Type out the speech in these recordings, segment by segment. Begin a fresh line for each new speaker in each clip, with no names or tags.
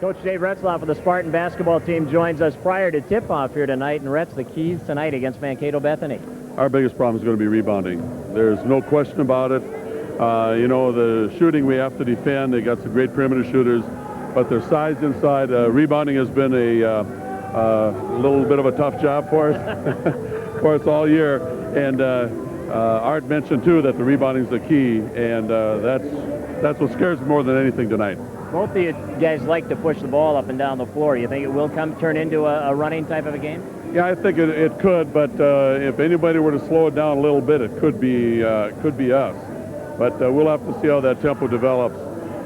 Coach Dave Retzlaff of the Spartan basketball team joins us prior to tip-off here tonight. And Retz, the keys tonight against Mankato Bethany.
Our biggest problem is going to be rebounding. There's no question about it. You know, the shooting we have to defend. They got some great perimeter shooters, but their size inside. Rebounding has been a little bit of a tough job for us, all year. And Art mentioned too that the rebounding is the key, and that's what scares me more than anything tonight.
Both of you guys like to push the ball up and down the floor. You think it will turn into a running type of a game?
Yeah, I think it could, but if anybody were to slow it down a little bit, it could be us. But we'll have to see how that tempo develops.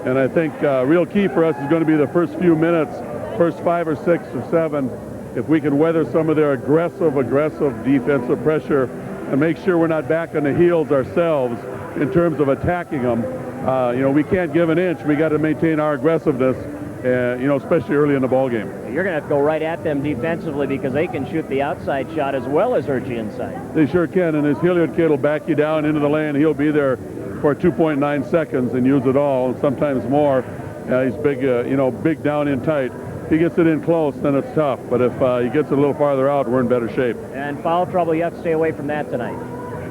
And I think real key for us is going to be the first few minutes, first 5 or 6 or 7. If we can weather some of their aggressive defensive pressure and make sure we're not back on the heels ourselves in terms of attacking them. You know, we can't give an inch. We got to maintain our aggressiveness, you know, especially early in the ball game.
You're going to have to go right at them defensively because they can shoot the outside shot as well as hurt you inside.
They sure can, and this Hilliard kid will back you down into the lane. He'll be there for 2.9 seconds and use it all, and sometimes more. He's big, you know, big down in tight. If he gets it in close, then it's tough. But if he gets it a little farther out, we're in better shape.
And foul trouble, you have to stay away from that tonight.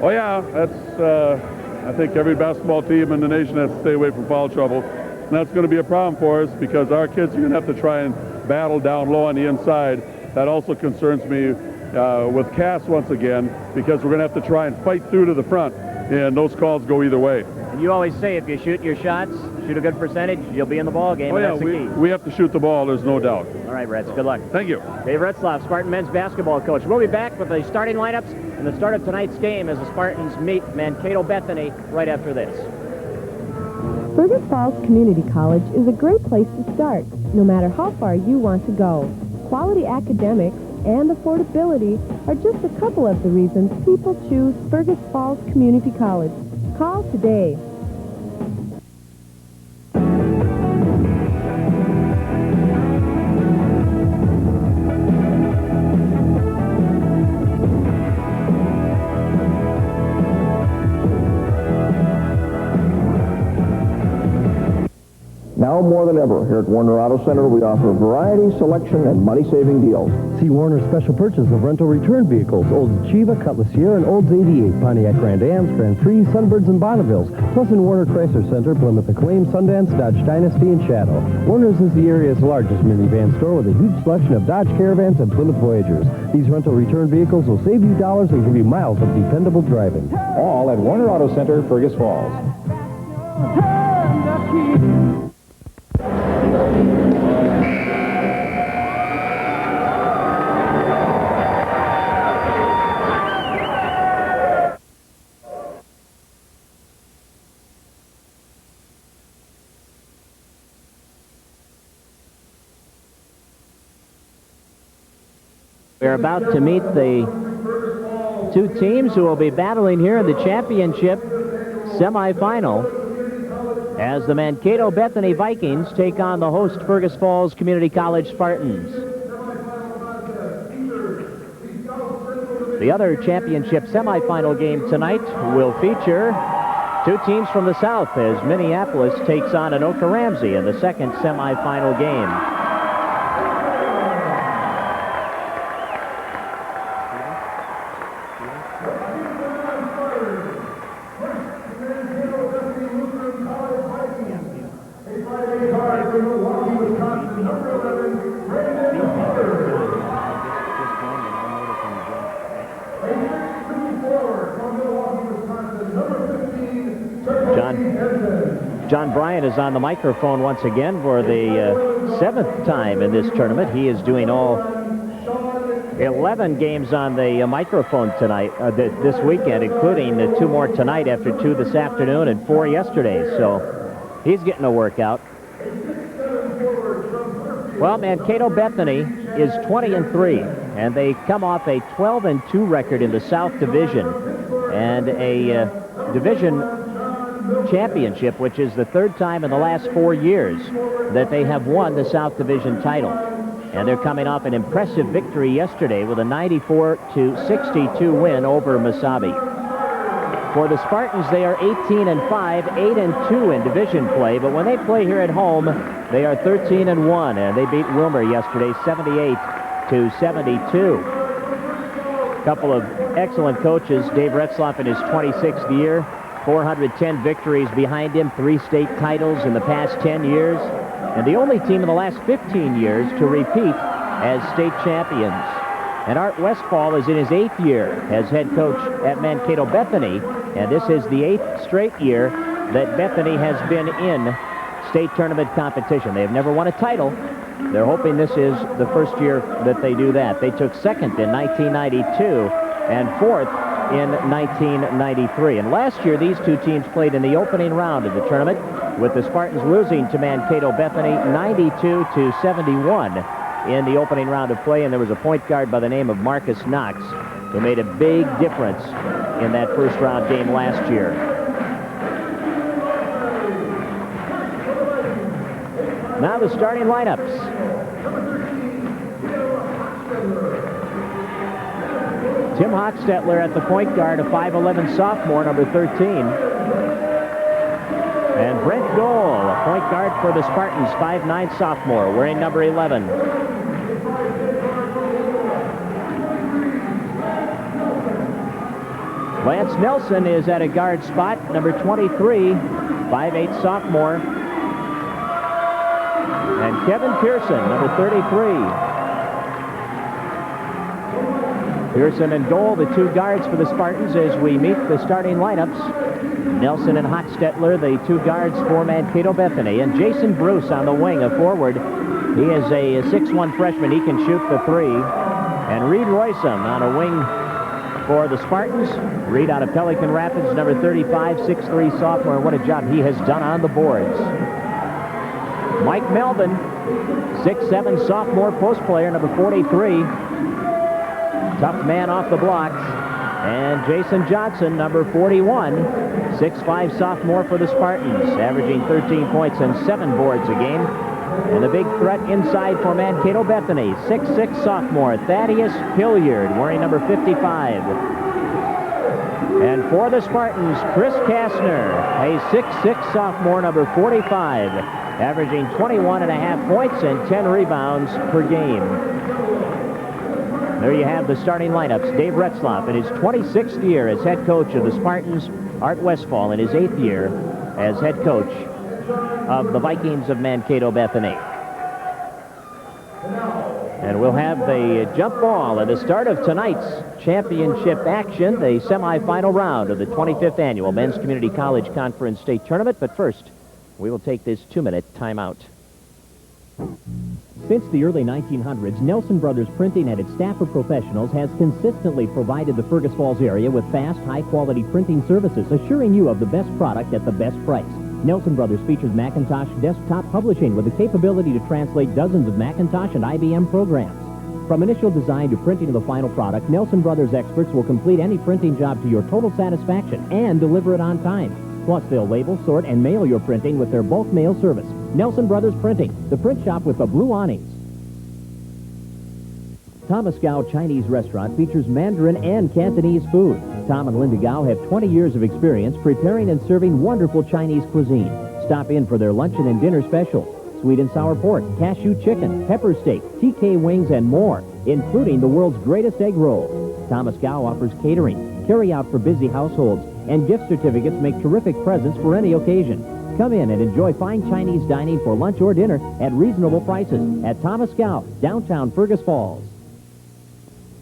Oh, yeah, that's... I think every basketball team in the nation has to stay away from foul trouble. And that's going to be a problem for us because our kids are going to have to try and battle down low on the inside. That also concerns me with Cass once again because we're going to have to try and fight through to the front. And those calls go either way.
And you always say if you shoot your shots, shoot a good percentage, you'll be in the ball game.
Oh, yeah,
that's the key.
We have to shoot the ball, there's no doubt.
All right, Retz, good luck.
Thank you.
Dave Retzlaff, Spartan men's basketball coach. We'll be back with the starting lineups and the start of tonight's game as the Spartans meet Mankato Bethany right after this.
Fergus Falls Community College is a great place to start, no matter how far you want to go. Quality academics and affordability are just a couple of the reasons people choose Fergus Falls Community College. Call today.
Now more than ever, here at Warner Auto Center, we offer variety, selection, and money-saving deals.
See Warner's special purchase of rental return vehicles, Olds Chiva, Cutlass Sierra, and Olds 88, Pontiac Grand Ams, Grand Prix, Sunbirds, and Bonnevilles. Plus in Warner Chrysler Center, Plymouth Acclaim, Sundance, Dodge Dynasty, and Shadow. Warner's is the area's largest minivan store with a huge selection of Dodge Caravans and Plymouth Voyagers. These rental return vehicles will save you dollars and give you miles of dependable driving.
All at Warner Auto Center, Fergus Falls.
We're about to meet the two teams who will be battling here in the championship semifinal as the Mankato Bethany Vikings take on the host Fergus Falls Community College Spartans. The other championship semifinal game tonight will feature two teams from the South as Minneapolis takes on Anoka Ramsey in the second semifinal game. John Bryant is on the microphone once again for the 7th time in this tournament. He is doing all 11 games on the microphone tonight, this weekend, including 2 more tonight after 2 this afternoon and 4 yesterday. So he's getting a workout. Well, Mankato Bethany is 20-3, and they come off a 12-2 record in the South Division and a division championship, which is the 3rd time in the last 4 years that they have won the South Division title. And they're coming off an impressive victory yesterday with a 94-62 win over Mesabi. For the Spartans, they are 18-5, 8-2 in division play, but when they play here at home, They are 13-1, and they beat Wilmer yesterday 78-72. A couple of excellent coaches. Dave Retzlaff in his 26th year, 410 victories behind him, 3 state titles in the past 10 years, and the only team in the last 15 years to repeat as state champions. And Art Westfall is in his 8th year as head coach at Mankato Bethany, and this is the 8th straight year that Bethany has been in state tournament competition. They have never won a title. They're hoping this is the first year that they do that. They took 2nd in 1992 and 4th in 1993. And last year, these two teams played in the opening round of the tournament, with the Spartans losing to Mankato Bethany 92-71 in the opening round of play. And there was a point guard by the name of Marcus Knox who made a big difference in that first round game last year. Now the starting lineups. Tim Hochstetler at the point guard, a 5'11 sophomore, number 13. And Brent Dole, a point guard for the Spartans, 5'9 sophomore, wearing number 11. Lance Nelson is at a guard spot, number 23, 5'8 sophomore. And Kevin Pearson, number 33. Pearson and Dole, the two guards for the Spartans, as we meet the starting lineups. Nelson and Hochstetler, the two guards for Mankato Bethany. And Jason Bruce on the wing, a forward. He is a 6'1 freshman. He can shoot the 3. And Reed Roysum on a wing for the Spartans. Reed out of Pelican Rapids, number 35, 6'3 sophomore. And what a job he has done on the boards. Mike Melvin, 6'7 sophomore post player, number 43. Tough man off the blocks. And Jason Johnson, number 41, 6'5 sophomore for the Spartans, averaging 13 points and 7 boards a game. And the big threat inside for Mankato Bethany, 6'6 sophomore Thaddeus Hilliard, wearing number 55. And for the Spartans, Chris Kastner, a 6'6 sophomore, number 45, averaging 21.5 points and 10 rebounds per game. There you have the starting lineups. Dave Retzlaff in his 26th year as head coach of the Spartans. Art Westfall in his 8th year as head coach of the Vikings of Mankato Bethany. And we'll have the jump ball at the start of tonight's championship action, the semifinal round of the 25th annual Men's Community College Conference State Tournament. But first, we will take this 2-minute timeout. Since the early 1900s, Nelson Brothers Printing and its staff of professionals has consistently provided the Fergus Falls area with fast, high-quality printing services, assuring you of the best product at the best price. Nelson Brothers features Macintosh desktop publishing with the capability to translate dozens of Macintosh and IBM programs. From initial design to printing of the final product, Nelson Brothers experts will complete any printing job to your total satisfaction and deliver it on time. Plus, they'll label, sort, and mail your printing with their bulk mail service. Nelson Brothers Printing, the print shop with the blue awnings. Thomas Gao Chinese Restaurant features Mandarin and Cantonese food. Tom and Linda Gao have 20 years of experience preparing and serving wonderful Chinese cuisine. Stop in for their luncheon and dinner specials. Sweet and sour pork, cashew chicken, pepper steak, TK wings, and more, including the world's greatest egg rolls. Thomas Gao offers catering, carry out for busy households, and gift certificates make terrific presents for any occasion. Come in and enjoy fine Chinese dining for lunch or dinner at reasonable prices at Thomas Gao, downtown Fergus Falls.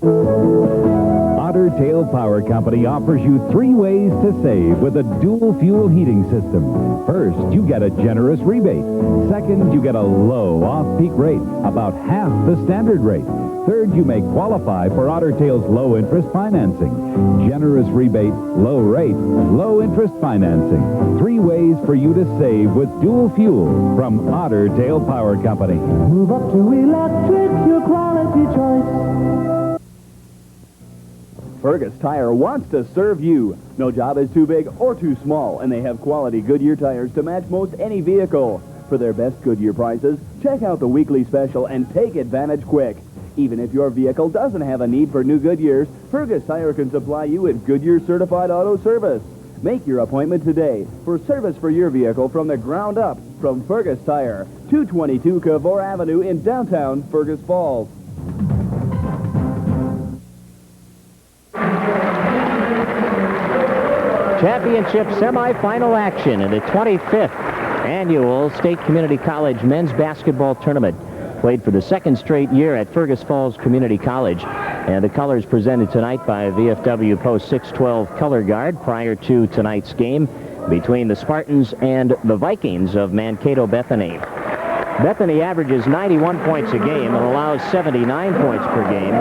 Otter Tail Power Company offers you 3 ways to save with a dual fuel heating system. First, you get a generous rebate. Second, you get a low off-peak rate, about half the standard rate. Third, you may qualify for Otter Tail's low-interest financing. Generous rebate, low rate, low-interest financing. 3 ways for you to save with dual fuel from Otter Tail Power Company.
Move up to electric, your quality choice.
Fergus Tire wants to serve you. No job is too big or too small, and they have quality Goodyear tires to match most any vehicle. For their best Goodyear prices, check out the weekly special and take advantage quick. Even if your vehicle doesn't have a need for new Goodyears, Fergus Tire can supply you with Goodyear certified auto service. Make your appointment today for service for your vehicle from the ground up from Fergus Tire, 222 Cavour Avenue in downtown Fergus Falls.
Championship semifinal action in the 25th annual State Community College men's basketball tournament. Played for the second straight year at Fergus Falls Community College. And the colors presented tonight by VFW Post 612 Color Guard prior to tonight's game between the Spartans and the Vikings of Mankato Bethany. Bethany averages 91 points a game and allows 79 points per game.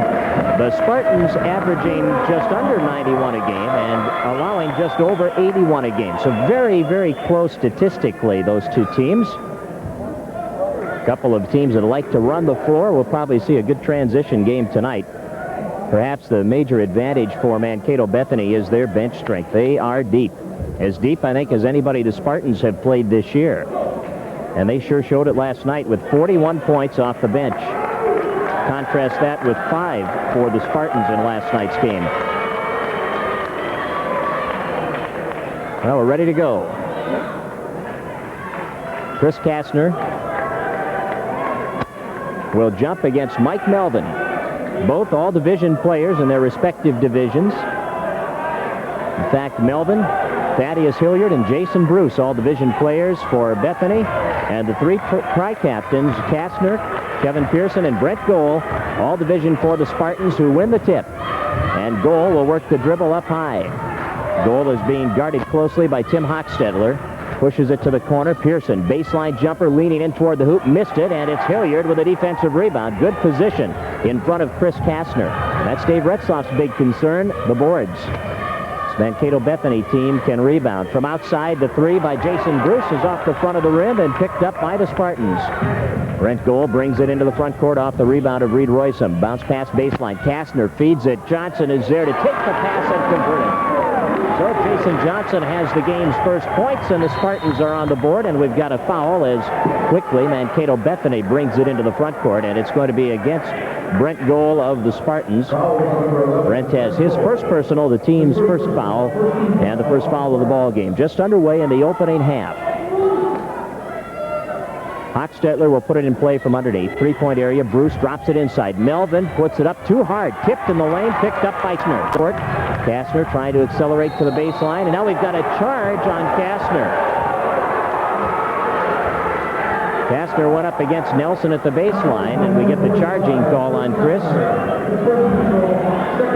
The Spartans averaging just under 91 a game and allowing just over 81 a game. So very, very close statistically, those two teams. A couple of teams that like to run the floor. We'll probably see a good transition game tonight. Perhaps the major advantage for Mankato Bethany is their bench strength. They are deep. As deep, I think, as anybody the Spartans have played this year. And they sure showed it last night with 41 points off the bench. Contrast that with 5 for the Spartans in last night's game. Well, we're ready to go. Chris Kastner will jump against Mike Melvin. Both all-division players in their respective divisions. In fact, Melvin, Thaddeus Hilliard, and Jason Bruce, all-division players for Bethany. And the 3 tri-captains, Kastner, Kevin Pearson, and Brent Gohl, all division for the Spartans, who win the tip. And Gohl will work the dribble up high. Gohl is being guarded closely by Tim Hochstetler. Pushes it to the corner. Pearson, baseline jumper, leaning in toward the hoop, missed it, and it's Hilliard with a defensive rebound. Good position in front of Chris Kastner. That's Dave Retzlaff's big concern, the boards. Mankato Bethany team can rebound. From outside, the 3 by Jason Bruce is off the front of the rim and picked up by the Spartans. Brent Gohl brings it into the front court off the rebound of Reed Roysam. Bounce pass baseline. Kastner feeds it. Johnson is there to take the pass and convert it. So Jason Johnson has the game's first points, and the Spartans are on the board, and we've got a foul as quickly Mankato Bethany brings it into the front court, and it's going to be against Brent Gohl of the Spartans. Brent has his first personal, the team's first foul, and the first foul of the ball game. Just underway in the opening half. Hochstetler will put it in play from underneath. 3-point area. Bruce drops it inside. Melvin puts it up too hard. Tipped in the lane. Picked up by Kastner. Kastner trying to accelerate to the baseline. And now we've got a charge on Kastner. Kastner went up against Nelson at the baseline, and we get the charging call on Chris.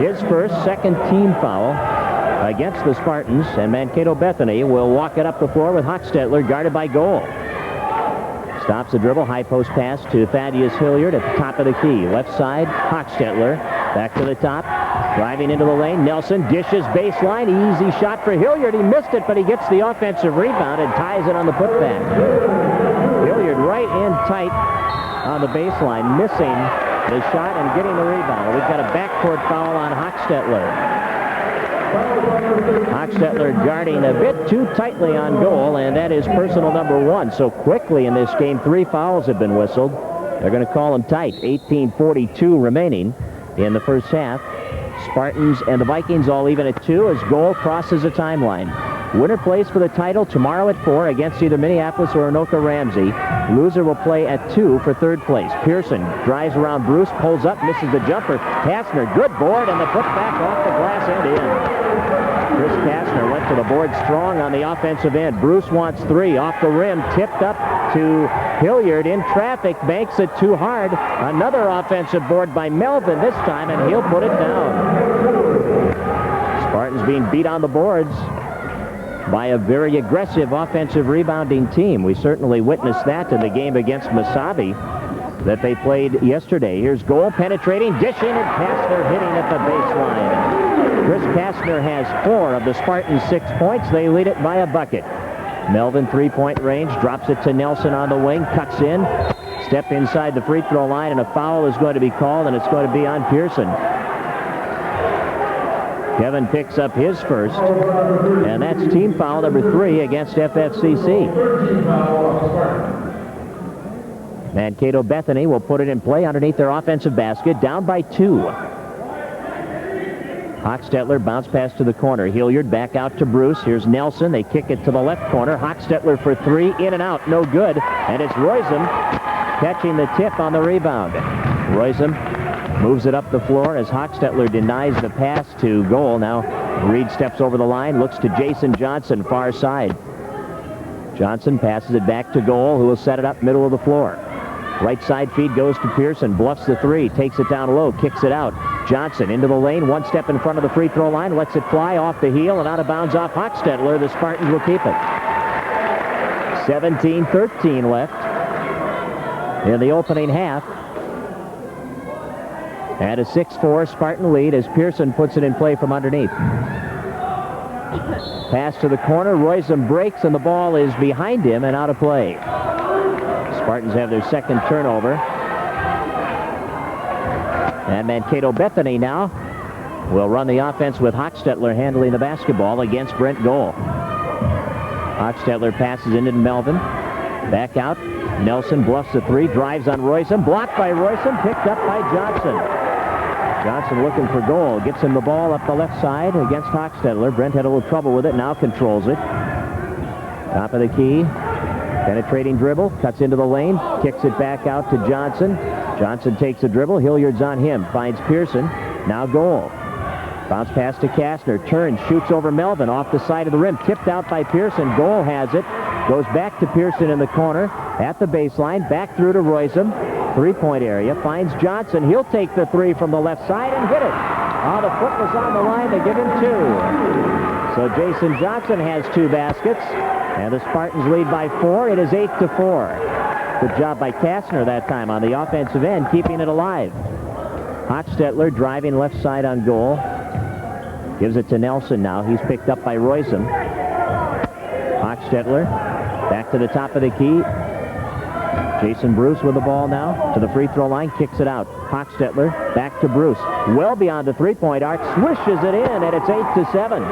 His first, second team foul against the Spartans, and Mankato Bethany will walk it up the floor with Hochstetler guarded by Gohl. Stops the dribble, high post pass to Thaddeus Hilliard at the top of the key. Left side, Hochstetler, back to the top, driving into the lane. Nelson dishes baseline, easy shot for Hilliard. He missed it, but he gets the offensive rebound and ties it on the putback. Hilliard right in tight on the baseline, missing the shot and getting the rebound. We've got a backcourt foul on Hochstetler. Hochstetler guarding a bit too tightly on Gohl, and that is personal number 1. So quickly in this game, 3 fouls have been whistled. They're going to call them tight. 18:42 remaining in the first half. Spartans and the Vikings all even at 2 as Gohl crosses the timeline. Winner plays for the title tomorrow at 4 against either Minneapolis or Anoka Ramsey. Loser will play at 2 for 3rd place. Pearson drives around Bruce, pulls up, misses the jumper. Kastner, good board, and the putback off the glass and in. Chris Kastner went to the board strong on the offensive end. Bruce wants 3 off the rim, tipped up to Hilliard in traffic, banks it too hard. Another offensive board by Melvin this time, and he'll put it down. Spartans being beat on the boards by a very aggressive offensive rebounding team. We certainly witnessed that in the game against Mesabi that they played yesterday. Here's Gohl penetrating, dishing, and Kastner hitting at the baseline. Chris Kastner has 4 of the Spartans' 6 points. They lead it by a bucket. Melvin, 3-point range, drops it to Nelson on the wing, cuts in, step inside the free throw line, and a foul is going to be called, and it's going to be on Pearson. Kevin picks up his first, and that's team foul number 3 against FFCC. Mankato Bethany will put it in play underneath their offensive basket, down by 2. Hochstetler bounce pass to the corner. Hilliard back out to Bruce. Here's Nelson. They kick it to the left corner. Hochstetler for three. In and out. No good. And it's Roisum catching the tip on the rebound. Roisum moves it up the floor as Hochstetler denies the pass to goal. Now Reed steps over the line, looks to Jason Johnson, far side. Johnson passes it back to goal, who will set it up middle of the floor. Right side feed goes to Pearson, bluffs the three, takes it down low, kicks it out. Johnson into the lane, one step in front of the free throw line, lets it fly off the heel and out of bounds off Hochstetler. The Spartans will keep it. 17-13 left in the opening half. And a 6-4 Spartan lead as Pearson puts it in play from underneath. Pass to the corner. Roisum breaks, and the ball is behind him and out of play. Spartans have their second turnover. And Mankato Bethany now will run the offense with Hochstetler handling the basketball against Brent Goal. Hochstetler passes into Melvin. Back out. Nelson bluffs the three, drives on Roisum. Blocked by Roisum, picked up by Johnson. Johnson looking for goal. Gets him the ball up the left side against Hochstetler. Brent had a little trouble with it, now controls it. Top of the key. Penetrating dribble. Cuts into the lane. Kicks it back out to Johnson. Johnson takes the dribble. Hilliard's on him. Finds Pearson. Now goal. Bounce pass to Kastner. Turns. Shoots over Melvin off the side of the rim. Tipped out by Pearson. Goal has it. Goes back to Pearson in the corner. At the baseline. Back through to Roisum. Three-point area. Finds Johnson. He'll take the three from the left side and hit it. Oh, the foot was on the line. They give him two. So Jason Johnson has two baskets. And the Spartans lead by 4. It is 8-4. Good job by Kastner that time on the offensive end, keeping it alive. Hochstetler driving left side on goal. Gives it to Nelson now. He's picked up by Roisum. Hochstetler back to the top of the key. Jason Bruce with the ball now to the free throw line, kicks it out. Hochstetler back to Bruce. Well beyond the three-point arc, swishes it in, and it's 8-7.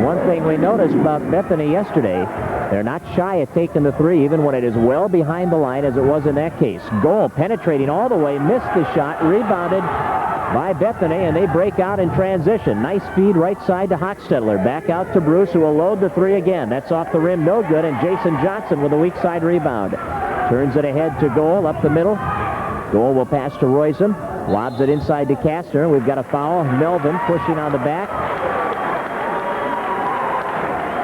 One thing we noticed about Bethany yesterday, they're not shy at taking the three, even when it is well behind the line, as it was in that case. Goal penetrating all the way, missed the shot, rebounded by Bethany, and they break out in transition. Nice feed right side to Hochstetler. Back out to Bruce, who will load the three again. That's off the rim, no good, and Jason Johnson with a weak side rebound. Turns it ahead to Goal, up the middle. Goal will pass to Roisum. Lobs it inside to Kastner. We've got a foul. Melvin pushing on the back.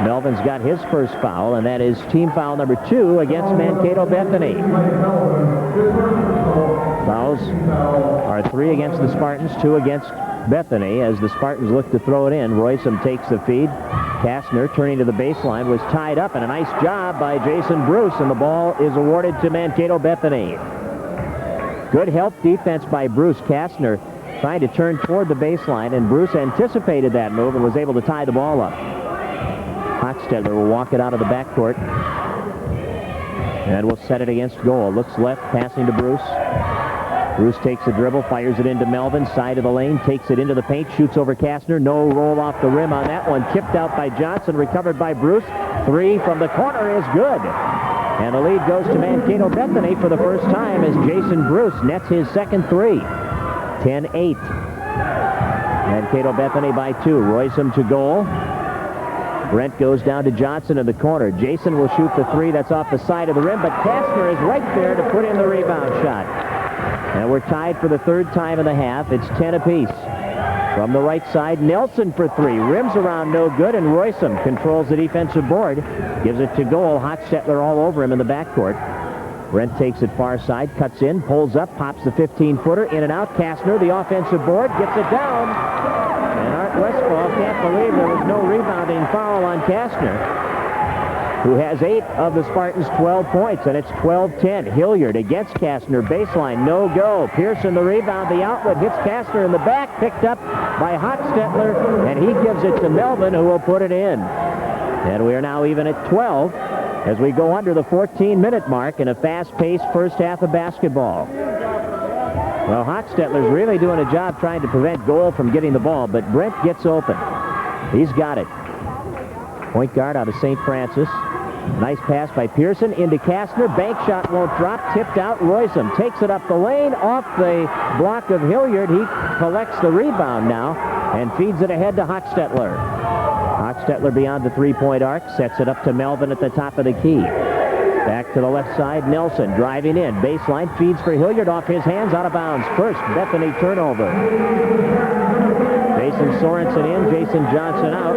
Melvin's got his first foul, and that is team foul number 2 against Mankato Bethany. Fouls are 3 against the Spartans, 2 against Bethany, as the Spartans look to throw it in. Roisum takes the feed. Kastner, turning to the baseline, was tied up, and a nice job by Jason Bruce, and the ball is awarded to Mankato Bethany. Good help defense by Bruce. Kastner trying to turn toward the baseline, and Bruce anticipated that move and was able to tie the ball up. Hochstetler will walk it out of the backcourt, and will set it against Goal. Looks left, passing to Bruce. Bruce takes the dribble, fires it into Melvin, side of the lane, takes it into the paint, shoots over Kastner. No roll off the rim on that one. Tipped out by Johnson, recovered by Bruce. Three from the corner is good. And the lead goes to Mankato Bethany for the first time as Jason Bruce nets his second three. 10-8. Mankato Bethany by 2. Roisum to Goal. Brent goes down to Johnson in the corner. Jason will shoot the three that's off the side of the rim, but Kastner is right there to put in the rebound shot. And we're tied for the third time in the half. It's 10 apiece. From the right side, Nelson for 3. Rims around, no good, and Roisum controls the defensive board. Gives it to Goal. Hochstetler all over him in the backcourt. Brent takes it far side, cuts in, pulls up, pops the 15-footer, in and out. Kastner, the offensive board, gets it down. And Art Westfall can't believe there was no rebounding foul on Kastner, who has 8 of the Spartans' 12 points, and it's 12-10. Hilliard against Kastner, baseline, no go. Pearson the rebound, the outlet hits Kastner in the back, picked up by Hochstetler, and he gives it to Melvin, who will put it in. And we are now even at 12 as we go under the 14-minute mark in a fast-paced first half of basketball. Well, Hochstetler's really doing a job trying to prevent Goal from getting the ball, but Brent gets open. He's got it. Point guard out of St. Francis. Nice pass by Pearson into Kastner. Bank shot won't drop. Tipped out. Roisum takes it up the lane off the block of Hilliard. He collects the rebound now. and feeds it ahead to Hochstetler. Hochstetler beyond the three-point arc, sets it up to Melvin at the top of the key. Back to the left side, Nelson driving in. Baseline, feeds for Hilliard, off his hands, out of bounds. First, Bethany turnover. Jason Sorensen in, Jason Johnson out.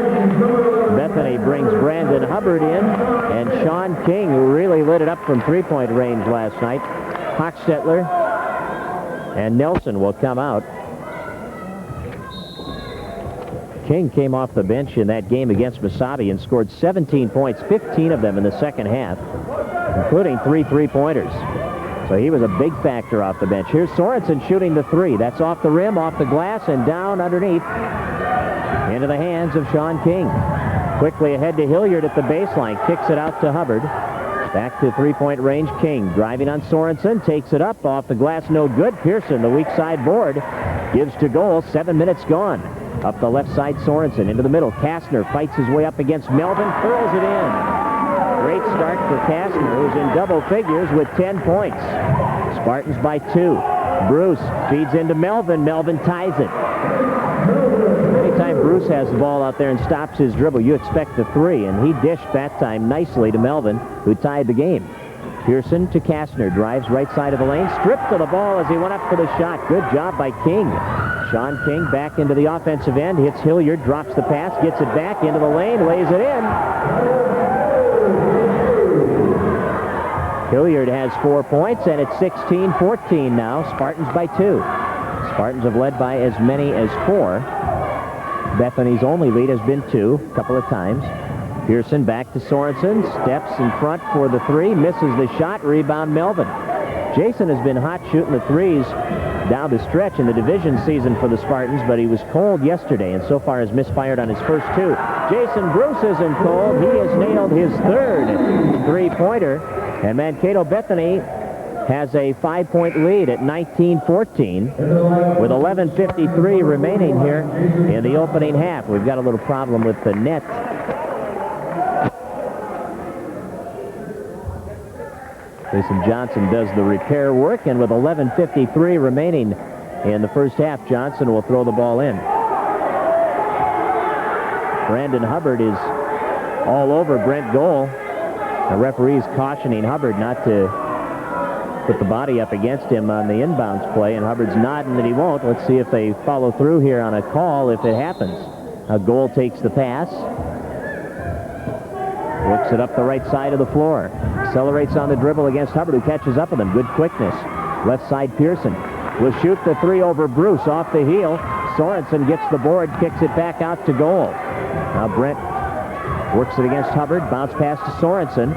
Bethany brings Brandon Hubbard in, and Sean King, who really lit it up from three-point range last night. Hochstetler and Nelson will come out. King came off the bench in that game against Mesabi and scored 17 points, 15 of them in the second half, including 3 three-pointers. So he was a big factor off the bench. Here's Sorensen shooting the three. That's off the rim, off the glass, and down underneath into the hands of Sean King. Quickly ahead to Hilliard at the baseline. Kicks it out to Hubbard. Back to three-point range. King driving on Sorensen. Takes it up off the glass. No good. Pearson, the weak side board, gives to goal. 7 minutes gone. Up the left side, Sorensen into the middle. Kastner fights his way up against Melvin. Curls it in. Great start for Kastner, who's in double figures with 10 points. Spartans by 2. Bruce feeds into Melvin. Melvin ties it. Anytime Bruce has the ball out there and stops his dribble, you expect the three, and he dished that time nicely to Melvin, who tied the game. Pearson to Kastner, drives right side of the lane, stripped of the ball as he went up for the shot. Good job by King. Sean King back into the offensive end, hits Hilliard, drops the pass, gets it back into the lane, lays it in. Hilliard has 4 points, and it's 16-14 now. Spartans by 2. Spartans have led by as many as 4. Bethany's only lead has been 2, a couple of times. Pearson back to Sorensen, steps in front for the three, misses the shot, rebound Melvin. Jason has been hot shooting the threes down the stretch in the division season for the Spartans, but he was cold yesterday and so far has misfired on his first 2. Jason Bruce isn't cold. He has nailed his third three-pointer, and Mankato Bethany has a 5-point lead at 19-14 with 11:53 remaining here in the opening half. We've got a little problem with the net. Jason Johnson does the repair work, and with 11:53 remaining in the first half, Johnson will throw the ball in. Brandon Hubbard is all over Brent Goal. The referee's cautioning Hubbard not to put the body up against him on the inbounds play, and Hubbard's nodding that he won't. Let's see if they follow through here on a call if it happens. Goal takes the pass. Works it up the right side of the floor. Accelerates on the dribble against Hubbard, who catches up with him. Good quickness. Left side, Pearson will shoot the three over Bruce off the heel. Sorensen gets the board, kicks it back out to goal. Now Brent works it against Hubbard. Bounce pass to Sorensen.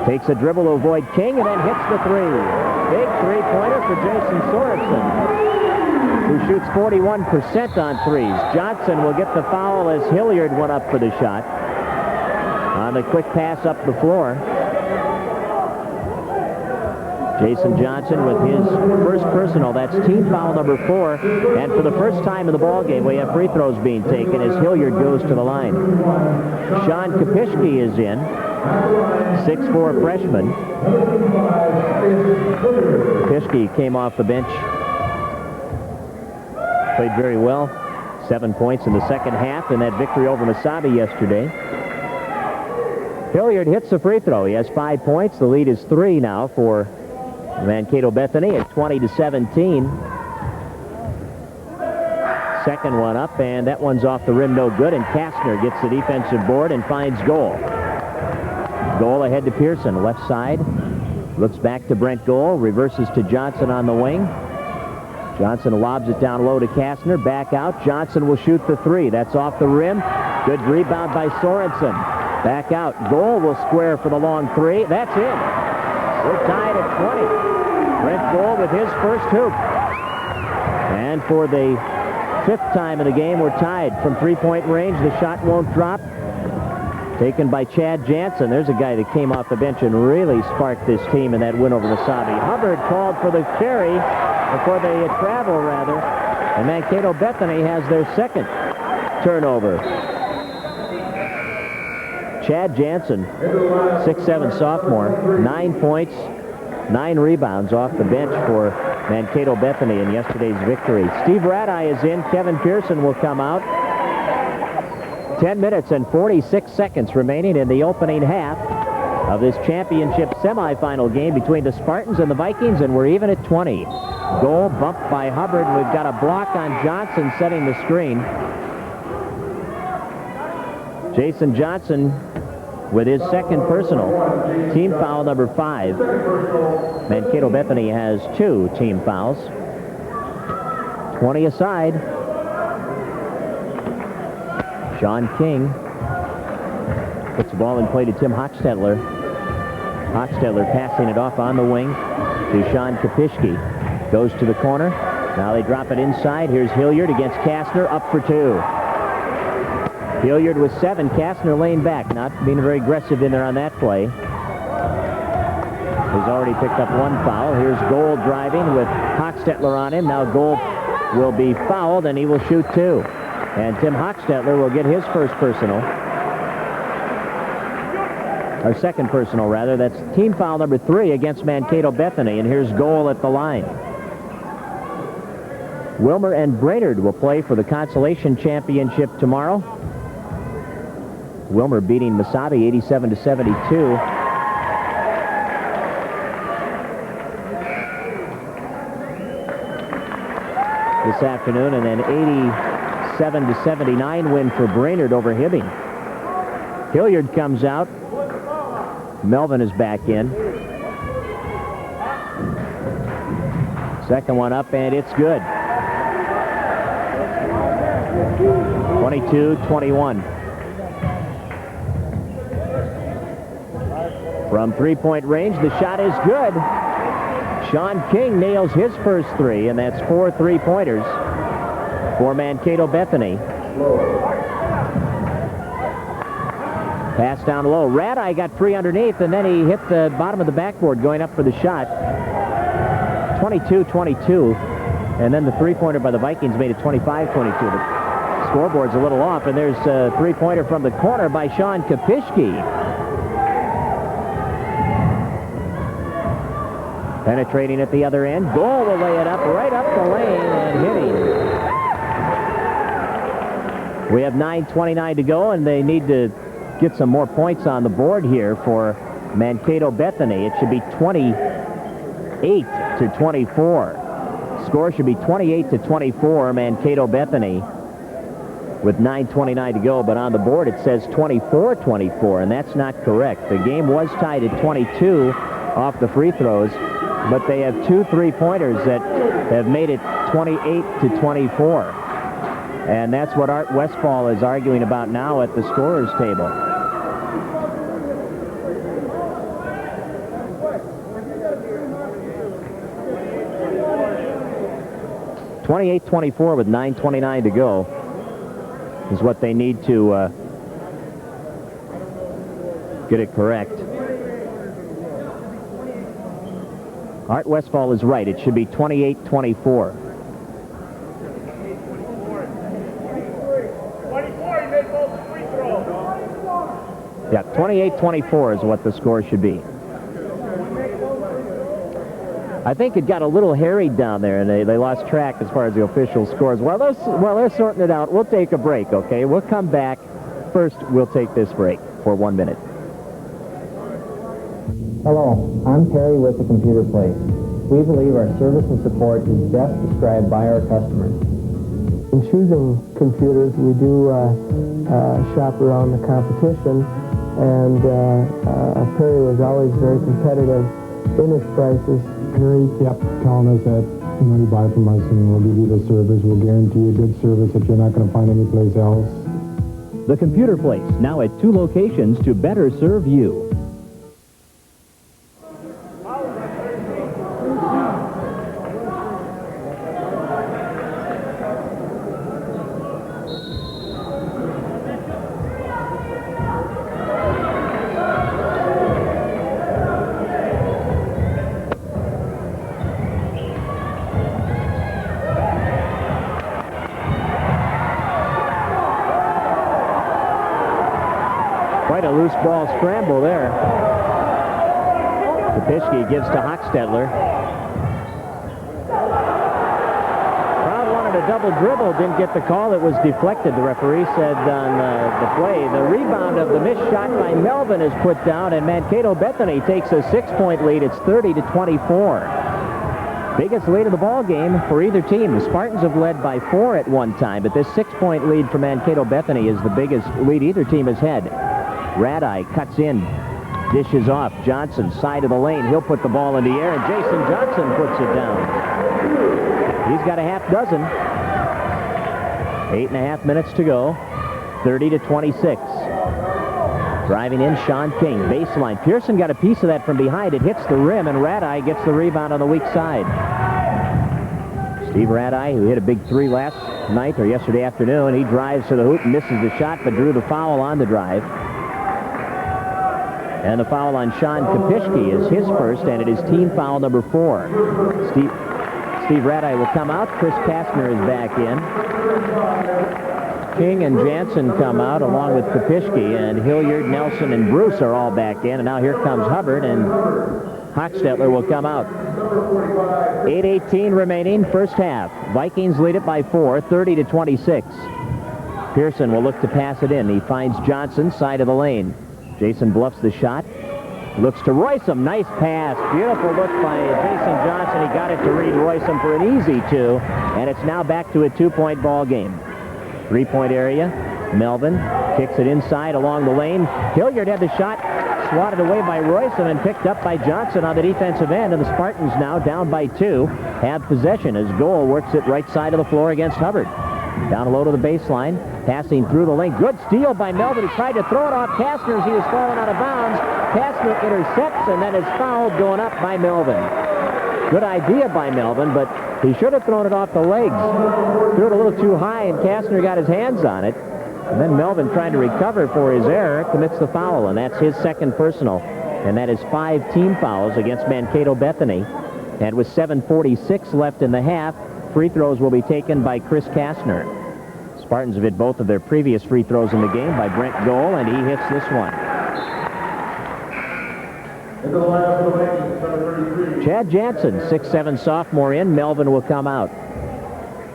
Takes a dribble to avoid King and then hits the three. Big three-pointer for Jason Sorensen, who shoots 41% on threes. Johnson will get the foul as Hilliard went up for the shot on the quick pass up the floor. Jason Johnson with his first personal. That's team foul number 4. And for the first time in the ballgame, we have free throws being taken as Hilliard goes to the line. Sean Kopishki is in. 6'4" freshman. Kopishki came off the bench. Played very well. 7 points in the second half in that victory over Mesabi yesterday. Hilliard hits the free throw. He has 5 points. The lead is 3 now for Mankato Bethany at 20-17. Second one up, and that one's off the rim, no good, and Kastner gets the defensive board and finds Goal. Goal ahead to Pearson, left side. Looks back to Brent Goal, reverses to Johnson on the wing. Johnson lobs it down low to Kastner, back out. Johnson will shoot the three. That's off the rim. Good rebound by Sorensen. Back out. Goal will square for the long three. That's in. We're tied at 20. Brent Goal with his first hoop. And for the 5th time in the game, we're tied from three-point range. The shot won't drop. Taken by Chad Jansen. There's a guy that came off the bench and really sparked this team in that win over Mesabi. Hubbard called for the carry, or for the travel, rather. And Mankato Bethany has their second turnover. Chad Jansen, 6'7" sophomore, 9 points, 9 rebounds off the bench for Mankato Bethany in yesterday's victory. Steve Radeye is in. Kevin Pearson will come out. 10 minutes and 46 seconds remaining in the opening half of this championship semifinal game between the Spartans and the Vikings, and we're even at 20. Goal bumped by Hubbard. We've got a block on Johnson setting the screen. Jason Johnson with his second personal. Team foul number 5. Mankato Bethany has 2 team fouls. 20 aside. Sean King puts the ball in play to Tim Hochstetler. Hochstetler passing it off on the wing to Sean Kapishke. Goes to the corner. Now they drop it inside. Here's Hilliard against Kastner, up for 2. Hilliard with 7. Kastner laying back, not being very aggressive in there on that play. He's already picked up 1 foul. Here's Gold driving with Hochstetler on him. Now Gold will be fouled, and he will shoot 2. And Tim Hochstetler will get his first personal. Or second personal, rather. That's team foul number 3 against Mankato Bethany. And here's Goal at the line. Wilmer and Brainerd will play for the consolation championship tomorrow. Wilmer beating Mesabi 87-72. This afternoon, and then 87-79 win for Brainerd over Hibbing. Hilliard comes out. Melvin is back in. Second one up, and it's good. 22-21. From three-point range, the shot is good. Sean King nails his first 3, and that's 4 3-pointers for Mankato Bethany. Pass down low. Radeye got free underneath, and then he hit the bottom of the backboard going up for the shot. 22-22. And then the three-pointer by the Vikings made it 25-22. The scoreboard's a little off, and there's a three-pointer from the corner by Sean Kapishke. Penetrating at the other end. Goal will lay it up right up the lane and hitting. We have 9:29 to go, and they need to get some more points on the board here for Mankato Bethany. It should be 28-24. Score should be 28-24, Mankato Bethany, with 9:29 to go, but on the board it says 24-24, and that's not correct. The game was tied at 22 off the free throws, but they have 2 3-pointers that have made it 28-24. And that's what Art Westfall is arguing about now at the scorer's table. (28-24) with 9:29 to go is what they need to get it correct. Art Westfall is right. It should be 28-24. Yeah, 28-24 is what the score should be. I think it got a little harried down there, and they lost track as far as the official scores. While they're sorting it out, we'll take a break, okay? We'll come back. First, we'll take this break for 1 minute.
Hello, I'm Perry with the Computer Place. We believe our service and support is best described by our customers.
In choosing computers, we do shop around the competition, and Perry was always very competitive in his prices.
Perry kept telling us that, you buy from us and we'll give you the service. We'll guarantee you good service that you're not going to find anyplace else.
The Computer Place, now at 2 locations to better serve you.
Quite a loose ball scramble there. Kapishke gives to Hochstetler. the double dribble, didn't get the call. It was deflected, the referee said on the play. The rebound of the missed shot by Melvin is put down, and Mankato Bethany takes a 6-point lead. It's 30-24. Biggest lead of the ball game for either team. The Spartans have led by 4 at one time, but this 6-point lead for Mankato Bethany is the biggest lead either team has had. Radai cuts in, dishes off. Johnson, side of the lane. He'll put the ball in the air, and Jason Johnson puts it down. He's got a half dozen. 8.5 minutes to go. 30-26. Driving in, Sean King. Baseline. Pearson got a piece of that from behind. It hits the rim, and Radai gets the rebound on the weak side. Steve Radai, who hit a big 3 last night or yesterday afternoon, he drives to the hoop and misses the shot, but drew the foul on the drive. And the foul on Sean Kopishki is his first, and it is team foul number 4. Steve Radai will come out. Chris Kastner is back in. King and Jansen come out along with Kopishki, and Hilliard, Nelson, and Bruce are all back in. And now here comes Hubbard, and Hochstetler will come out. 8:18 remaining, first half. Vikings lead it by 4, 30-26. Pearson will look to pass it in. He finds Johnson, side of the lane. Jason bluffs the shot. Looks to Roysam. Nice pass. Beautiful look by Jason Johnson. He got it to Reed Roysam for an easy 2, and it's now back to a 2-point ball game. 3-point area. Melvin kicks it inside along the lane. Hilliard had the shot swatted away by Roysam and picked up by Johnson on the defensive end, and the Spartans now down by 2 have possession as Goal works it right side of the floor against Hubbard. Down low to the baseline, passing through the lane. Good steal by Melvin. He tried to throw it off Kastner as he was falling out of bounds. Kastner intercepts and then is fouled going up by Melvin. Good idea by Melvin, but he should have thrown it off the legs. Threw it a little too high, and Kastner got his hands on it. And then Melvin, trying to recover for his error, commits the foul, and that's his second personal. And that is 5 team fouls against Mankato Bethany. And with 7:46 left in the half, free throws will be taken by Chris Kastner. Spartans have hit both of their previous free throws in the game by Brent Goal, and he hits this one. Chad Jansen, 6'7" sophomore in. Melvin will come out.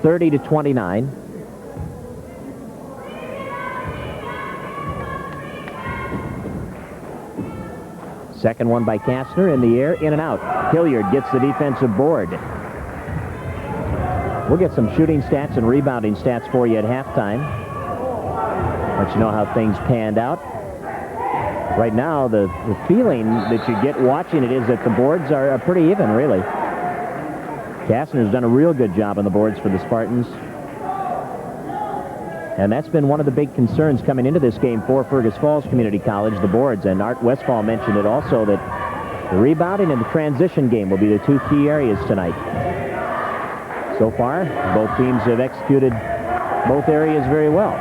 30-29. Second one by Kastner in the air, in and out. Hilliard gets the defensive board. We'll get some shooting stats and rebounding stats for you at halftime. Let you know how things panned out. Right now, the feeling that you get watching it is that the boards are pretty even, really. Kastner's done a real good job on the boards for the Spartans. And that's been one of the big concerns coming into this game for Fergus Falls Community College, the boards. And Art Westfall mentioned it also, that the rebounding and the transition game will be the 2 key areas tonight. So far, both teams have executed both areas very well.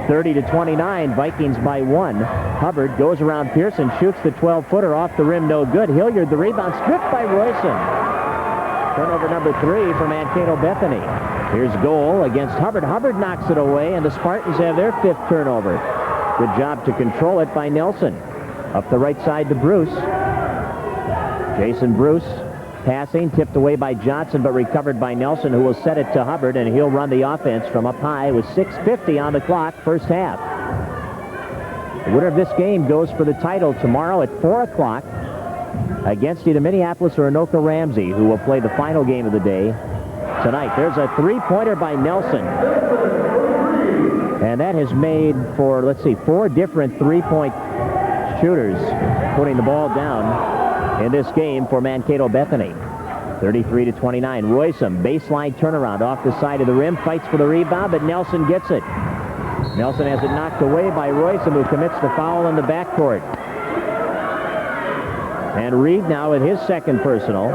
30-29, Vikings by 1. Hubbard goes around Pearson, shoots the 12-footer off the rim, no good. Hilliard, the rebound, stripped by Roysam. Turnover number 3 for Mankato Bethany. Here's Goal against Hubbard. Hubbard knocks it away, and the Spartans have their 5th turnover. Good job to control it by Nelson. Up the right side to Bruce. Jason Bruce passing, tipped away by Johnson, but recovered by Nelson, who will set it to Hubbard, and he'll run the offense from up high with 6:50 on the clock, first half. The winner of this game goes for the title tomorrow at 4 o'clock against either Minneapolis or Anoka Ramsey, who will play the final game of the day tonight. There's a 3-pointer by Nelson. And that has made for, let's see, 4 different 3-point shooters putting the ball down in this game for Mankato Bethany. 33-29. Roysam, baseline turnaround off the side of the rim, fights for the rebound, but Nelson gets it. Nelson has it knocked away by Roysam, who commits the foul in the backcourt. And Reed now with his second personal.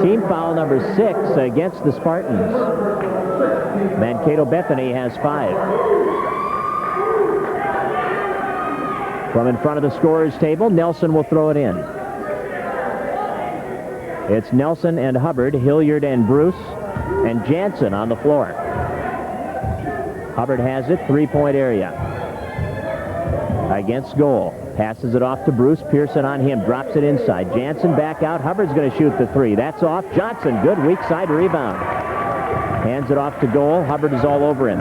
Team foul number 6 against the Spartans. Mankato Bethany has 5. From in front of the scorer's table, Nelson will throw it in. It's Nelson and Hubbard, Hilliard and Bruce, and Jansen on the floor. Hubbard has it, 3-point area. Against Goal. Passes it off to Bruce. Pearson on him. Drops it inside. Jansen back out. Hubbard's going to shoot the 3. That's off. Johnson, good weak side rebound. Hands it off to goal. Hubbard is all over him.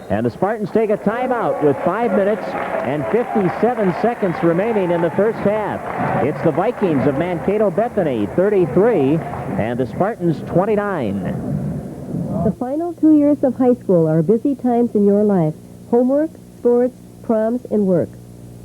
And the Spartans take a timeout with 5 minutes and 57 seconds remaining in the first half. It's the Vikings of Mankato Bethany 33 and the Spartans 29.
The final 2 years of high school are busy times in your life. Homework, sports, proms, and work.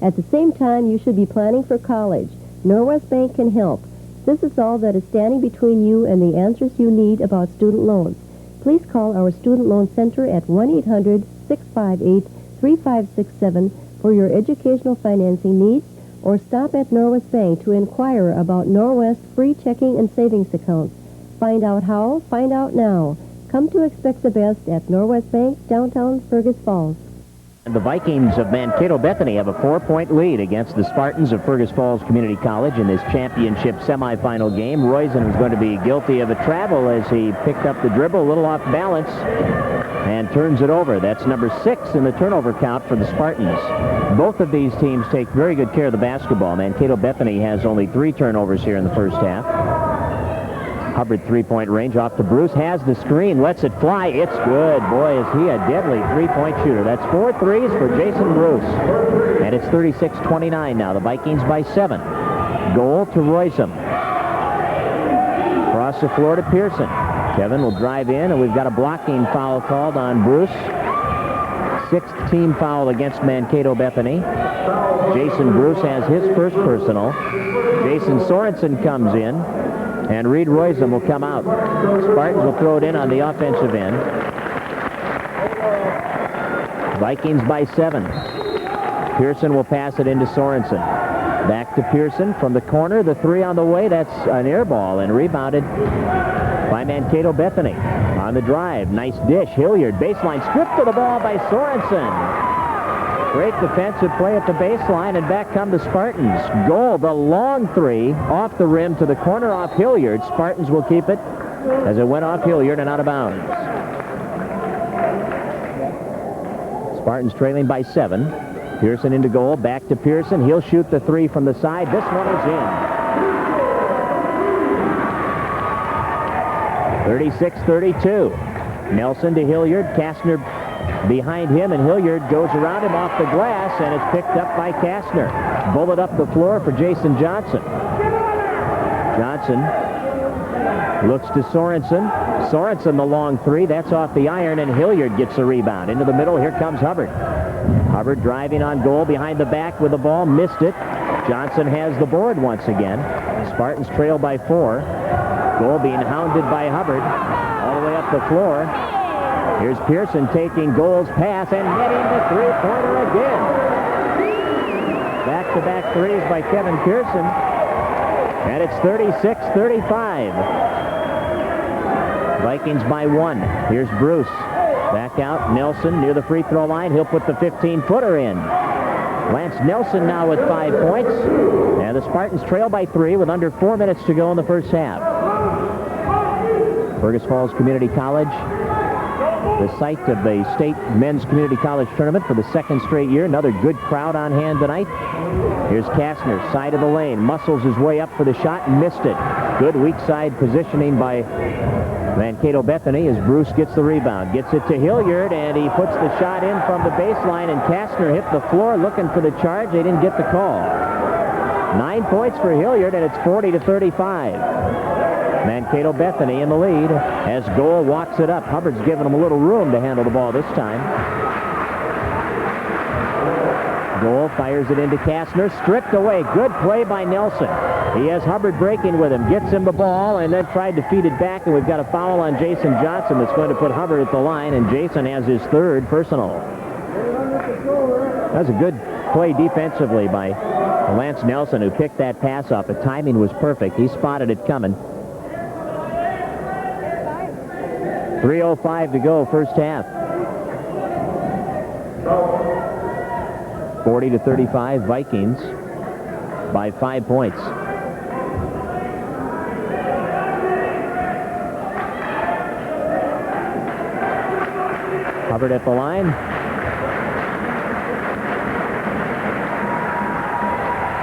At the same time, you should be planning for college. Norwest Bank can help. This is all that is standing between you and the answers you need about student loans. Please call our Student Loan Center at 1-800-658-3567 for your educational financing needs, or stop at Norwest Bank to inquire about Norwest free checking and savings accounts. Find out how? Find out now. Come to expect the best at Norwest Bank, downtown Fergus Falls.
And the Vikings of Mankato Bethany have a 4-point lead against the Spartans of Fergus Falls Community College in this championship semifinal game. Roizen was going to be guilty of a travel as he picked up the dribble, a little off balance, and turns it over. That's number 6 in the turnover count for the Spartans. Both of these teams take very good care of the basketball. Mankato Bethany has only 3 turnovers here in the first half. Hubbard three-point range off to Bruce, has the screen, lets it fly. It's good. Boy, is he a deadly three-point shooter. That's 4 threes for Jason Bruce. And it's 36-29 now. The Vikings by 7. Goal to Roysom. Across the floor to Pearson. Kevin will drive in, and we've got a blocking foul called on Bruce. 6th team foul against Mankato Bethany. Jason Bruce has his first personal. Jason Sorensen comes in. And Reed Roysom will come out. Spartans will throw it in on the offensive end. Vikings by 7. Pearson will pass it into Sorensen. Back to Pearson from the corner. The 3 on the way. That's an air ball and rebounded by Mankato Bethany. On the drive. Nice dish. Hilliard. Baseline. Stripped to the ball by Sorensen. Great defensive play at the baseline, and back come the Spartans. Goal, the long 3 off the rim to the corner off Hilliard. Spartans will keep it as it went off Hilliard and out of bounds. Spartans trailing by 7. Pearson into goal, back to Pearson. He'll shoot the 3 from the side. This one is in. 36-32. Nelson to Hilliard. Kastner behind him, and Hilliard goes around him off the glass, and it's picked up by Kastner. Bullet up the floor for Jason Johnson. Johnson looks to Sorensen. Sorensen the long 3. That's off the iron, and Hilliard gets a rebound. Into the middle, here comes Hubbard. Hubbard driving on goal behind the back with the ball, missed it. Johnson has the board once again. Spartans trail by 4. Goal being hounded by Hubbard all the way up the floor. Here's Pearson taking Goal's pass and netting the three-pointer again. Back-to-back threes by Kevin Pearson. And it's 36-35. Vikings by 1. Here's Bruce. Back out. Nelson near the free throw line. He'll put the 15-footer in. Lance Nelson now with 5 points. And the Spartans trail by 3 with under 4 minutes to go in the first half. Fergus Falls Community College, the site of the state men's community college tournament for the 2nd straight year. Another good crowd on hand tonight. Here's Kastner, side of the lane, muscles his way up for the shot and missed it. Good weak side positioning by Mankato Bethany as Bruce gets the rebound. Gets it to Hilliard, and he puts the shot in from the baseline, and Kastner hit the floor looking for the charge. They didn't get the call. 9 points for Hilliard, and it's 40-35. Mankato Bethany in the lead as Goal walks it up. Hubbard's giving him a little room to handle the ball this time. Goal fires it into Kastner. Stripped away. Good play by Nelson. He has Hubbard breaking with him. Gets him the ball and then tried to feed it back, and we've got a foul on Jason Johnson that's going to put Hubbard at the line, and Jason has his 3rd personal. That was a good play defensively by Lance Nelson, who picked that pass off. The timing was perfect. He spotted it coming. 3:05 to go, first half. 40-35, Vikings by 5 points. Hubbard at the line.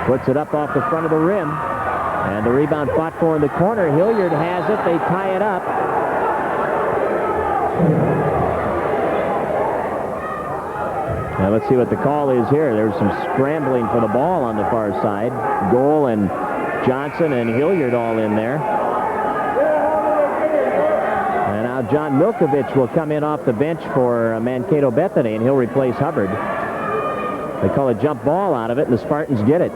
Puts it up off the front of the rim. And the rebound fought for in the corner. Hilliard has it. They tie it up. Now let's see what the call is here. There's some scrambling for the ball on the far side. Goal and Johnson and Hilliard all in there. And now John Milkovich will come in off the bench for Mankato Bethany, and he'll replace Hubbard. They call a jump ball out of it, and the Spartans get it.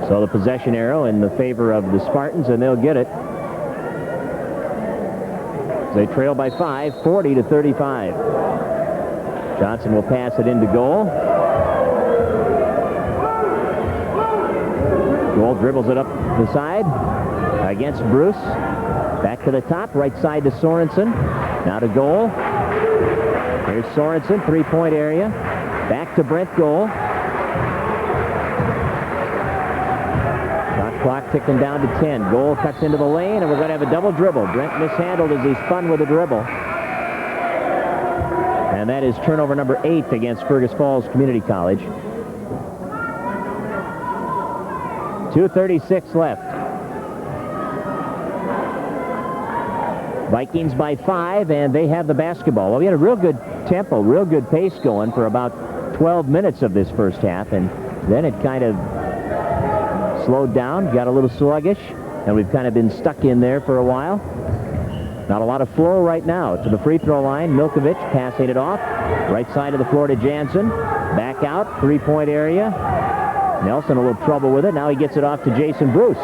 So the possession arrow in the favor of the Spartans, and they'll get it. They trail by 5, 40-35. Johnson will pass it into goal. Goal dribbles it up the side against Bruce. Back to the top, right side to Sorensen. Now to goal. Here's Sorensen, three-point area. Back to Brent Goal. Clock ticking down to 10. Goal cuts into the lane, and we're going to have a double dribble. Brent mishandled as he spun with a dribble. And that is turnover number 8 against Fergus Falls Community College. 2:36 left. Vikings by 5, and they have the basketball. Well, we had a real good tempo, real good pace going for about 12 minutes of this first half, and then it kind of slowed down, got a little sluggish, and we've kind of been stuck in there for a while. Not a lot of flow right now. To the free throw line, Milkovich passing it off. Right side of the floor to Jansen. Back out, three-point area. Nelson a little trouble with it. Now he gets it off to Jason Bruce.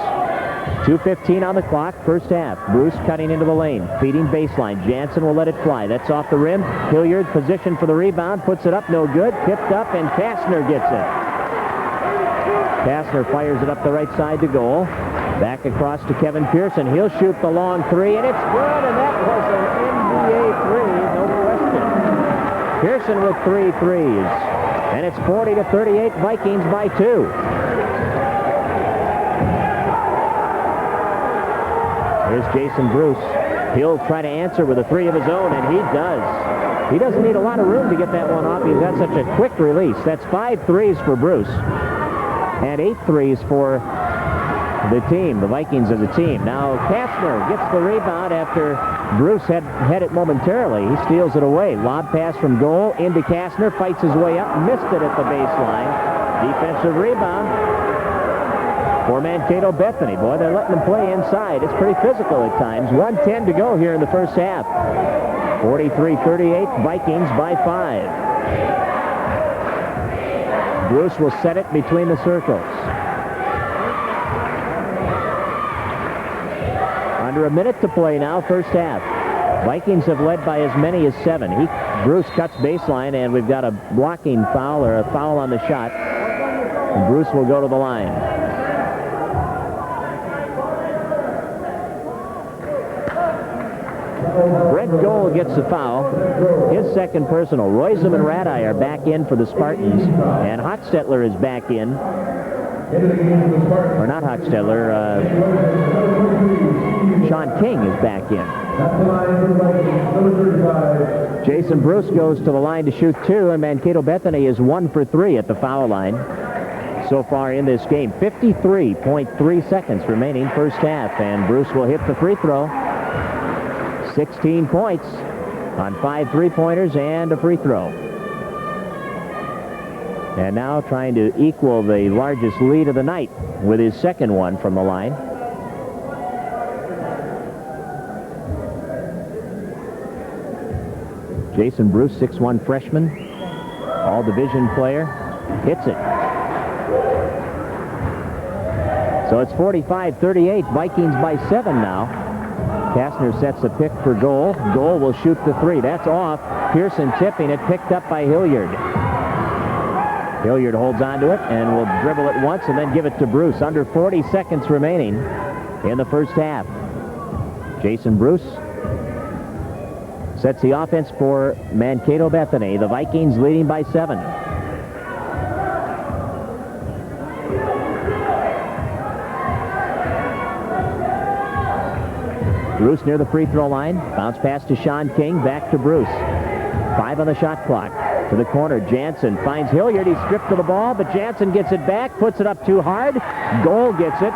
2:15 on the clock, first half. Bruce cutting into the lane, feeding baseline. Jansen will let it fly. That's off the rim. Hilliard positioned for the rebound, puts it up, no good. Tipped up, and Kastner gets it. Kastner fires it up the right side to goal. Back across to Kevin Pearson. He'll shoot the long three, and it's good, and that was an NBA three, no question. Pearson with 3 threes. And it's 40-38, Vikings by 2. Here's Jason Bruce. He'll try to answer with a three of his own, and he does. He doesn't need a lot of room to get that one off. He's got such a quick release. That's 5 threes for Bruce. And 8 threes for the team, the Vikings as a team. Now Kastner gets the rebound after Bruce had it momentarily. He steals it away. Lob pass from goal into Kastner, fights his way up, missed it at the baseline. Defensive rebound for Mankato Bethany. Boy, they're letting them play inside. It's pretty physical at times. 1:10 to go here in the first half. 43-38, Vikings by 5. Bruce will set it between the circles. Under a minute to play now, first half. Vikings have led by as many as 7. Bruce cuts baseline, and we've got a blocking foul or a foul on the shot. And Bruce will go to the line. Brent Goal gets the foul. His second personal. Roisum and Radai are back in for the Spartans, and Hochstetler is back in. Or not Hochstetler, Sean King is back in. Jason Bruce goes to the line to shoot 2, and Mankato Bethany is 1 for 3 at the foul line so far in this game. 53.3 seconds remaining first half, and Bruce will hit the free throw. 16 points on 5 three-pointers and a free throw. And now trying to equal the largest lead of the night with his second one from the line. Jason Bruce, 6'1" freshman, all-division player, hits it. So it's 45-38, Vikings by 7 now. Kastner sets a pick for Goal. Goal will shoot the 3. That's off. Pearson tipping it, picked up by Hilliard. Hilliard holds on to it and will dribble it once and then give it to Bruce. Under 40 seconds remaining in the first half. Jason Bruce sets the offense for Mankato Bethany. The Vikings leading by 7. Bruce near the free throw line. Bounce pass to Sean King. Back to Bruce. 5 on the shot clock. To the corner. Jansen finds Hilliard. He's stripped of the ball, but Jansen gets it back. Puts it up too hard. Goal gets it.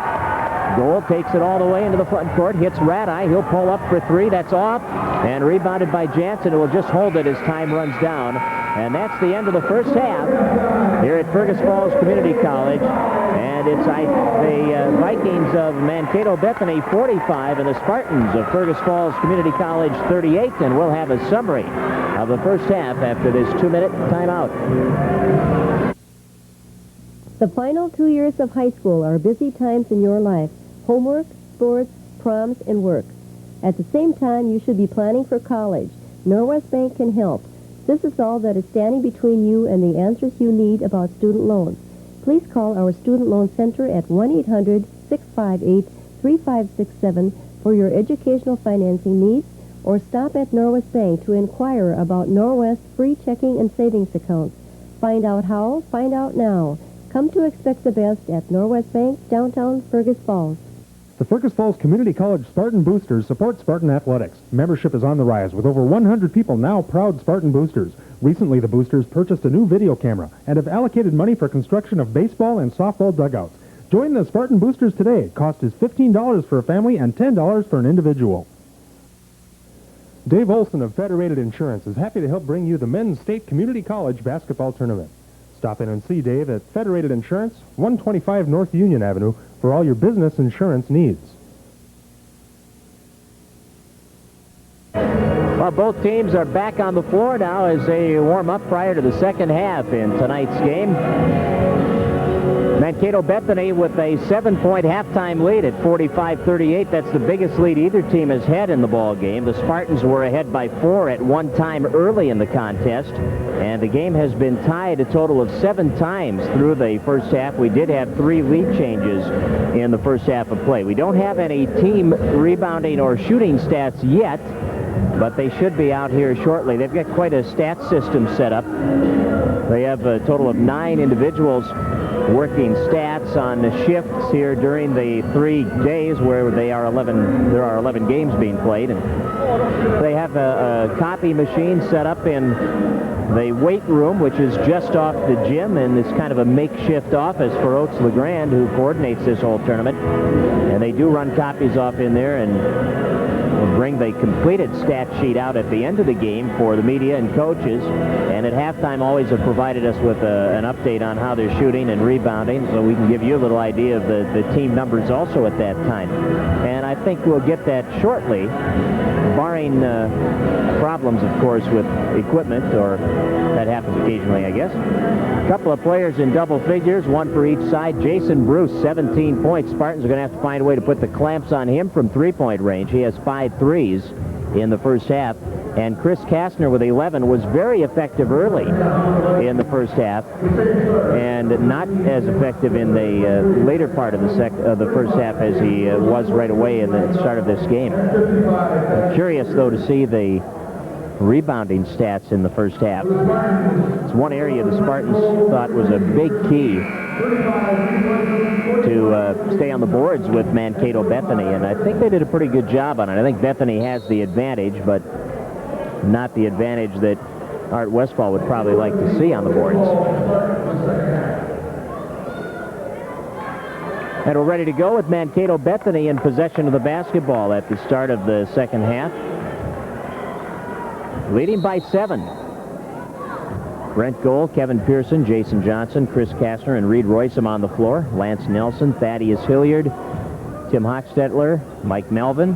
Goal takes it all the way into the front court, hits Radai. He'll pull up for three. That's off, and rebounded by Jansen, who will just hold it as time runs down. And that's the end of the first half here at Fergus Falls Community College. And it's the Vikings of Mankato Bethany 45 and the Spartans of Fergus Falls Community College 38. And we'll have a summary of the first half after this 2-minute timeout.
The final 2 years of high school are busy times in your life. Homework, sports, proms, and work. At the same time, you should be planning for college. Norwest Bank can help. This is all that is standing between you and the answers you need about student loans. Please call our Student Loan Center at 1-800-658-3567 for your educational financing needs, or stop at Norwest Bank to inquire about Norwest free checking and savings accounts. Find out how, find out now. Come to expect the best at Norwest Bank, downtown Fergus Falls.
The Fergus Falls Community College Spartan Boosters support Spartan athletics. Membership is on the rise, with over 100 people now proud Spartan Boosters. Recently, the Boosters purchased a new video camera and have allocated money for construction of baseball and softball dugouts. Join the Spartan Boosters today. Cost is $15 for a family and $10 for an individual. Dave Olson of Federated Insurance is happy to help bring you the Men's State Community College Basketball Tournament. Stop in and see Dave at Federated Insurance, 125 North Union Avenue, for all your business insurance needs.
Well, both teams are back on the floor now as they warm up prior to the second half in tonight's game. Mankato Bethany with a 7-point halftime lead at 45-38. That's the biggest lead either team has had in the ball game. The Spartans were ahead by 4 at one time early in the contest, and the game has been tied a total of 7 times through the first half. We did have 3 lead changes in the first half of play. We don't have any team rebounding or shooting stats yet, but they should be out here shortly. They've got quite a stats system set up. They have a total of 9 individuals working stats on the shifts here during the 3 days where there are 11 games being played. And they have a copy machine set up in the weight room, which is just off the gym, and it's kind of a makeshift office for Oates LeGrand, who coordinates this whole tournament. And they do run copies off in there, and will bring the completed stat sheet out at the end of the game for the media and coaches. And at halftime always have provided us with an update on how they're shooting and rebounding, so we can give you a little idea of the team numbers also at that time. And I think we'll get that shortly, barring problems, of course, with equipment, or that happens occasionally, I guess. A couple of players in double figures, 1 for each side. Jason Bruce, 17 points. Spartans are going to have to find a way to put the clamps on him from three-point range. He has 5 threes in the first half. And Chris Kastner with 11 was very effective early in the first half, and not as effective in the later part of the first half as he was right away in the start of this game. I'm curious, though, to see the rebounding stats in the first half. It's one area the Spartans thought was a big key to stay on the boards with Mankato Bethany, and I think they did a pretty good job on it. I think Bethany has the advantage, but not the advantage that Art Westfall would probably like to see on the boards. And we're ready to go with Mankato Bethany in possession of the basketball at the start of the second half. Leading by 7. Brent Gold, Kevin Pearson, Jason Johnson, Chris Kastner, and Reed Roysam on the floor. Lance Nelson, Thaddeus Hilliard, Tim Hochstetler, Mike Melvin,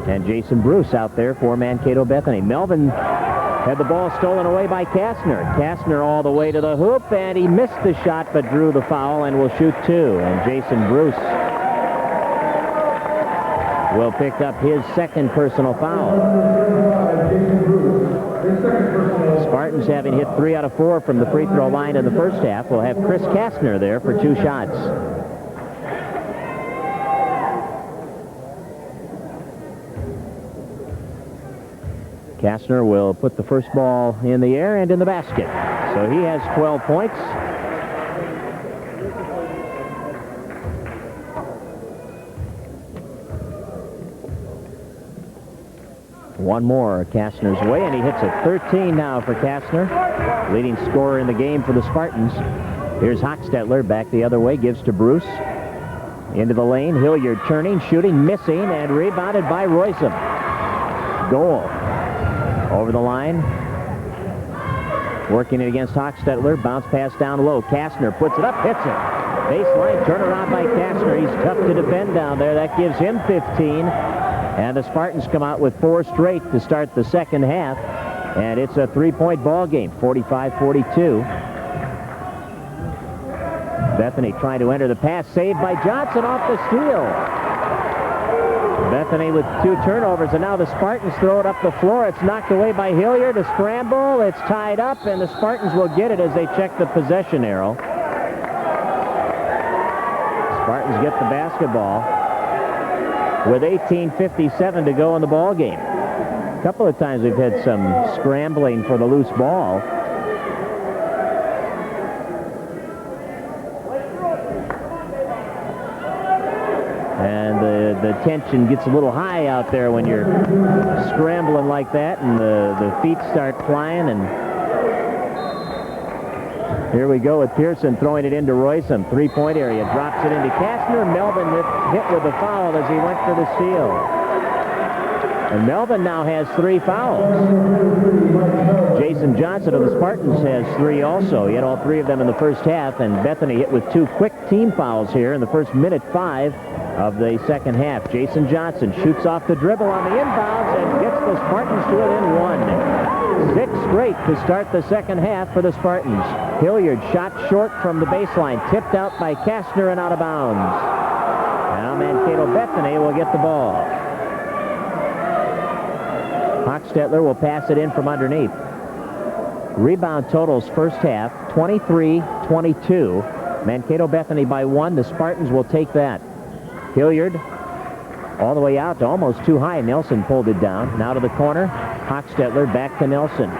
and Jason Bruce out there for Mankato Bethany. Melvin had the ball stolen away by Kastner. Kastner all the way to the hoop, and he missed the shot but drew the foul and will shoot 2. And Jason Bruce will pick up his second personal foul. Spartans, having hit 3 out of 4 from the free throw line in the first half, will have Chris Kastner there for 2 shots. Kastner will put the first ball in the air and in the basket. So he has 12 points. One more Kastner's way, and he hits a 13 now for Kastner, leading scorer in the game for the Spartans. Here's Hochstetler back the other way, gives to Bruce. Into the lane, Hilliard turning, shooting, missing, and rebounded by Roysam. Goal. Over the line. Working it against Hochstetler. Bounce pass down low. Kastner puts it up, hits it. Baseline turnaround by Kastner. He's tough to defend down there. That gives him 15. And the Spartans come out with 4 straight to start the second half. And it's a 3-point ball game, 45-42. Bethany trying to enter the pass, saved by Johnson off the steal. Bethany with 2 turnovers, and now the Spartans throw it up the floor. It's knocked away by Hilliard. A scramble. It's tied up, and the Spartans will get it as they check the possession arrow. Spartans get the basketball with 18:57 to go in the ball game. A couple of times we've had some scrambling for the loose ball. And the tension gets a little high out there when you're scrambling like that, and the feet start flying. And here we go with Pearson throwing it into Roysam. 3-point area, drops it into Kastner. Melvin hit with a foul as he went for the steal. And Melvin now has 3 fouls. Jason Johnson of the Spartans has 3 also. He had all 3 of them in the first half, and Bethany hit with 2 quick team fouls here in the first minute 5 of the second half. Jason Johnson shoots off the dribble on the inbounds and gets the Spartans to within 1. 6 straight to start the second half for the Spartans. Hilliard shot short from the baseline, tipped out by Kastner and out of bounds. Now Mankato Bethany will get the ball. Hochstetler will pass it in from underneath. Rebound totals first half, 23-22. Mankato Bethany by 1. The Spartans will take that. Hilliard all the way out to almost too high. Nelson pulled it down. Now to the corner. Hochstetler back to Nelson.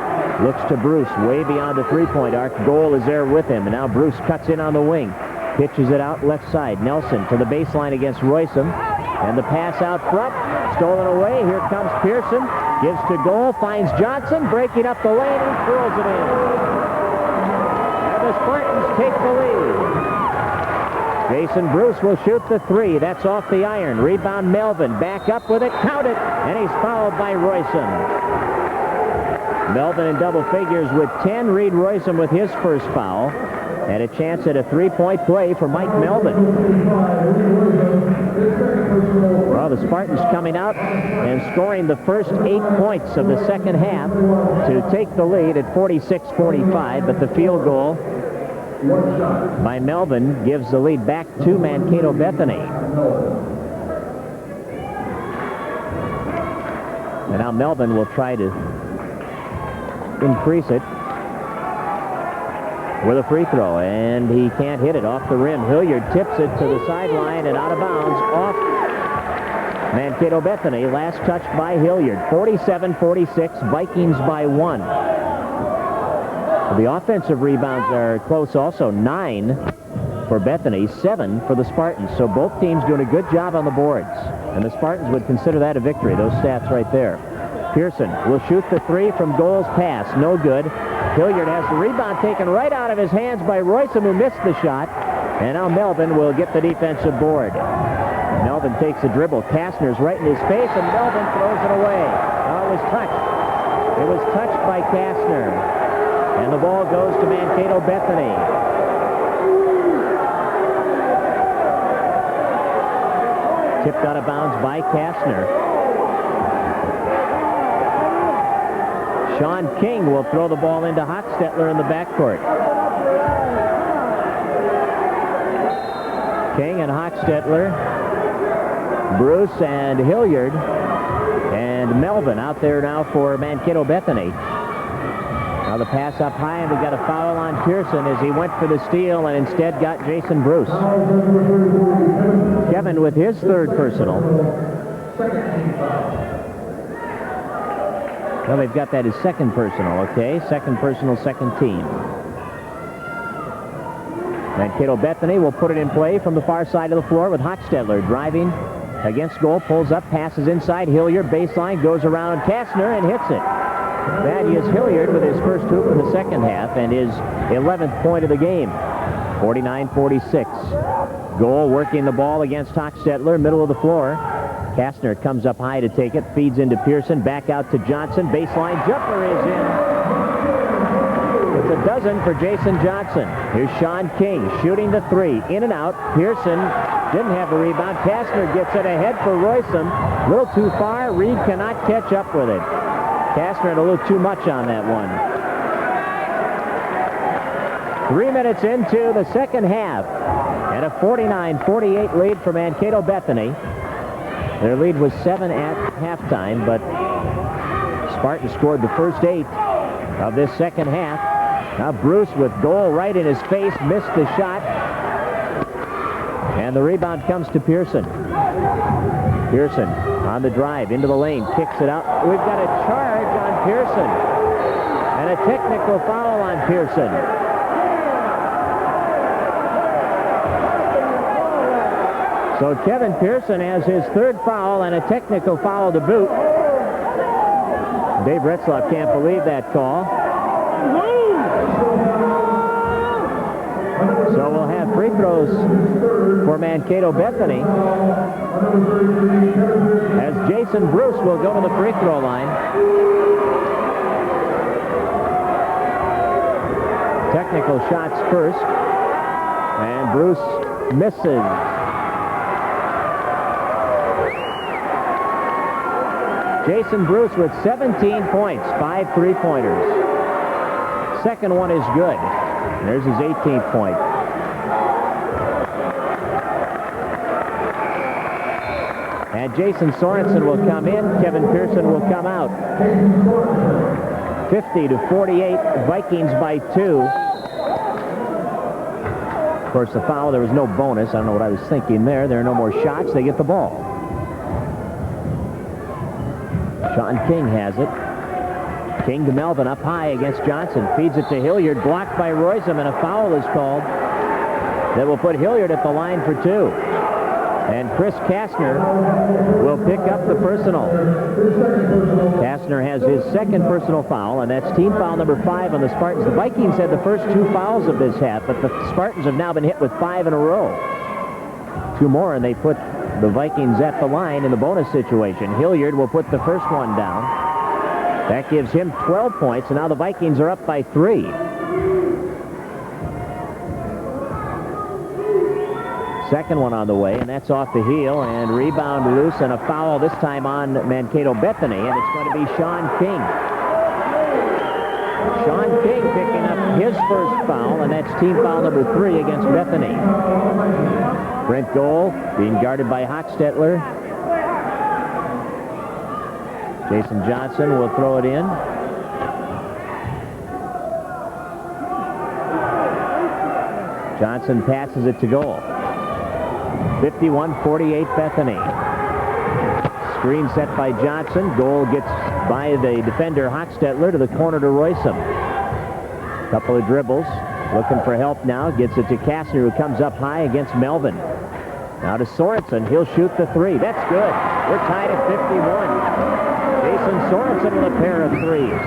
Looks to Bruce, way beyond the 3-point arc. Goal is there with him. And now Bruce cuts in on the wing. Pitches it out left side. Nelson to the baseline against Roysam. And the pass out front. Stolen away. Here comes Pearson. Gives to goal. Finds Johnson. Breaking up the lane and throws it in. And the Spartans take the lead. Jason Bruce will shoot the 3. That's off the iron. Rebound Melvin. Back up with it. Count it. And he's fouled by Roysam. Melvin in double figures with 10. Reed Roysam with his first foul. And a chance at a 3-point play for Mike Melvin. Well, the Spartans coming out and scoring the first 8 points of the second half to take the lead at 46-45, but the field goal by Melvin gives the lead back to Mankato Bethany. And now Melvin will try to increase it with a free throw, and he can't hit it off the rim. Hilliard tips it to the sideline and out of bounds off Mankato Bethany. Last touch by Hilliard. 47-46, Vikings by 1. The offensive rebounds are close also. 9 for Bethany, 7 for the Spartans. So both teams doing a good job on the boards. And the Spartans would consider that a victory, those stats right there. Pearson will shoot the 3 from goal's pass. No good. Hilliard has the rebound taken right out of his hands by Roysam, who missed the shot. And now Melvin will get the defensive board. Melvin takes a dribble. Kastner's right in his face, and Melvin throws it away. Now it was touched. It was touched by Kastner. And the ball goes to Mankato Bethany. Tipped out of bounds by Kastner. Sean King will throw the ball into Hochstetler in the backcourt. King and Hochstetler, Bruce and Hilliard, and Melvin out there now for Mankato Bethany. Now the pass up high, and we got a foul on Pearson as he went for the steal and instead got Jason Bruce. Kevin with his 3rd personal. Well, they've got that as 2nd personal, okay? 2nd personal, 2nd team. Mankato Bethany will put it in play from the far side of the floor with Hochstetler driving against goal, pulls up, passes inside. Hilliard, baseline, goes around Kastner and hits it. That is Hilliard with his first hoop in the second half and his 11th point of the game. 49-46. Goal working the ball against Hochstetler, middle of the floor. Kastner comes up high to take it, feeds into Pearson, back out to Johnson. Baseline jumper is in. It's a dozen for Jason Johnson. Here's Sean King shooting the three. In and out. Pearson didn't have the rebound. Kastner gets it ahead for Roysum. A little too far. Reed cannot catch up with it. Kastner had a little too much on that one. 3 minutes into the second half, and a 49-48 lead for Mankato Bethany. Their lead was 7 at halftime, but Spartans scored the first 8 of this second half. Now Bruce with goal right in his face, missed the shot, and the rebound comes to Pearson. Pearson on the drive into the lane, kicks it out. We've got a charge on Pearson, and a technical foul on Pearson. So Kevin Pearson has his third foul and a technical foul to boot. Dave Retzlaff can't believe that call. So we'll have free throws for Mankato Bethany, as Jason Bruce will go to the free throw line. Technical shots first, and Bruce misses. Jason Bruce with 17 points, 5 3-pointers. Second one is good. There's his 18th point. And Jason Sorensen will come in. Kevin Pearson will come out. 50-48, Vikings by 2. Of course, the foul, there was no bonus. I don't know what I was thinking there. There are no more shots. They get the ball. Sean King has it. King to Melvin up high against Johnson. Feeds it to Hilliard. Blocked by Roysum, and a foul is called that will put Hilliard at the line for 2. And Chris Kastner will pick up the personal. Kastner has his second personal foul, and that's team foul number 5 on the Spartans. The Vikings had the first 2 fouls of this half, but the Spartans have now been hit with 5 in a row. 2 more, and they put the Vikings at the line in the bonus situation. Hilliard will put the first one down. That gives him 12 points, and now the Vikings are up by 3. Second one on the way, and that's off the heel, and rebound loose, and a foul this time on Mankato Bethany, and it's going to be Sean King. Sean King picking up his first foul, and that's team foul number 3 against Bethany. Brent Goal being guarded by Hochstetler. Jason Johnson will throw it in. Johnson passes it to goal. 51-48 Bethany. Screen set by Johnson. Goal gets by the defender Hochstetler to the corner to Roysum. Couple of dribbles. Looking for help now. Gets it to Kastner, who comes up high against Melvin. Now to Sorensen. He'll shoot the 3. That's good. We're tied at 51. Jason Sorensen with a pair of 3s.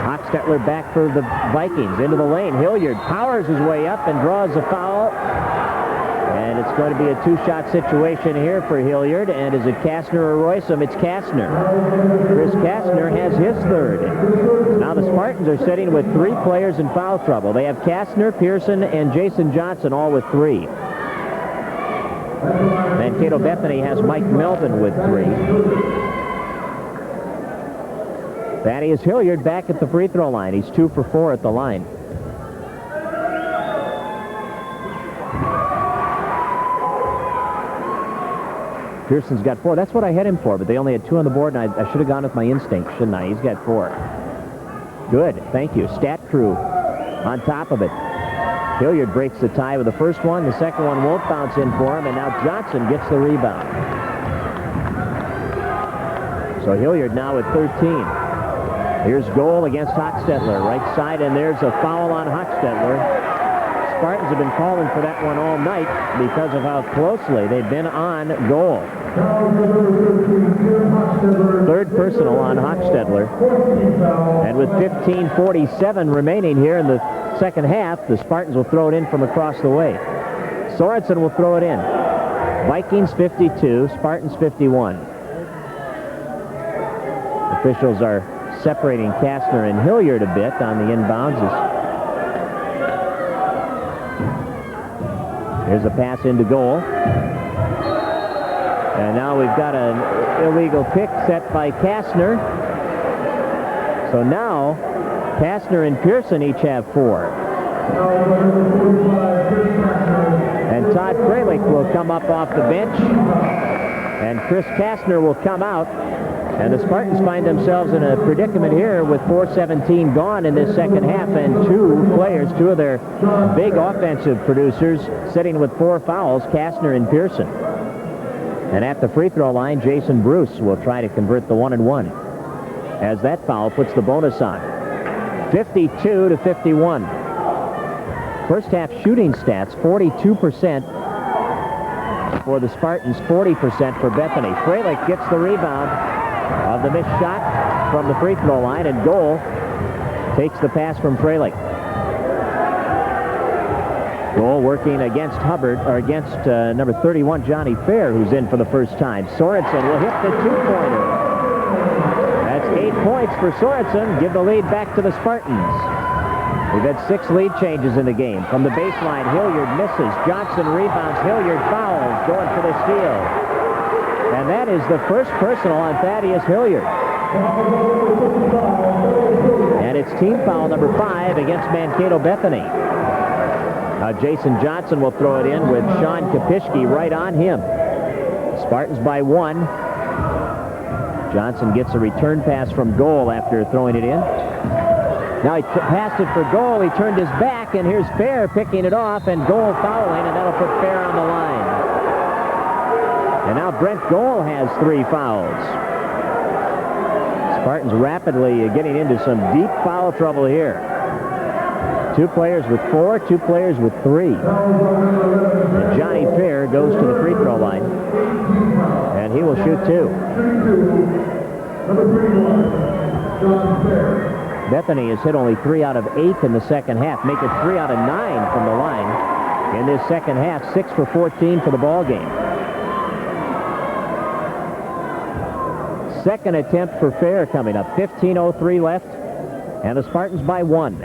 Hochstetler back for the Vikings. Into the lane. Hilliard powers his way up and draws a foul. And it's going to be a 2-shot situation here for Hilliard. And is it Kastner or Roysum? It's Kastner. Chris Kastner has his 3rd. Now the Spartans are sitting with 3 players in foul trouble. They have Kastner, Pearson, and Jason Johnson all with 3. Mankato Bethany has Mike Melvin with 3. Thaddeus Hilliard back at the free throw line. He's 2 for 4 at the line. Pearson's got 4. That's what I had him for, but they only had 2 on the board, and I should have gone with my instinct, shouldn't I? He's got 4. Good. Thank you. Stat crew on top of it. Hilliard breaks the tie with the first one. The second one won't bounce in for him, and now Johnson gets the rebound. So Hilliard now at 13. Here's goal against Hochstetler. Right side, and there's a foul on Hochstetler. Spartans have been calling for that one all night because of how closely they've been on goal. 3rd personal on Hochstetler. And with 15:47 remaining here in the second half. The Spartans will throw it in from across the way. Sorensen will throw it in. Vikings 52, Spartans 51. Officials are separating Kastner and Hilliard a bit on the inbounds. Here's a pass into goal. And now we've got an illegal pick set by Kastner. So now Kastner and Pearson each have 4. And Todd Freilich will come up off the bench. And Chris Kastner will come out. And the Spartans find themselves in a predicament here with 4:17 gone in this second half, and two of their big offensive producers, sitting with 4 fouls, Kastner and Pearson. And at the free throw line, Jason Bruce will try to convert the 1-and-1, as that foul puts the bonus on. 52-51. First half shooting stats, 42% for the Spartans, 40% for Bethany. Freilich gets the rebound of the missed shot from the free throw line, and Goal takes the pass from Freilich. Goal working against Hubbard, or against number 31, Johnny Fair, who's in for the first time. Sorensen will hit the 2-pointer. That's 8 points for Sorensen. Give the lead back to the Spartans. We've had 6 lead changes in the game. From the baseline, Hilliard misses. Johnson rebounds. Hilliard fouls, going for the steal. And that is the first personal on Thaddeus Hilliard. And it's team foul number 5 against Mankato Bethany. Jason Johnson will throw it in with Sean Kopishki right on him. Spartans by 1. Johnson gets a return pass from Goal after throwing it in. Now he passed it for Goal. He turned his back, and here's Fair picking it off, and Goal fouling, and that'll put Fair on the line. And now Brent Goal has 3 fouls. Spartans rapidly getting into some deep foul trouble here. 2 players with 4, 2 players with 3. And Johnny Fair goes to the free throw line, and he will shoot 2. Bethany has hit only 3 out of 8 in the second half, make it 3 out of 9 from the line in this second half. 6 for 14 for the ball game. Second attempt for Fair coming up. 15:03 left, and the Spartans by 1.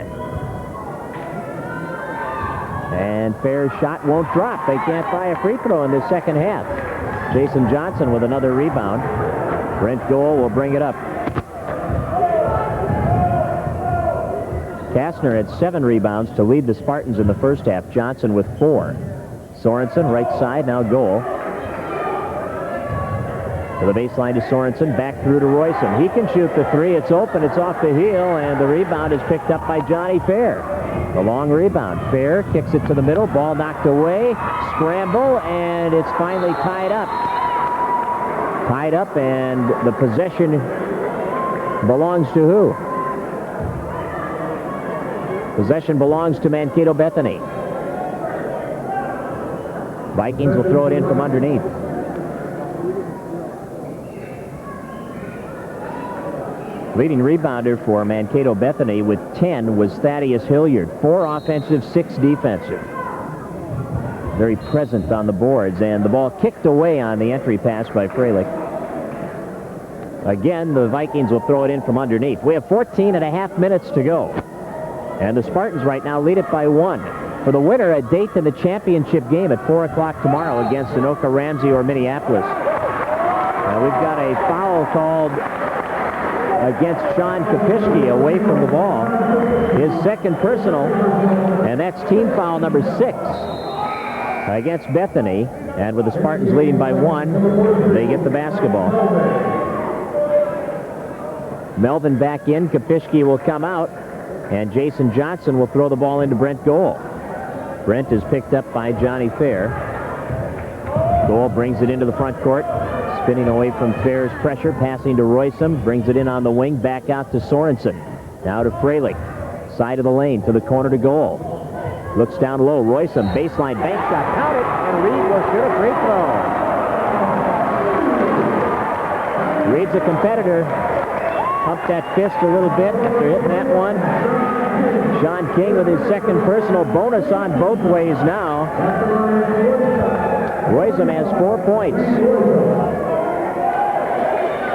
And Fair's shot won't drop. They can't buy a free throw in this second half. Jason Johnson with another rebound. Brent Goal will bring it up. Kastner had 7 rebounds to lead the Spartans in the first half. Johnson with 4. Sorensen, right side, now Goal. To the baseline to Sorensen, back through to Royson. He can shoot the 3. It's open, it's off the heel, and the rebound is picked up by Johnny Fair. The long rebound. Fair kicks it to the middle, ball knocked away, scramble, and it's finally tied up. Tied up, and the possession belongs to who? Possession belongs to Mankato Bethany. Vikings will throw it in from underneath. Leading rebounder for Mankato Bethany with 10 was Thaddeus Hilliard. 4 offensive, 6 defensive. Very present on the boards, and the ball kicked away on the entry pass by Freilich. Again, the Vikings will throw it in from underneath. We have 14.5 minutes to go. And the Spartans right now lead it by 1. For the winner, a date in the championship game at 4 o'clock tomorrow against Anoka, Ramsey, or Minneapolis. Now we've got a foul called against Sean Kopishki away from the ball. His second personal, and that's team foul number 6 against Bethany. And with the Spartans leading by 1, they get the basketball. Melvin back in. Kopishki will come out, and Jason Johnson will throw the ball into Brent Goal. Brent is picked up by Johnny Fair. Goal brings it into the front court. Spinning away from Fair's pressure, passing to Royson, brings it in on the wing, back out to Sorensen. Now to Freilich, side of the lane, to the corner to Goal. Looks down low, Royson, baseline, bank shot, count it, and Reed will shoot a free throw. Reed's a competitor. Pumped that fist a little bit after hitting that one. Sean King with his second personal bonus on both ways now. Roysum has 4 points.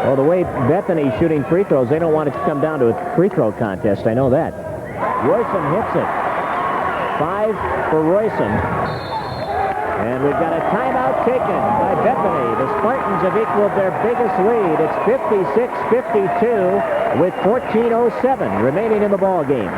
Oh, the way Bethany's shooting free throws, they don't want it to come down to a free throw contest. I know that. Roysum hits it. 5 for Roysum. And we've got a timeout taken by Bethany. The Spartans have equaled their biggest lead. It's 56-52 with 14:07 remaining in the ball game.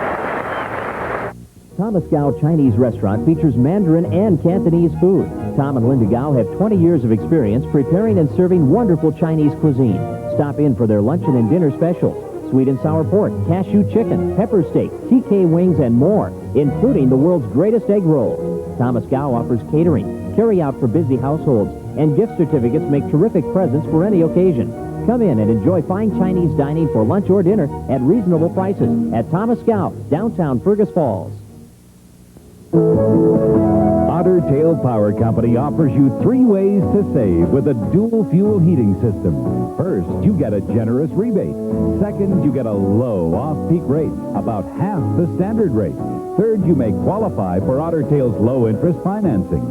Thomas Gao Chinese Restaurant features Mandarin and Cantonese food. Tom and Linda Gao have 20 years of experience preparing and serving wonderful Chinese cuisine. Stop in for their luncheon and dinner specials. Sweet and sour pork, cashew chicken, pepper steak, TK wings, and more, including the world's greatest egg rolls. Thomas Gao offers catering, carry out for busy households, and gift certificates make terrific presents for any occasion. Come in and enjoy fine Chinese dining for lunch or dinner at reasonable prices at Thomas Gao, downtown Fergus Falls.
Otter Tail Power Company offers you 3 ways to save with a dual fuel heating system. First, you get a generous rebate. Second, you get a low off-peak rate, about half the standard rate. Third, you may qualify for Otter Tail's low-interest financing.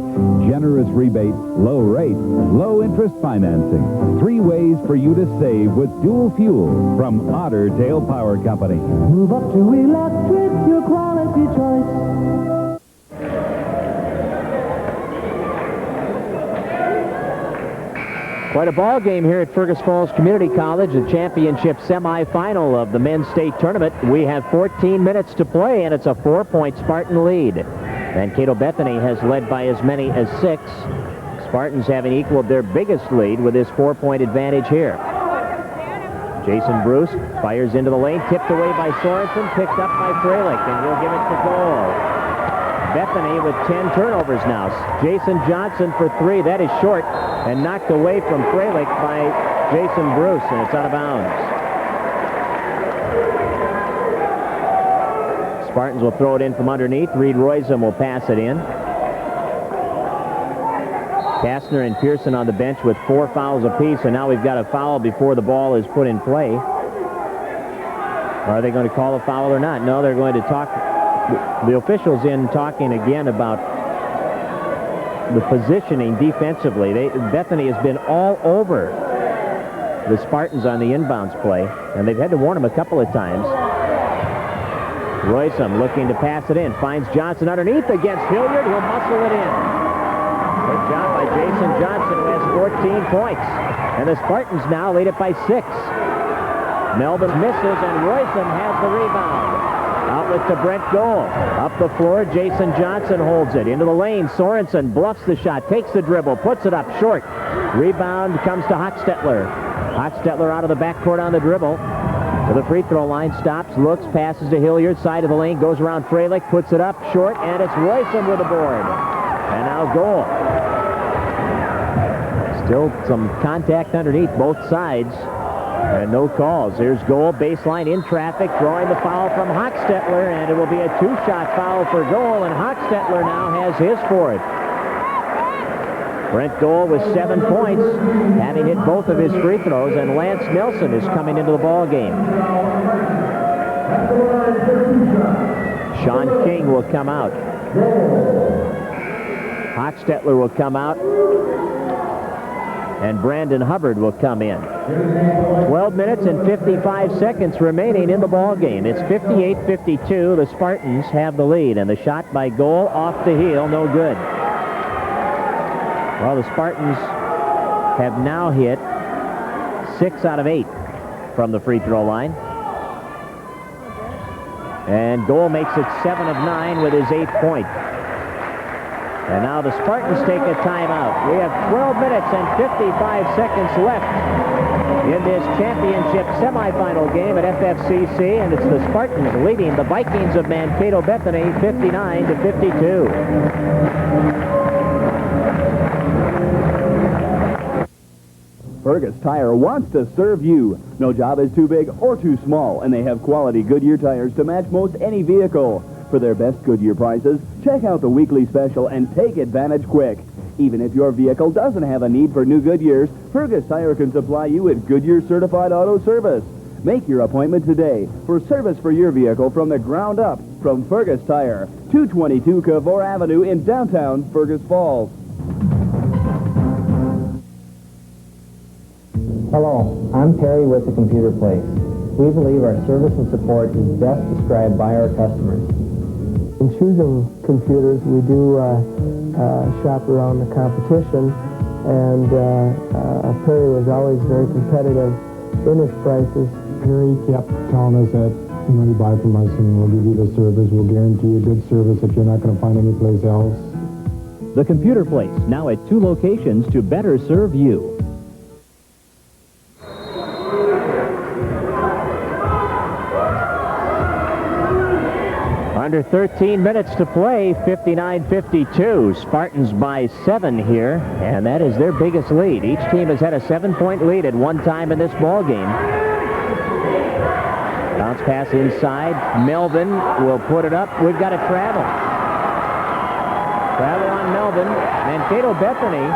Generous rebate, low rate, low-interest financing. 3 ways for you to save with dual fuel from Otter Tail Power Company.
Move up to electric, your quality choice.
Quite a ball game here at Fergus Falls Community College, the championship semifinal of the men's state tournament. We have 14 minutes to play, and it's a 4-point Spartan lead. Mankato Bethany has led by as many as 6. Spartans having equaled their biggest lead with this 4-point advantage here. Jason Bruce fires into the lane, tipped away by Sorensen, picked up by Freilich, and he'll give it to goal. Bethany with 10 turnovers now. Jason Johnson for 3. That is short and knocked away from Freilich by Jason Bruce, and it's out of bounds. Spartans will throw it in from underneath. Reed Roysum will pass it in. Kastner and Pearson on the bench with 4 fouls apiece, and now we've got a foul before the ball is put in play. Are they going to call a foul or not? No, they're going to talk. The officials in talking again about the positioning defensively. Bethany has been all over the Spartans on the inbounds play, and they've had to warn them a couple of times. Roysum looking to pass it in. Finds Johnson underneath against Hilliard. He'll muscle it in. Good job by Jason Johnson, who has 14 points. And the Spartans now lead it by 6. Melvin misses, and Roysum has the rebound. Outlet to Brent Goal. Up the floor, Jason Johnson holds it. Into the lane, Sorensen bluffs the shot, takes the dribble, puts it up short. Rebound comes to Hochstetler. Hochstetler out of the backcourt on the dribble. To the free throw line, stops, looks, passes to Hilliard, side of the lane, goes around Freilich, puts it up short, and it's Roysum with the board. And now Goal. Still some contact underneath both sides. And no calls. Here's Goal, baseline in traffic, drawing the foul from Hochstetler, and it will be a 2-shot foul for Goal, and Hochstetler now has his 4th. Brent Goal with 7 points, having hit both of his free throws, and Lance Nelson is coming into the ball game. Sean King will come out. Hochstetler will come out. And Brandon Hubbard will come in. 12 minutes and 55 seconds remaining in the ball game. It's 58-52. The Spartans have the lead, and the shot by Goal off the heel, no good. Well, the Spartans have now hit 6 out of 8 from the free throw line. And Goal makes it 7 of 9 with his 8th point. And now the Spartans take a timeout. We have 12 minutes and 55 seconds left in this championship semifinal game at FFCC, and it's the Spartans leading the Vikings of Mankato Bethany 59-52.
Fergus Tire wants to serve you. No job is too big or too small, and they have quality Goodyear tires to match most any vehicle. For their best Goodyear prices, check out the weekly special and take advantage quick. Even if your vehicle doesn't have a need for new Goodyears, Fergus Tire can supply you with Goodyear certified auto service. Make your appointment today for service for your vehicle from the ground up from Fergus Tire, 222 Cavour Avenue in downtown Fergus Falls.
Hello, I'm Terry with the Computer Place. We believe our service and support is best described by our customers.
In choosing computers, we do shop around the competition, and Perry was always very competitive in his prices.
Perry kept telling us that, you buy from us and we'll give you the service. We'll guarantee you good service that you're not going to find anyplace else.
The Computer Place, now at 2 locations to better serve you.
Under 13 minutes to play, 59-52. Spartans by 7 here, and that is their biggest lead. Each team has had a 7-point lead at one time in this ball game. Bounce pass inside. Melvin will put it up. We've got a travel. Travel on Melvin. Mankato Bethany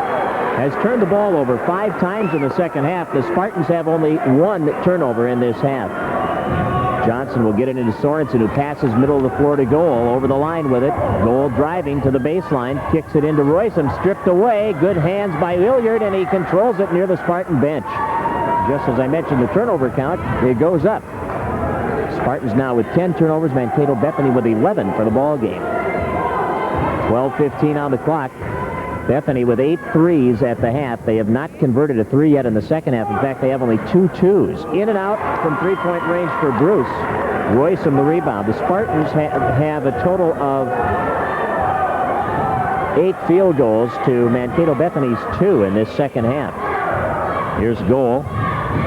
has turned the ball over 5 times in the second half. The Spartans have only 1 turnover in this half. Johnson will get it into Sorensen, who passes middle of the floor to Goal. Over the line with it. Goal driving to the baseline. Kicks it into Roysum. Stripped away. Good hands by Hilliard, and he controls it near the Spartan bench. Just as I mentioned the turnover count, it goes up. Spartans now with 10 turnovers. Mankato Bethany with 11 for the ball game. 12:15 on the clock. Bethany with 8 threes at the half. They have not converted a 3 yet in the second half. In fact, they have only 2 twos. In and out from three-point range for Bruce. Roysum the rebound. The Spartans have a total of 8 field goals to Mankato Bethany's 2 in this second half. Here's Goal.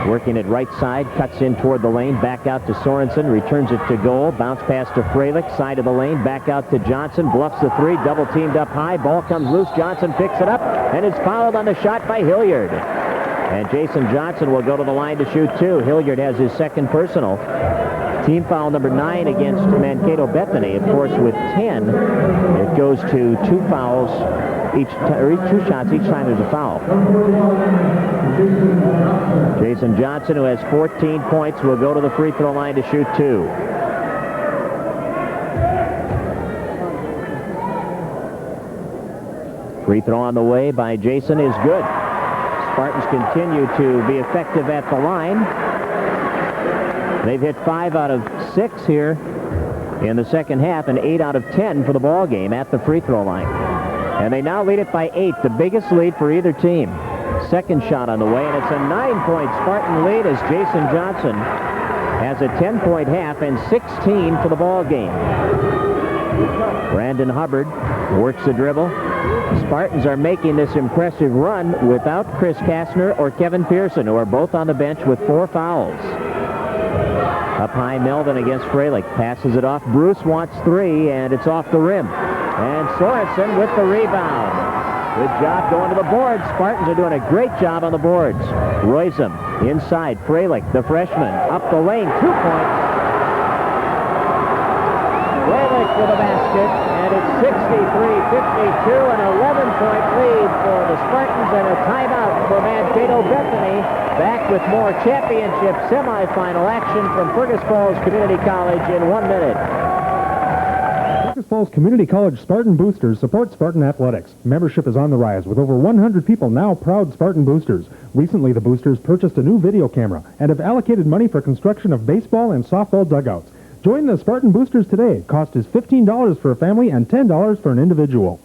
Working it right side, cuts in toward the lane, back out to Sorensen, returns it to Goal, bounce pass to Freilich, side of the lane, back out to Johnson, bluffs the 3, double teamed up high, ball comes loose, Johnson picks it up, and it's fouled on the shot by Hilliard. And Jason Johnson will go to the line to shoot 2. Hilliard has his second personal. Team foul number 9 against Mankato Bethany. Of course, with 10, it goes to 2 fouls each, or 2 shots each time there's a foul. Jason Johnson, who has 14 points, will go to the free throw line to shoot 2. Free throw on the way by Jason is good. Spartans continue to be effective at the line. They've hit 5 out of 6 here in the second half and 8 out of 10 for the ball game at the free throw line. And they now lead it by 8, the biggest lead for either team. Second shot on the way, and it's a 9-point Spartan lead as Jason Johnson has a 10-point half and 16 for the ball game. Brandon Hubbard works the dribble. Spartans are making this impressive run without Chris Kastner or Kevin Pearson, who are both on the bench with 4 fouls. Up high, Melvin against Freilich. Passes it off. Bruce wants 3, and it's off the rim. And Sorensen with the rebound. Good job going to the boards. Spartans are doing a great job on the boards. Roysum inside. Freilich, the freshman, up the lane. 2 points. Freilich with a basket, and it's 63-52, an 11-point lead for the Spartans, and a timeout for Mankato Bethany. Back with more championship semifinal action from Fergus Falls Community College in 1 minute.
Fergus Falls Community College Spartan Boosters support Spartan athletics. Membership is on the rise with over 100 people now proud Spartan Boosters. Recently, the Boosters purchased a new video camera and have allocated money for construction of baseball and softball dugouts. Join the Spartan Boosters today. Cost is $15 for a family and $10 for an individual.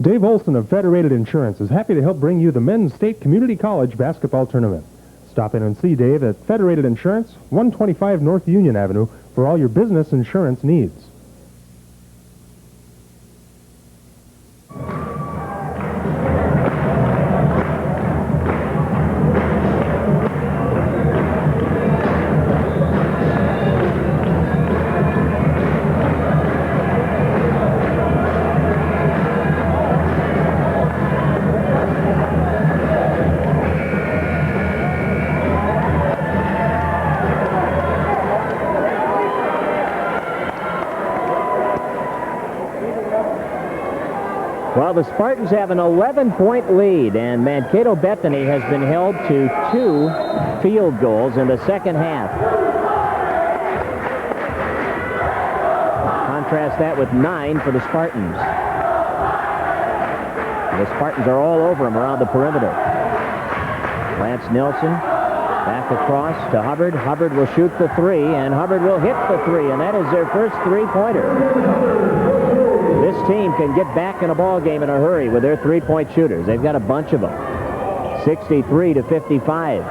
Dave Olson of Federated Insurance is happy to help bring you the Men's State Community College basketball tournament. Stop in and see Dave at Federated Insurance, 125 North Union Avenue, for all your business insurance needs.
Well, the Spartans have an 11-point lead, and Mankato Bethany has been held to 2 field goals in the second half. Contrast that with 9 for the Spartans. The Spartans are all over him around the perimeter. Lance Nelson back across to Hubbard. Hubbard will shoot the 3, and Hubbard will hit the 3, and that is their first 3-pointer. This team can get back in a ball game in a hurry with their 3-point shooters. They've got a bunch of them. 63-55.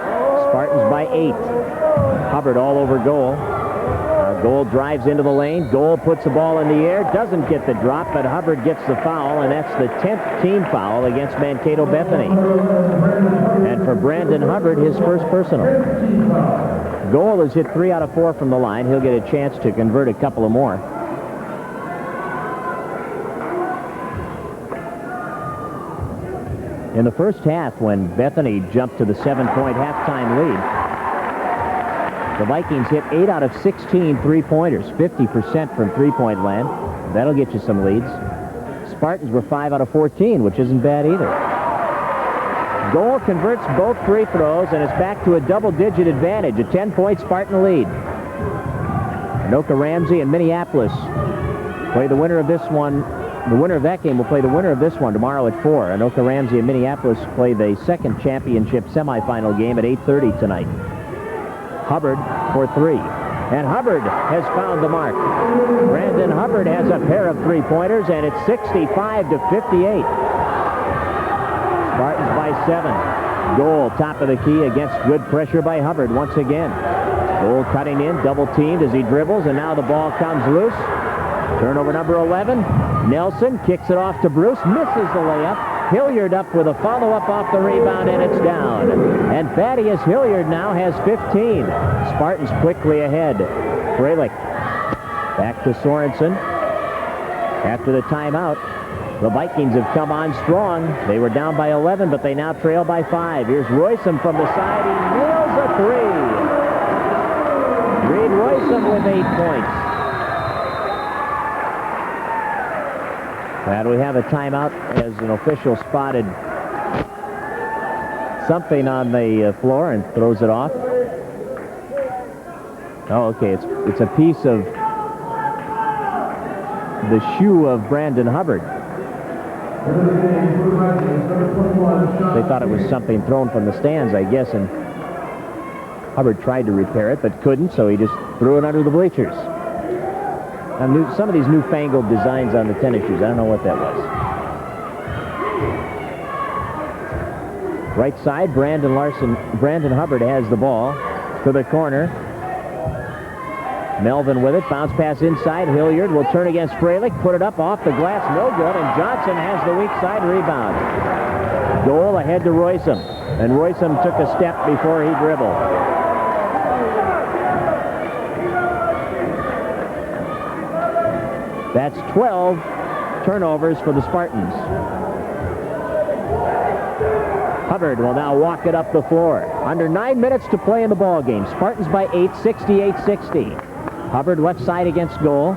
Spartans by 8. Hubbard all over goal. Goal drives into the lane. Goal puts the ball in the air. Doesn't get the drop, but Hubbard gets the foul, and that's the 10th team foul against Mankato Bethany. And for Brandon Hubbard, his first personal. Goal has hit 3 out of 4 from the line. He'll get a chance to convert a couple of more. In the first half, when Bethany jumped to the 7-point halftime lead, the Vikings hit 8 out of 16 3-pointers, 50% from 3-point land. That'll get you some leads. Spartans were 5 out of 14, which isn't bad either. Goal converts both free throws, and it's back to a double-digit advantage, a 10-point Spartan lead. Anoka Ramsey and Minneapolis play the winner of this one. The winner of that game will play the winner of this one tomorrow at 4. Anoka Ramsey and Minneapolis play the second championship semifinal game at 8:30 tonight. Hubbard for 3. And Hubbard has found the mark. Brandon Hubbard has a pair of 3-pointers, and it's 65-58. Spartans by 7. Goal, top of the key against good pressure by Hubbard once again. Goal cutting in, double teamed as he dribbles, and now the ball comes loose. Turnover number 11. Nelson kicks it off to Bruce, misses the layup. Hilliard up with a follow-up off the rebound, and it's down. And Thaddeus Hilliard now has 15. Spartans quickly ahead. Freilich back to Sorensen. After the timeout, the Vikings have come on strong. They were down by 11, but they now trail by 5. Here's Royston from the side. He nails a 3. Reed Royston with 8 points. And we have a timeout as an official spotted something on the floor and throws it off. Oh, okay, it's a piece of the shoe of Brandon Hubbard. They thought it was something thrown from the stands, I guess, and Hubbard tried to repair it but couldn't, so he just threw it under the bleachers. Some of these newfangled designs on the tennis shoes, I don't know what that was. Right side, Brandon Hubbard has the ball to the corner. Melvin with it, bounce pass inside. Hilliard will turn against Freilich, put it up off the glass, no good, and Johnson has the weak side rebound. Goal ahead to Royston, and Royston took a step before he dribbled. That's 12 turnovers for the Spartans. Hubbard will now walk it up the floor. Under 9 minutes to play in the ball game. Spartans by 8, 68-60. Hubbard left side against goal.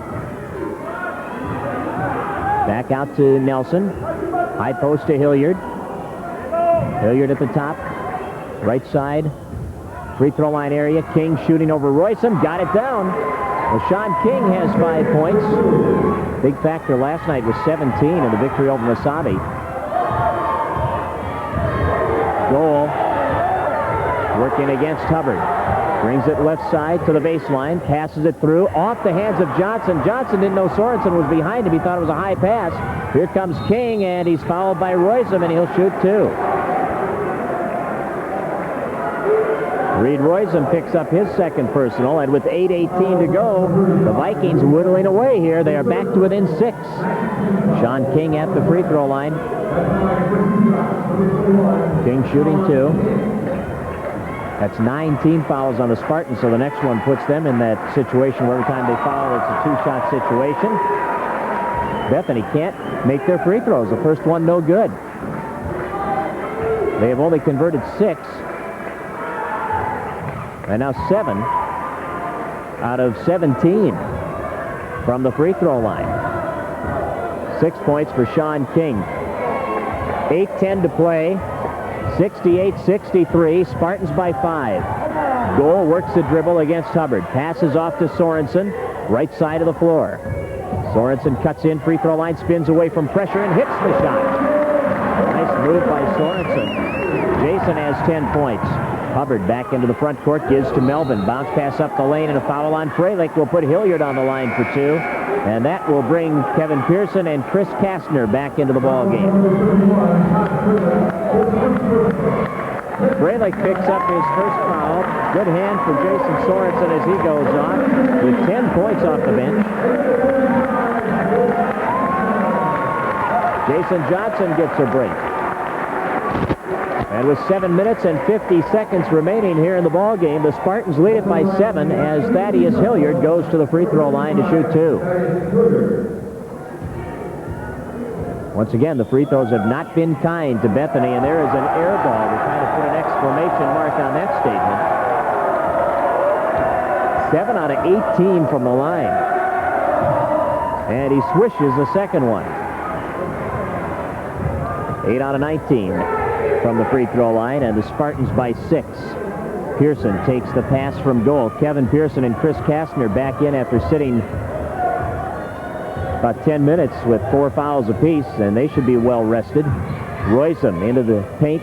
Back out to Nelson. High post to Hilliard. Hilliard at the top. Right side. Free throw line area. King shooting over Royston. Got it down. Well, Sean King has 5 points. Big factor last night was 17 in the victory over Wasabi. Goal. Working against Hubbard. Brings it left side to the baseline. Passes it through. Off the hands of Johnson. Johnson didn't know Sorensen was behind him. He thought it was a high pass. Here comes King, and he's fouled by Royston, and he'll shoot 2. Reed Royston picks up his second personal, and with 8:18 to go, the Vikings whittling away here. They are back to within 6. Sean King at the free throw line. King shooting 2. That's 9 team fouls on the Spartans, so the next one puts them in that situation where every time they foul, it's a 2-shot situation. Bethany can't make their free throws. The first one, no good. They have only converted 6. And now 7 out of 17 from the free throw line. 6 points for Sean King. 8:10 to play. 68-63. Spartans by 5. Goal works the dribble against Hubbard. Passes off to Sorensen, right side of the floor. Sorensen cuts in, free throw line, spins away from pressure and hits the shot. Nice move by Sorensen. Jason has 10 points. Hubbard back into the front court, gives to Melvin. Bounce pass up the lane and a foul on Freilich will put Hilliard on the line for 2. And that will bring Kevin Pearson and Chris Kastner back into the ball game. Freilich picks up his first foul. Good hand for Jason Sorensen as he goes off with 10 points off the bench. Jason Johnson gets a break. And with 7 minutes and 50 seconds remaining here in the ball game, the Spartans lead it by 7 as Thaddeus Hilliard goes to the free throw line to shoot 2. Once again, the free throws have not been kind to Bethany, and there is an air ball. We're trying to put an exclamation mark on that statement. 7 out of 18 from the line. And he swishes the second one. 8 out of 19 from the free throw line, and the Spartans by 6. Pearson takes the pass from goal. Kevin Pearson and Chris Kastner back in after sitting about 10 minutes with 4 fouls apiece, and they should be well rested. Roysum into the paint,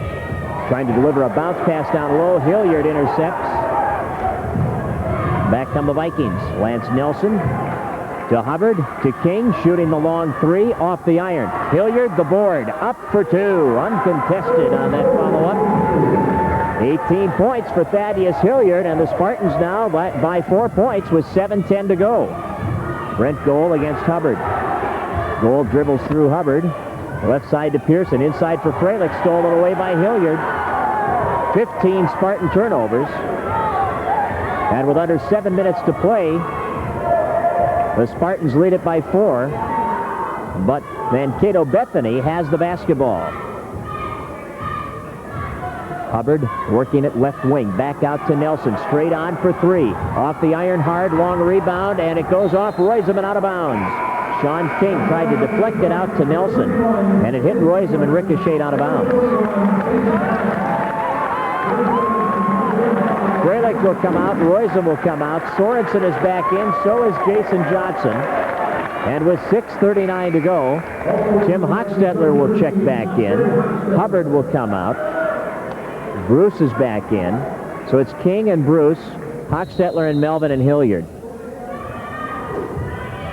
trying to deliver a bounce pass down low. Hilliard intercepts. Back come the Vikings. Lance Nelson to Hubbard, to King, shooting the long 3 off the iron. Hilliard, the board, up for 2, uncontested on that follow-up. 18 points for Thaddeus Hilliard, and the Spartans now by 4 points with 7:10 to go. Brent Goal against Hubbard. Goal dribbles through Hubbard. Left side to Pearson, inside for Freilich, stolen away by Hilliard. 15 Spartan turnovers. And with under 7 minutes to play, the Spartans lead it by 4, but Mankato Bethany has the basketball. Hubbard working at left wing, back out to Nelson, straight on for 3. Off the iron hard, long rebound, and it goes off Roysum and out of bounds. Sean King tried to deflect it out to Nelson, and it hit Roysum and ricocheted out of bounds. Freilich will come out, Roysum will come out, Sorensen is back in, so is Jason Johnson. And with 6:39 to go, Tim Hochstetler will check back in, Hubbard will come out, Bruce is back in, so it's King and Bruce, Hochstetler and Melvin and Hilliard.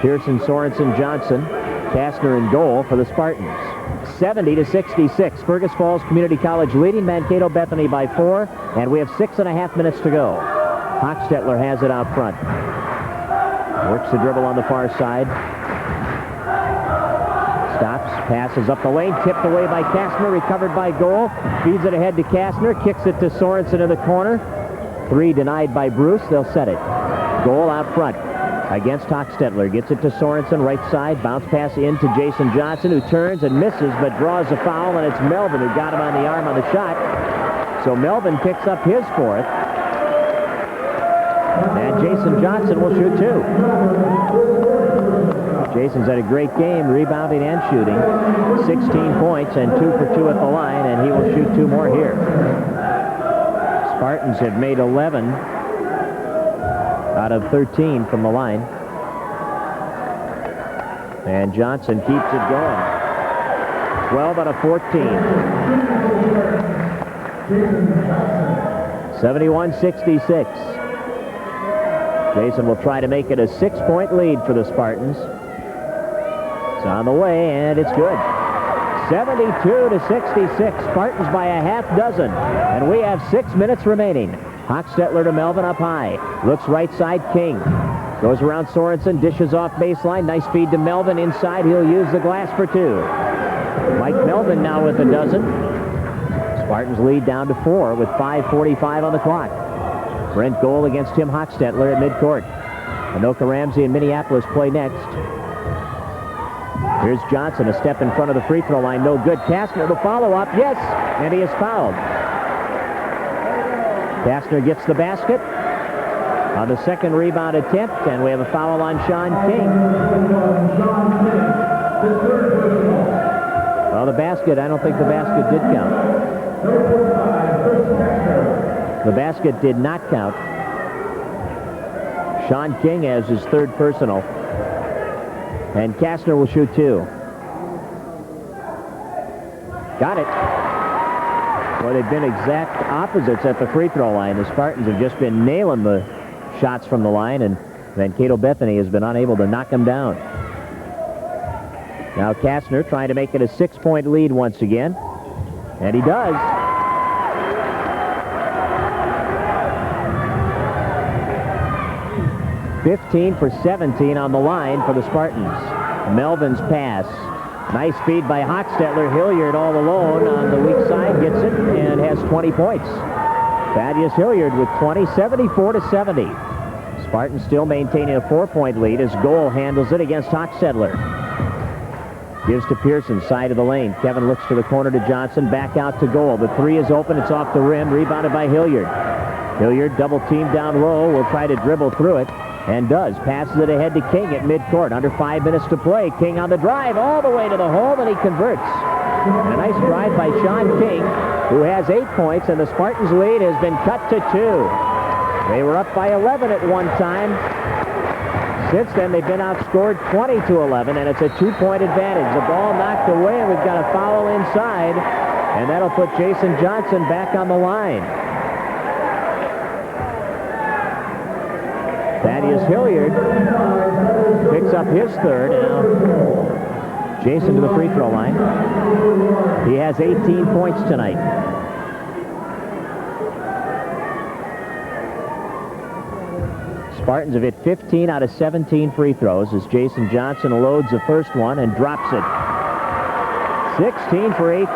Pearson, Sorensen, Johnson, Kastner in goal for the Spartans. 70-66. Fergus Falls Community College leading Mankato Bethany by 4, and we have 6.5 minutes to go. Hochstetler has it out front. Works the dribble on the far side. Stops, passes up the lane, tipped away by Kastner, recovered by Goal. Feeds it ahead to Kastner, kicks it to Sorensen in the corner. 3 denied by Bruce, they'll set it. Goal out front against Hochstetler. Gets it to Sorensen, right side. Bounce pass in to Jason Johnson, who turns and misses, but draws a foul, and it's Melvin who got him on the arm on the shot. So Melvin picks up his 4th. And Jason Johnson will shoot 2. Jason's had a great game, rebounding and shooting. 16 points and 2 for 2 at the line, and he will shoot 2 more here. Spartans have made 11 out of 13 from the line. And Johnson keeps it going. 12 out of 14. 71-66. Jason will try to make it a 6-point lead for the Spartans. It's on the way, and it's good. 72-66. Spartans by a half dozen. And we have 6 minutes remaining. Hochstetler to Melvin up high. Looks right side, King. Goes around Sorensen, dishes off baseline. Nice feed to Melvin inside. He'll use the glass for 2. Mike Melvin now with a dozen. Spartans lead down to 4 with 5:45 on the clock. Brent Goal against Tim Hochstetler at midcourt. Anoka Ramsey and Minneapolis play next. Here's Johnson, a step in front of the free throw line. No good. Kastner, the follow-up. Yes, and he is fouled. Kastner gets the basket on the second rebound attempt, and we have a foul on Sean King. Well, the basket, I don't think the basket did count. The basket did not count. Sean King has his third personal. And Kastner will shoot 2. Got it. Well, they've been exact opposites at the free throw line. The Spartans have just been nailing the shots from the line, and Mankato Bethany has been unable to knock them down. Now Kastner trying to make it a 6-point lead once again. And he does. "15 for 17 on the line for the Spartans. Melvin's pass. Nice feed by Hochstetler. Hilliard all alone on the weak side gets it and has 20 points. Thaddeus Hilliard with 20, 74 to 70. Spartans still maintaining a 4-point lead as Goal handles it against Hochstetler. Gives to Pearson, side of the lane. Kevin looks to the corner to Johnson, back out to Goal. The 3 is open, it's off the rim, rebounded by Hilliard. Hilliard double teamed down low, will try to dribble through it, and does. Passes it ahead to King at midcourt. Under 5 minutes to play. King on the drive all the way to the hole, and he converts. And a nice drive by Sean King, who has 8 points, and the Spartans' lead has been cut to 2. They were up by 11 at one time. Since then, they've been outscored 20 to 11, and it's a 2-point advantage. The ball knocked away, and we've got a foul inside, and that'll put Jason Johnson back on the line. Thaddeus Hilliard picks up his third. Now Jason to the free throw line. He has 18 points tonight. Spartans have hit 15 out of 17 free throws as Jason Johnson loads the first one and drops it. 16 for 18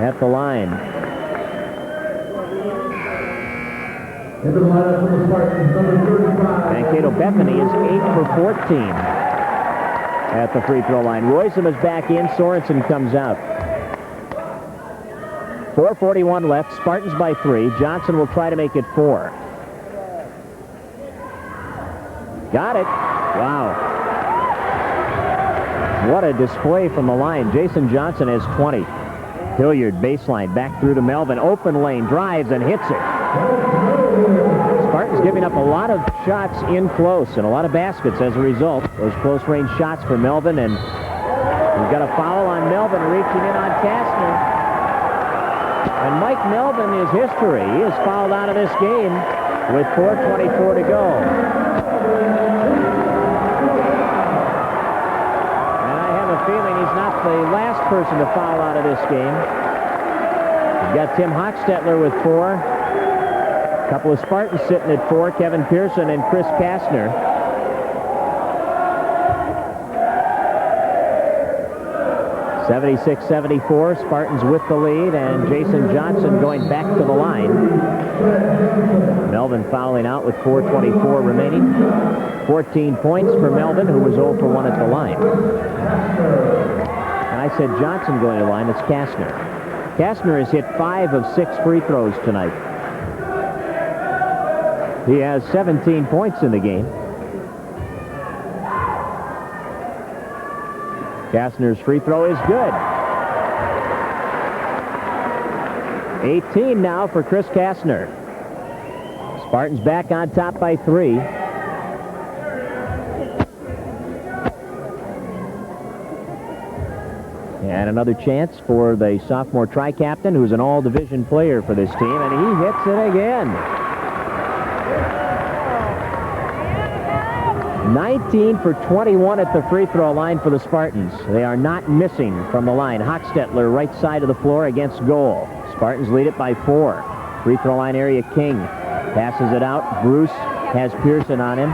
at the line. Mankato Bethany is 8 for 14 at the free throw line. Roysum is back in. Sorensen comes out. 4:41 left. Spartans by 3. Johnson will try to make it 4. Got it. Wow. What a display from the line. Jason Johnson has 20. Hilliard baseline back through to Melvin. Open lane, drives and hits it. Spartans giving up a lot of shots in close and a lot of baskets as a result. Those close range shots for Melvin, and we've got a foul on Melvin reaching in on Kastner. And Mike Melvin is history. He is fouled out of this game with 4:24 to go. And I have a feeling he's not the last person to foul out of this game. We've got Tim Hochstetler with 4. A couple of Spartans sitting at 4, Kevin Pearson and Chris Kastner. (76-74), Spartans with the lead, and Jason Johnson going back to the line. Melvin fouling out with 4:24 remaining. 14 points for Melvin, who was 0 for 1 at the line. And I said Johnson going to the line, it's Kastner. Kastner has hit 5 of 6 free throws tonight. He has 17 points in the game. Kastner's free throw is good. 18 now for Chris Kastner. Spartans back on top by 3. And another chance for the sophomore tri-captain, who's an all-division player for this team, and he hits it again. 19 for 21 at the free throw line for the Spartans. They are not missing from the line. Hochstetler right side of the floor against goal. Spartans lead it by 4. Free throw line area, King passes it out. Bruce has Pearson on him.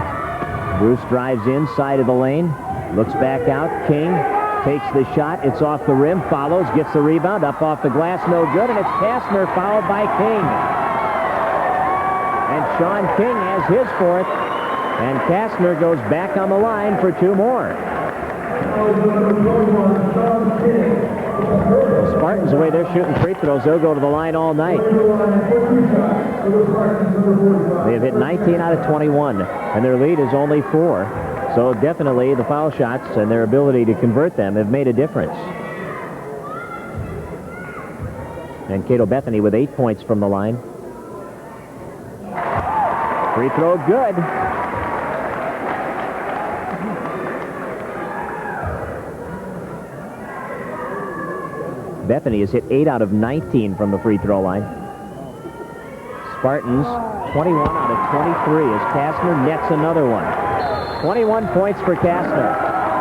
Bruce drives inside of the lane, looks back out. King takes the shot. It's off the rim, follows, gets the rebound, up off the glass, no good, and it's Kastner fouled by King. And Sean King has his 4th. And Kastner goes back on the line for 2 more. The Spartans, the way they're shooting free throws, they'll go to the line all night. They have hit 19 out of 21, and their lead is only 4. So definitely the foul shots and their ability to convert them have made a difference. Mankato Bethany with 8 points from the line. Free throw good. Bethany has hit 8 out of 19 from the free throw line. Spartans 21 out of 23 as Kastner nets another one. 21 points for Kastner.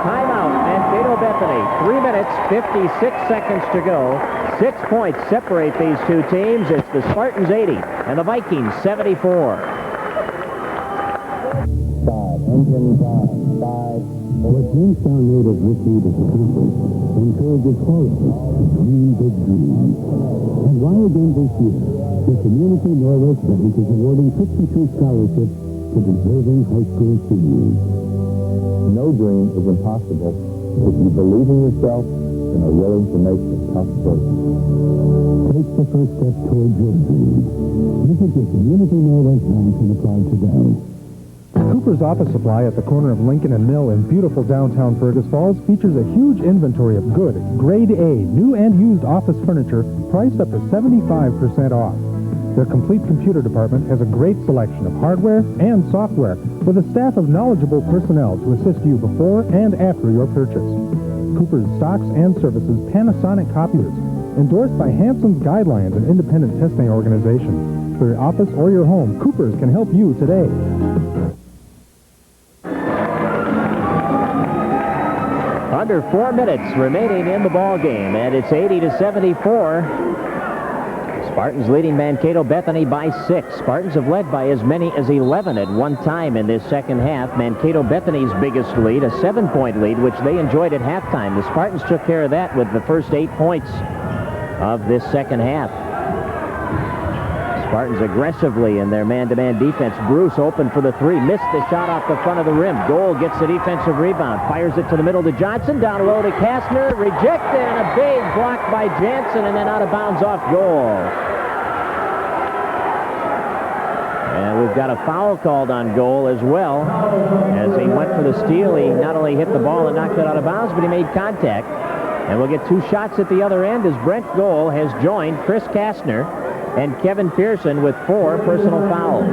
Timeout, Mankato Bethany. 3 minutes, 56 seconds to go. 6 points separate these two teams. It's the Spartans 80 and the Vikings 74.
What Jamestown native Rick Reed of the Cooper encourages foresters to dream big dreams. And why again this year, the Community Norwest Bank is awarding 52 scholarships to deserving high school seniors.
No dream is impossible if you believe in yourself and are willing to make the tough choices.
Take the first step towards your dream. Visit your Community Norwest Bank and apply today.
Cooper's Office Supply at the corner of Lincoln and Mill in beautiful downtown Fergus Falls features a huge inventory of good, grade A, new and used office furniture priced up to 75% off. Their complete computer department has a great selection of hardware and software with a staff of knowledgeable personnel to assist you before and after your purchase. Cooper's stocks and services Panasonic copiers, endorsed by Hanson's Guidelines, an independent testing organization. For your office or your home, Cooper's can help you today.
Under 4 minutes remaining in the ball game, and it's 80-74. Spartans leading Mankato Bethany by 6. Spartans have led by as many as 11 at one time in this second half. Mankato Bethany's biggest lead, a 7-point lead, which they enjoyed at halftime. The Spartans took care of that with the first 8 points of this second half. Spartans aggressively in their man-to-man defense. Bruce open for the 3. Missed the shot off the front of the rim. Goal gets the defensive rebound. Fires it to the middle to Johnson. Down low to Kastner. Rejected, and a big block by Jansen, and then out of bounds off goal. And we've got a foul called on goal as well. As he went for the steal, he not only hit the ball and knocked it out of bounds, but he made contact. And we'll get 2 shots at the other end as Brent Goal has joined Chris Kastner and Kevin Pearson with 4 personal fouls.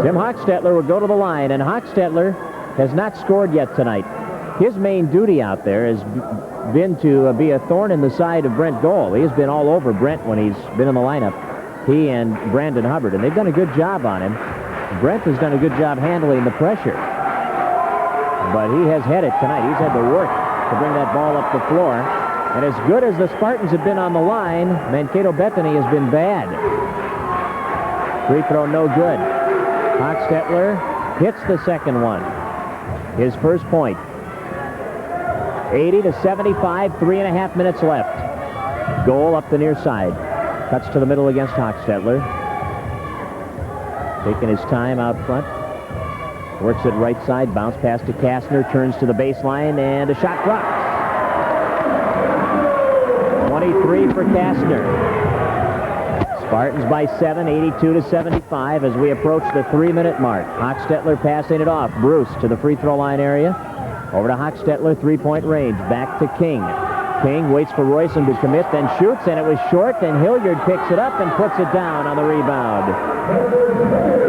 Tim Hochstetler will go to the line, and Hochstetler has not scored yet tonight. His main duty out there has been to be a thorn in the side of Brent Goal. He has been all over Brent when he's been in the lineup, he and Brandon Hubbard, and they've done a good job on him. Brent has done a good job handling the pressure, but he has had it tonight. He's had to work to bring that ball up the floor. And as good as the Spartans have been on the line, Mankato Bethany has been bad. Free throw no good. Hochstetler hits the second one. His first point. 80-75, 3.5 minutes left. Goal up the near side. Cuts to the middle against Hochstetler. Taking his time out front. Works it right side, bounce pass to Kastner, turns to the baseline, and a shot dropped. 23 for Kastner. Spartans by 7, 82-75 as we approach the 3-minute mark. Hochstetler passing it off. Bruce to the free throw line area. Over to Hochstetler, 3-point range. Back to King. King waits for Royson to commit, then shoots, and it was short, and Hilliard picks it up and puts it down on the rebound.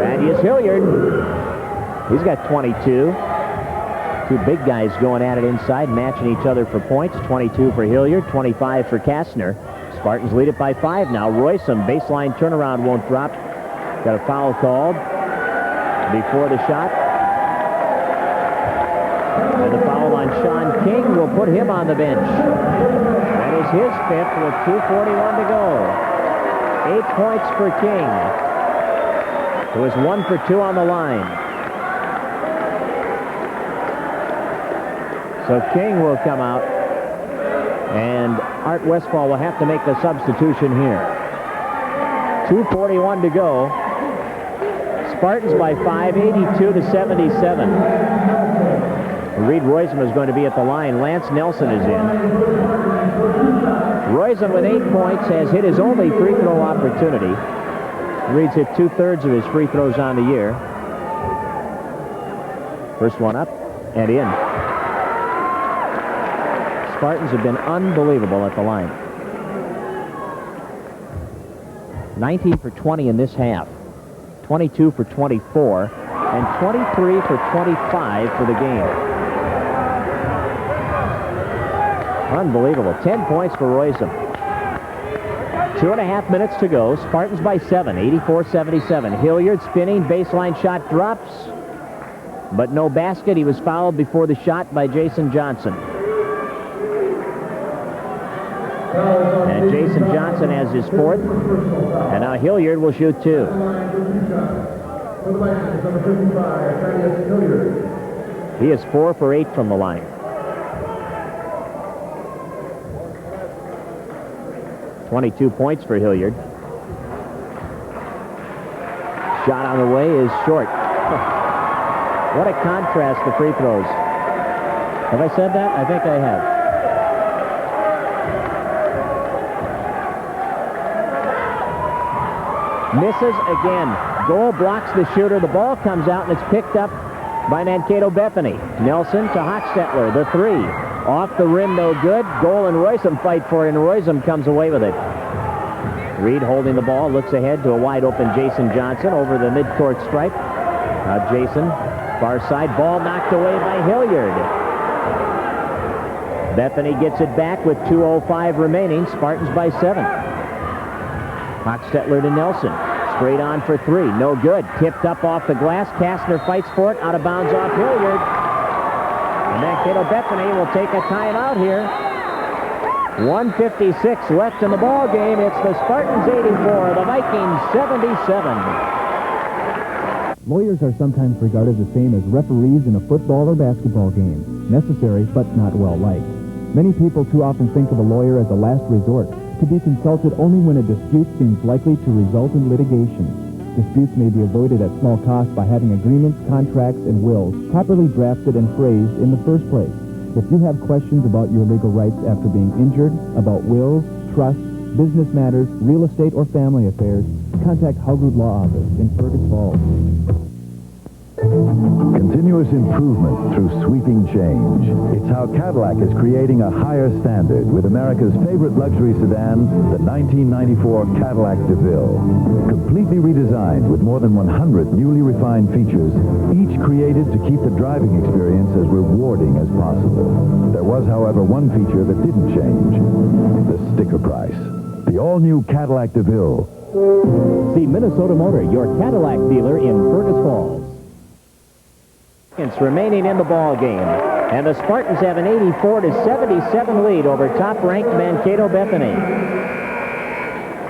Thaddeus Hilliard. He's got 22. 2 big guys going at it inside, matching each other for points. 22 for Hilliard, 25 for Kastner. Spartans lead it by 5 now. Royson, baseline turnaround won't drop. Got a foul called before the shot. And the foul on Sean King will put him on the bench. That is his 5th with 2:41 to go. 8 points for King, who is 1 for 2 on the line. So King will come out, and Art Westfall will have to make the substitution here. 2:41 to go. Spartans by 5, 82-77. Reed Royson is going to be at the line. Lance Nelson is in. Royson with 8 points has hit his only free throw opportunity. Reed's hit 2/3 of his free throws on the year. First one up and in. Spartans have been unbelievable at the line. 19 for 20 in this half. 22 for 24. And 23 for 25 for the game. Unbelievable. 10 points for Roysum. 2.5 minutes to go. Spartans by 7, 84-77. Hilliard spinning, baseline shot drops, but no basket. He was fouled before the shot by Jason Johnson. And Jason Johnson has his fourth. And now Hilliard will shoot 2. He is 4 for 8 from the line. .22 points for Hilliard. Shot on the way is short. What a contrast to free throws. Have I said that? I think I have. Misses again. Goal blocks the shooter. The ball comes out, and it's picked up by Mankato Bethany. Nelson to Hochstetler. The 3. Off the rim, no good. Goal, and Roysum fight for it, and Roysum comes away with it. Reed holding the ball, looks ahead to a wide-open Jason Johnson over the midcourt stripe. Now Jason, far side, ball knocked away by Hilliard. Bethany gets it back with 2:05 remaining. Spartans by 7. Hochstetler to Nelson. Straight on for 3. No good. Tipped up off the glass. Kastner fights for it. Out of bounds off Hilliard. And Mankato Bethany will take a timeout here. 1:56 left in the ball game. It's the Spartans 84, the Vikings 77.
Lawyers are sometimes regarded the same as referees in a football or basketball game. Necessary, but not well liked. Many people too often think of a lawyer as a last resort, to be consulted only when a dispute seems likely to result in litigation. Disputes may be avoided at small cost by having agreements, contracts, and wills properly drafted and phrased in the first place. If you have questions about your legal rights after being injured, about wills, trusts, business matters, real estate, or family affairs, contact Haugrud Law Office in Fergus Falls.
Continuous improvement through sweeping change. It's how Cadillac is creating a higher standard with America's favorite luxury sedan, the 1994 Cadillac DeVille. Completely redesigned with more than 100 newly refined features, each created to keep the driving experience as rewarding as possible. There was, however, one feature that didn't change: the sticker price. The all-new Cadillac DeVille.
See Minnesota Motor, your Cadillac dealer in Fergus Falls.
It's remaining in the ball game, and the Spartans have an 84-77 lead over top-ranked Mankato Bethany.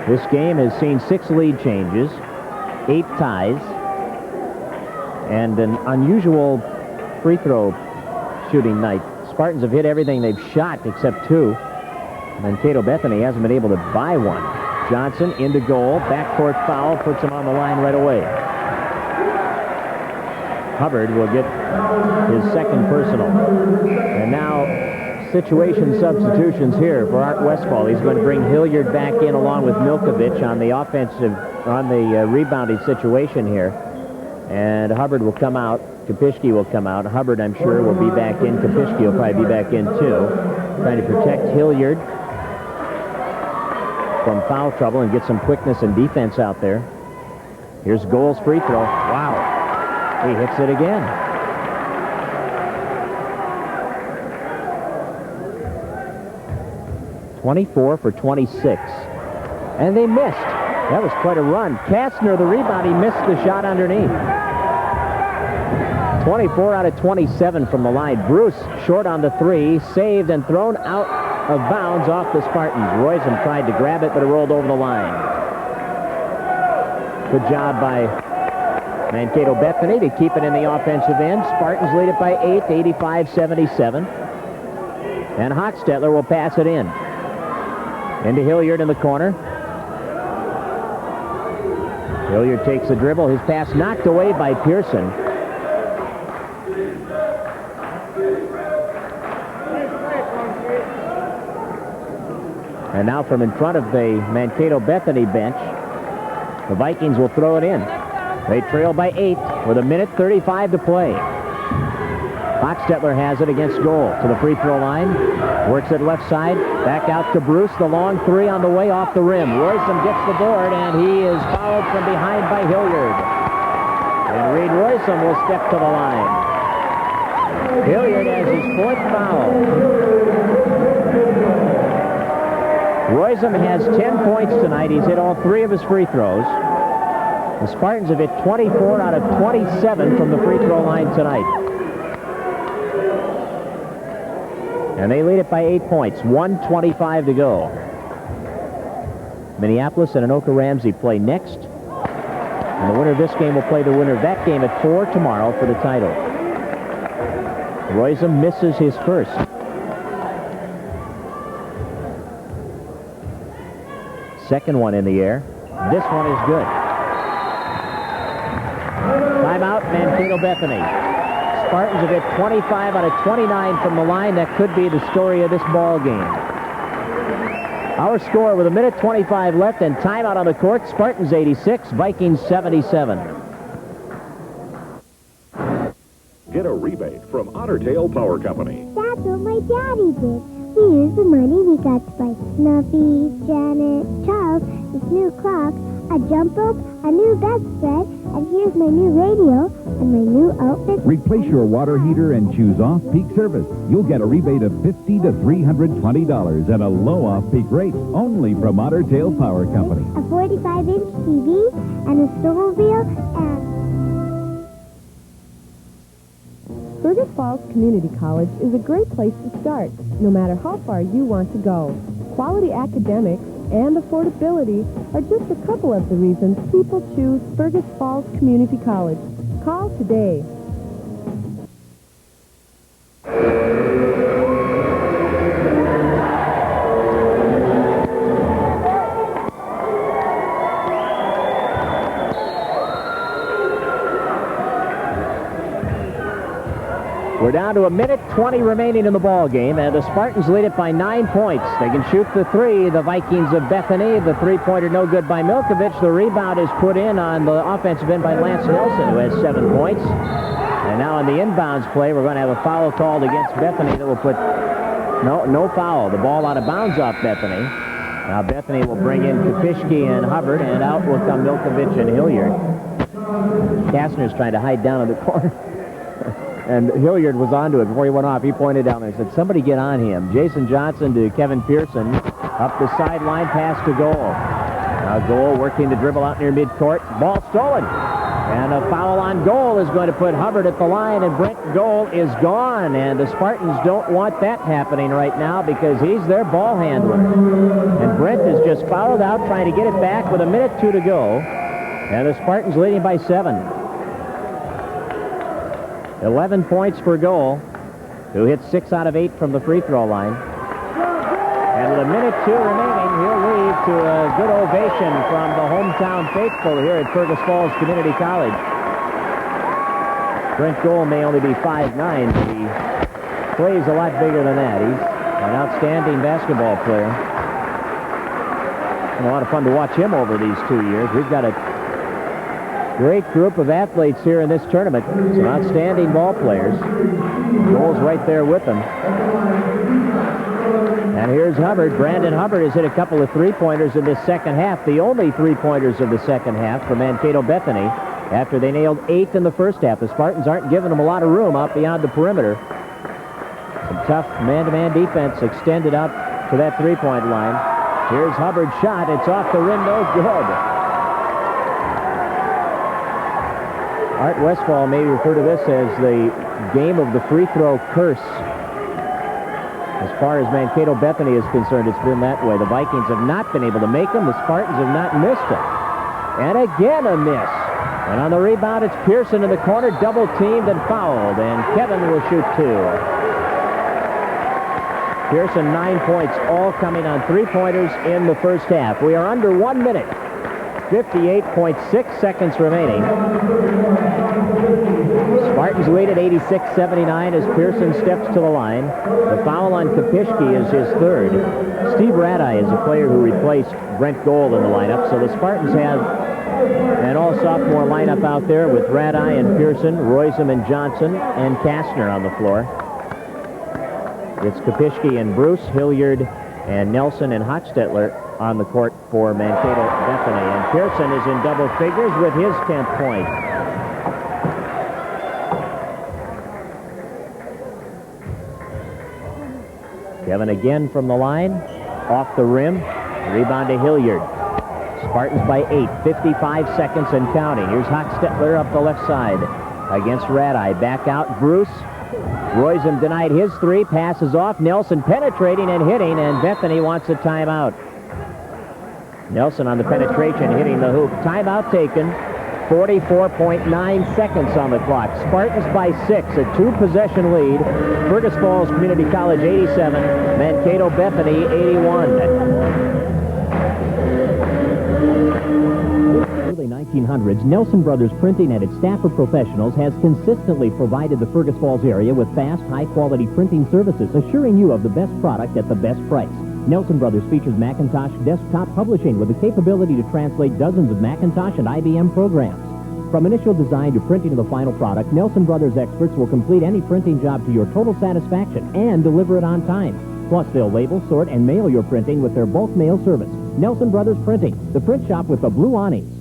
This game has seen 6 lead changes, 8 ties, and an unusual free throw shooting night. Spartans have hit everything they've shot except 2. Mankato Bethany hasn't been able to buy one. Johnson into goal, backcourt foul, puts him on the line right away. Hubbard will get his second personal. And now situation substitutions here for Art Westfall. He's going to bring Hilliard back in along with Milkovich on the rebounding situation here. And Hubbard will come out. Kopishki will come out. Hubbard, I'm sure, will be back in. Kopishki will probably be back in, too. Trying to protect Hilliard from foul trouble and get some quickness and defense out there. Here's Goals' free throw. Wow. He hits it again. .24 for 26. And they missed. That was quite a run. Kastner, the rebound, he missed the shot underneath. 24 out of 27 from the line. Bruce short on the 3, saved and thrown out of bounds off the Spartans. Roysum tried to grab it, but it rolled over the line. Good job by Mankato Bethany to keep it in the offensive end. Spartans lead it by 8, 85-77. And Hochstetler will pass it in. Into Hilliard in the corner. Hilliard takes the dribble. His pass knocked away by Pearson. And now from in front of the Mankato Bethany bench, the Vikings will throw it in. They trail by 8 with 1:35 to play. Hochstetler has it against goal to the free throw line. Works it left side. Back out to Bruce. The long three on the way off the rim. Royston gets the board, and he is fouled from behind by Hilliard. And Reed Royston will step to the line. Hilliard has his 4th foul. Royston has 10 points tonight. He's hit all 3 of his free throws. The Spartans have hit 24 out of 27 from the free throw line tonight. And they lead it by 8 points. 1:25 to go. Minneapolis and Anoka Ramsey play next. And the winner of this game will play the winner of that game at 4 tomorrow for the title. Royston misses his first. Second one in the air. This one is good. Timeout, Mankato Bethany. Spartans have hit 25 out of 29 from the line. That could be the story of this ball game. Our score with 1:25 left and timeout on the court. Spartans 86, Vikings 77.
Get a rebate from Otter Tail Power Company.
That's what my daddy did. We used the money we got to buy Snuffy, Janet, Charles, this new clock, a jump rope, a new bedspread, and here's my new radio and my new outfit.
Replace your water heater and choose off-peak service. You'll get a rebate of $50 to $320 at a low off-peak rate, only from Otter Tail Power Company.
A 45-inch TV and a snowmobile and...
Fergus Falls Community College is a great place to start, no matter how far you want to go. Quality academics and affordability are just a couple of the reasons people choose Fergus Falls Community College. Call today.
We're down to 1:20 remaining in the ball game, and the Spartans lead it by 9 points. They can shoot the 3. The Vikings of Bethany, the 3-pointer no good by Milkovich. The rebound is put in on the offensive end by Lance Nelson, who has 7 points. And now in the inbounds play, we're going to have a foul called against Bethany that will put no foul. The ball out of bounds off Bethany. Now Bethany will bring in Kapishki and Hubbard, and out will come Milkovich and Hilliard. Kastner's trying to hide down in the corner. And Hilliard was onto it before he went off. He pointed down there and said, somebody get on him. Jason Johnson to Kevin Pearson. Up the sideline, pass to Goal. Now Goal working to dribble out near midcourt. Ball stolen. And a foul on Goal is going to put Hubbard at the line, and Brent Goal is gone. And the Spartans don't want that happening right now because he's their ball handler. And Brent is just fouled out trying to get it back with 1:02 to go. And the Spartans leading by 7. 11 points for Goal, who hit 6 out of 8 from the free throw line. And with 1:02 remaining, he'll lead to a good ovation from the hometown faithful here at Fergus Falls Community College. Brent Goal may only be 5'9", but he plays a lot bigger than that. He's an outstanding basketball player. And a lot of fun to watch him over these 2 years. We've got a great group of athletes here in this tournament. Some outstanding ball players. Goal's right there with them. And here's Hubbard. Brandon Hubbard has hit a couple of three-pointers in this second half. The only three-pointers of the second half for Mankato Bethany after they nailed 8 in the first half. The Spartans aren't giving them a lot of room out beyond the perimeter. Some tough man-to-man defense extended out to that three-point line. Here's Hubbard's shot. It's off the rim. No good. Art Westfall may refer to this as the game of the free throw curse. As far as Mankato Bethany is concerned, it's been that way. The Vikings have not been able to make them. The Spartans have not missed them. And again a miss. And on the rebound, it's Pearson in the corner, double-teamed and fouled. And Kevin will shoot 2. Pearson, 9 points, all coming on three-pointers in the first half. We are under 1 minute. 58.6 seconds remaining. Spartans Spartans lead at 86-79 as Pearson steps to the line. The foul on Kopishki is his third. Steve Radai is a player who replaced Brent Gold in the lineup, so the Spartans have an all-sophomore lineup out there with Radai and Pearson, Roysum and Johnson, and Kastner on the floor. It's Kopishki and Bruce, Hilliard and Nelson and Hochstetler on the court for Mankato Bethany. And Pearson is in double figures with his 10th point. Kevin again from the line, off the rim, rebound to Hilliard. Spartans by 8, 55 seconds and counting. Here's Hochstetler up the left side against Radai. Back out, Bruce. Roysum denied his three, passes off. Nelson penetrating and hitting, and Bethany wants a timeout. Nelson on the penetration, hitting the hoop. Timeout taken. 44.9 seconds on the clock. Spartans by 6, a 2-possession lead. Fergus Falls Community College 87, Mankato Bethany 81.
Early 1900s, Nelson Brothers Printing and its staff of professionals has consistently provided the Fergus Falls area with fast, high-quality printing services, assuring you of the best product at the best price. Nelson Brothers features Macintosh desktop publishing with the capability to translate dozens of Macintosh and IBM programs. From initial design to printing of the final product, Nelson Brothers experts will complete any printing job to your total satisfaction and deliver it on time. Plus, they'll label, sort, and mail your printing with their bulk mail service. Nelson Brothers Printing, the print shop with the blue awnings.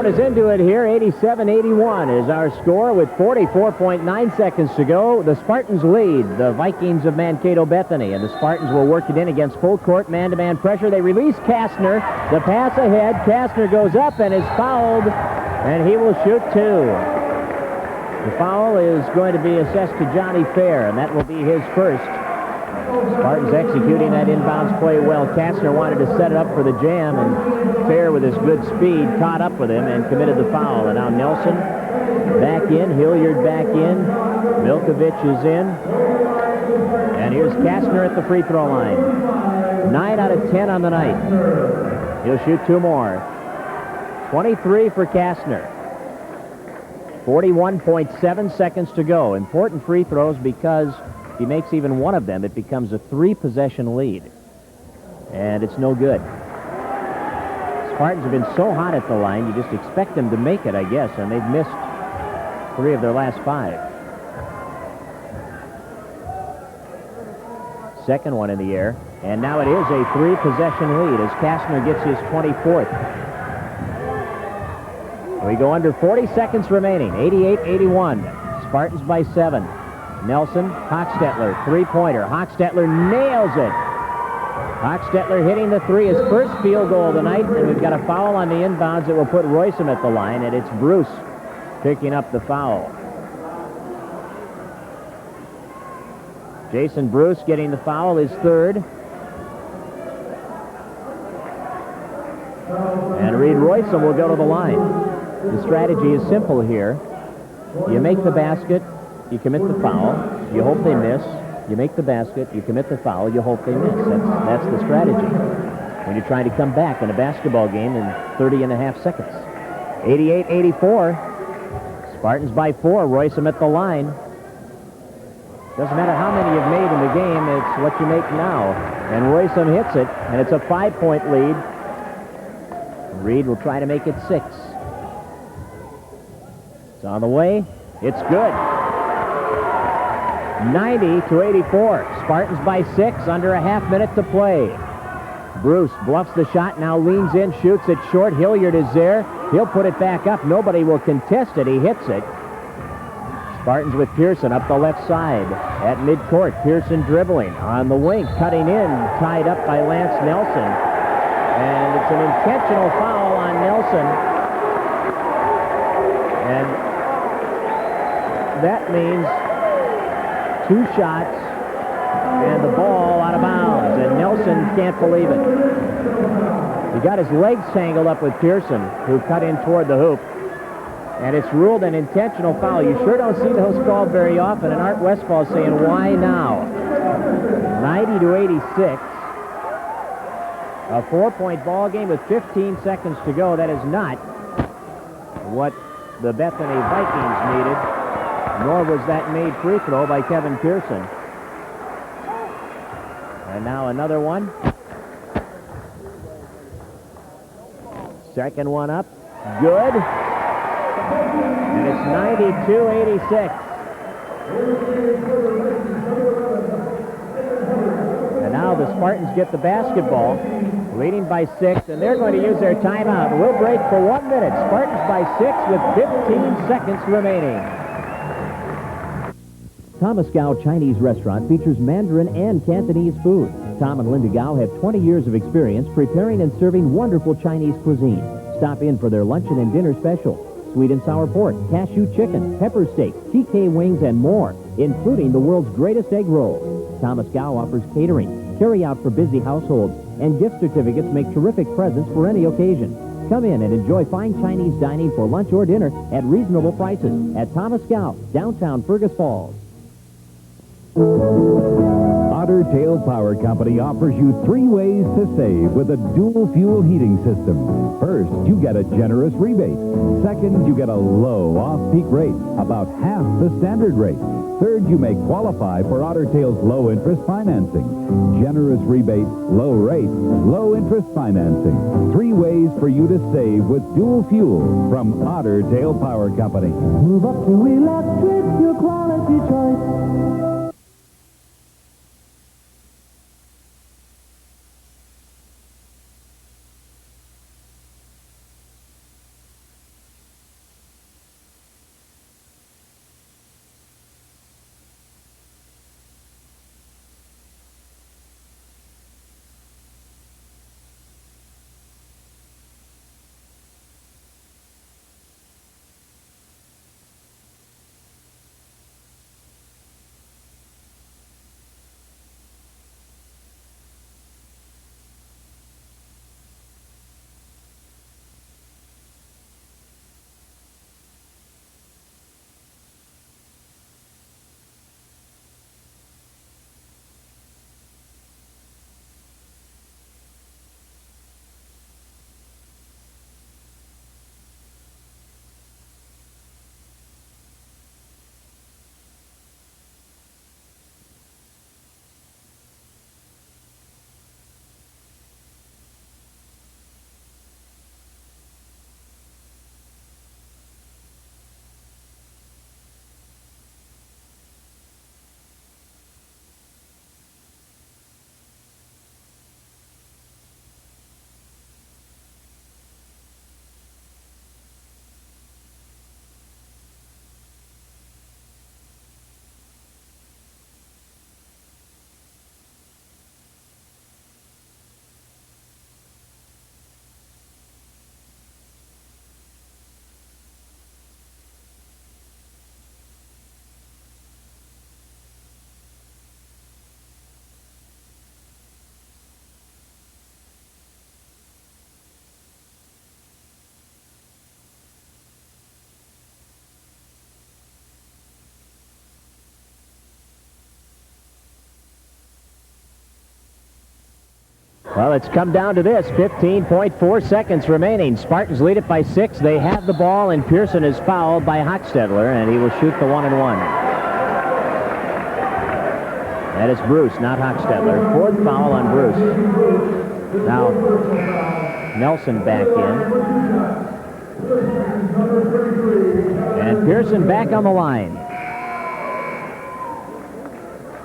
Is into it here. 87-81 is our score with 44.9 seconds to go. The Spartans lead the Vikings of Mankato Bethany, and the Spartans will work it in against full court man-to-man pressure. They release Kastner. The pass ahead. Kastner goes up and is fouled, and he will shoot two. The foul is going to be assessed to Johnny Fair, and that will be his first. Spartans executing that inbounds play well. Kastner wanted to set it up for the jam, and Fair, with his good speed, caught up with him and committed the foul. And now Nelson back in, Hilliard back in, Milkovich is in, and here's Kastner at the free throw line. 9 out of 10 on the night. He'll shoot two more. 23 for Kastner. 41.7 seconds to go. Important free throws because if he makes even one of them, it becomes a 3-possession lead. And it's no good. Spartans have been so hot at the line, you just expect them to make it, I guess, and they've missed 3 of their last 5. Second one in the air, and now it is a 3-possession lead as Kastner gets his 24th. We go under 40 seconds remaining, 88-81. Spartans by 7. Nelson, Hochstetler, three-pointer. Hochstetler nails it. Hochstetler hitting the three, his first field goal of the night, and we've got a foul on the inbounds that will put Roysum at the line, and it's Bruce picking up the foul. Jason Bruce getting the foul, his third. And Reed Roysum will go to the line. The strategy is simple here. You make the basket, you commit the foul, you hope they miss. You make the basket, you commit the foul, you hope they miss. That's the strategy when you're trying to come back in a basketball game in 30.5 seconds. 88-84. Spartans by 4. Roysum at the line. Doesn't matter how many you've made in the game, it's what you make now. And Roysum hits it, and it's a 5-point lead. Reed will try to make it 6. It's on the way. It's good. 90-84. Spartans by 6, under a half minute to play. Bruce bluffs the shot, now leans in, shoots it short. Hilliard is there. He'll put it back up. Nobody will contest it. He hits it. Spartans with Pearson up the left side at midcourt. Pearson dribbling on the wing, cutting in, tied up by Lance Nelson. And it's an intentional foul on Nelson. And that means 2 shots and the ball out of bounds. And Nelson can't believe it. He got his legs tangled up with Pearson, who cut in toward the hoop. And it's ruled an intentional foul. You sure don't see those called very often. And Art Westfall saying, why now? 90-86. A 4-point ball game with 15 seconds to go. That is not what the Bethany Vikings needed, nor was that made free throw by Kevin Pearson. And now another one. Second one up. Good. And it's 92-86. And now the Spartans get the basketball, leading by 6, and they're going to use their timeout. We'll break for 1 minute. Spartans by 6 with 15 seconds remaining.
Thomas Gao Chinese Restaurant features Mandarin and Cantonese food. Tom and Linda Gao have 20 years of experience preparing and serving wonderful Chinese cuisine. Stop in for their luncheon and dinner specials. Sweet and sour pork, cashew chicken, pepper steak, TK wings, and more, including the world's greatest egg rolls. Thomas Gao offers catering, carry out for busy households, and gift certificates make terrific presents for any occasion. Come in and enjoy fine Chinese dining for lunch or dinner at reasonable prices at Thomas Gao, downtown Fergus Falls.
Otter Tail Power Company offers you 3 ways to save with a dual fuel heating system. First, you get a generous rebate. Second, you get a low off-peak rate, about half the standard rate. Third, you may qualify for Otter Tail's low-interest financing. Generous rebate, low rate, low-interest financing. 3 ways for you to save with dual fuel from Otter Tail Power Company.
Move up to electric, your quality choice.
Well, it's come down to this. 15.4 seconds remaining. Spartans lead it by 6. They have the ball, and Pearson is fouled by Hochstetler, and he will shoot the 1-and-1. That is Bruce, not Hochstetler. 4th foul on Bruce. Now, Nelson back in. And Pearson back on the line.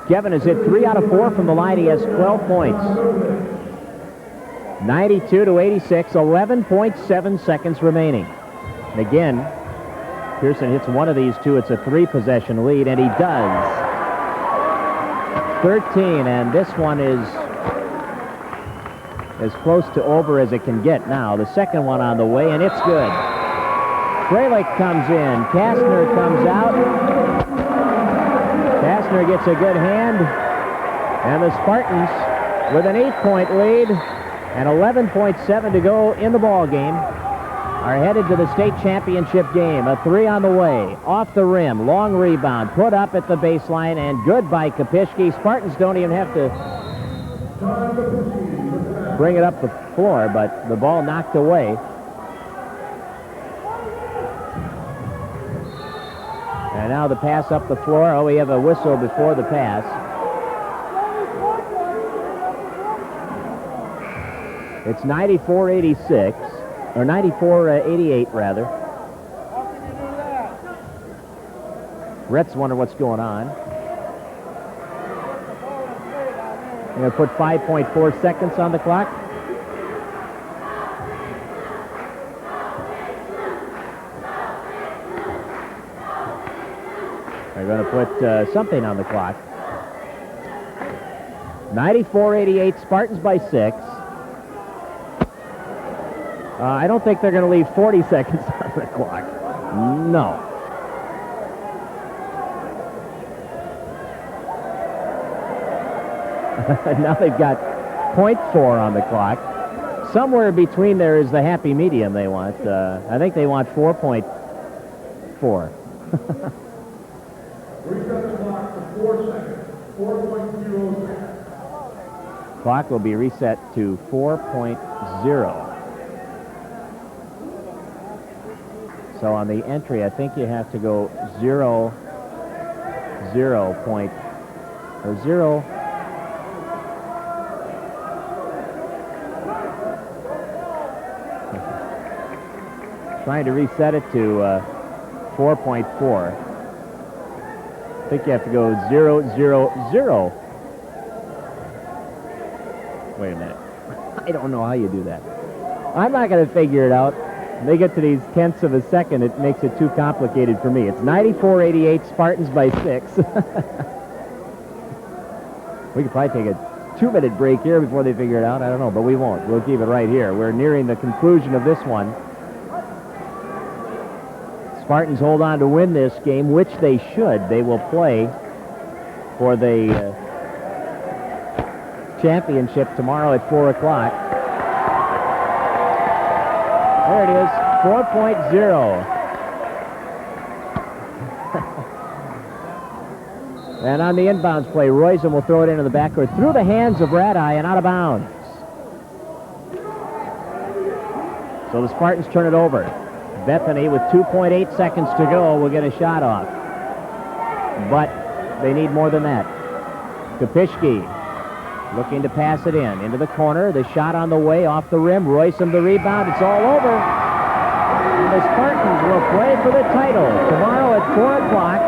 Kevin has hit 3 out of 4 from the line. He has 12 points. 92-86, 11.7 seconds remaining. And again, Pearson hits one of these 2. It's a 3-possession lead, and he does. 13, and this one is as close to over as it can get now. The second one on the way, and it's good. Freilich comes in. Kastner comes out. Kastner gets a good hand. And the Spartans, with an 8-point lead and 11.7 to go in the ball game, are headed to the state championship game. A 3 on the way. Off the rim. Long rebound. Put up at the baseline. And good by Kopishki. Spartans don't even have to bring it up the floor, but the ball knocked away. And now the pass up the floor. Oh, we have a whistle before the pass. It's 94-86, or 94-88 rather. Retz wonder what's going on. I'm going to put 5.4 seconds on the clock. They're going to put something on the clock. 94-88, Spartans by 6. I don't think they're going to leave 40 seconds on the clock. No. Now they've got .4 on the clock. Somewhere between there is the happy medium they want. I think they want 4.4.
Reset the clock to 4 seconds. 4.0 seconds.
Clock will be reset to 4.0. So on the entry, I think you have to go 0, 0 point, or 0. Trying to reset it to 4.4. I think you have to go 0, 0, 0. Wait a minute. I don't know how you do that. I'm not going to figure it out. When they get to these tenths of a second, it makes it too complicated for me. It's 94-88, Spartans by 6. We could probably take a 2-minute break here before they figure it out. I don't know, but we won't. We'll keep it right here. We're nearing the conclusion of this one. Spartans hold on to win this game, which they should. They will play for the championship tomorrow at 4 o'clock. There it is, 4.0. And on the inbounds play, Royson will throw it into the backcourt through the hands of Radai and out of bounds. So the Spartans turn it over. Bethany, with 2.8 seconds to go, will get a shot off. But they need more than that. Kopishki looking to pass it into the corner. The shot on the way, off the rim. Royson the rebound. It's all over. And the Spartans will play for the title tomorrow at 4 o'clock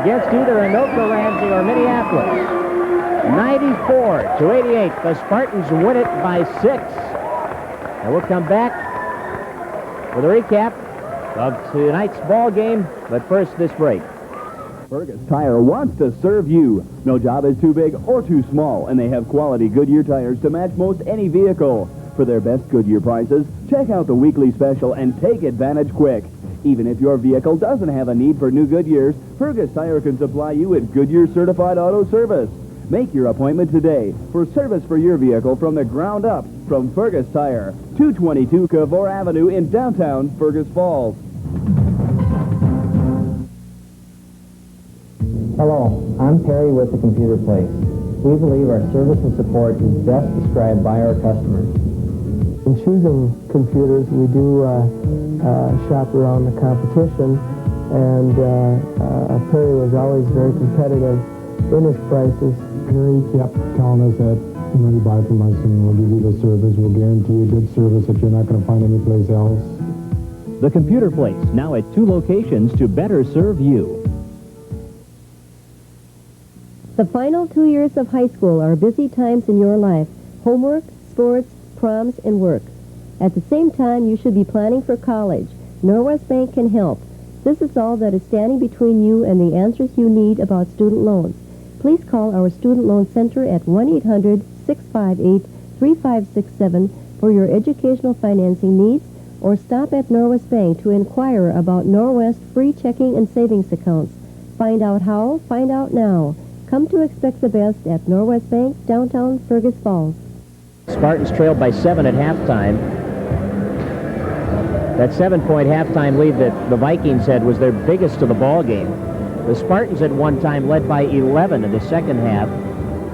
against either Anoka Ramsey or Minneapolis. 94-88. The Spartans win it by 6. And we'll come back with a recap of tonight's ball game, but first this break.
Fergus Tire wants to serve you. No job is too big or too small, and they have quality Goodyear tires to match most any vehicle. For their best Goodyear prices, check out the weekly special and take advantage quick. Even if your vehicle doesn't have a need for new Goodyears, Fergus Tire can supply you with Goodyear certified auto service. Make your appointment today for service for your vehicle from the ground up from Fergus Tire, 222 Cavour Avenue in downtown Fergus Falls.
Hello, I'm Perry with the Computer Place. We believe our service and support is best described by our customers.
In choosing computers, we do shop around the competition, and Perry was always very competitive in his prices.
Perry kept telling us that, you buy from us and we'll give you the service. We'll guarantee you good service that you're not going to find anyplace else.
The Computer Place, now at 2 locations to better serve you.
The final 2 years of high school are busy times in your life. Homework, sports, proms, and work. At the same time, you should be planning for college. Norwest Bank can help. This is all that is standing between you and the answers you need about student loans. Please call our Student Loan Center at 1-800-658-3567 for your educational financing needs, or stop at Norwest Bank to inquire about Norwest free checking and savings accounts. Find out how, find out now. Come to expect the best at Norwest Bank, downtown Fergus Falls.
Spartans trailed by 7 at halftime. That 7-point halftime lead that the Vikings had was their biggest of the ball game. The Spartans at one time led by 11 in the second half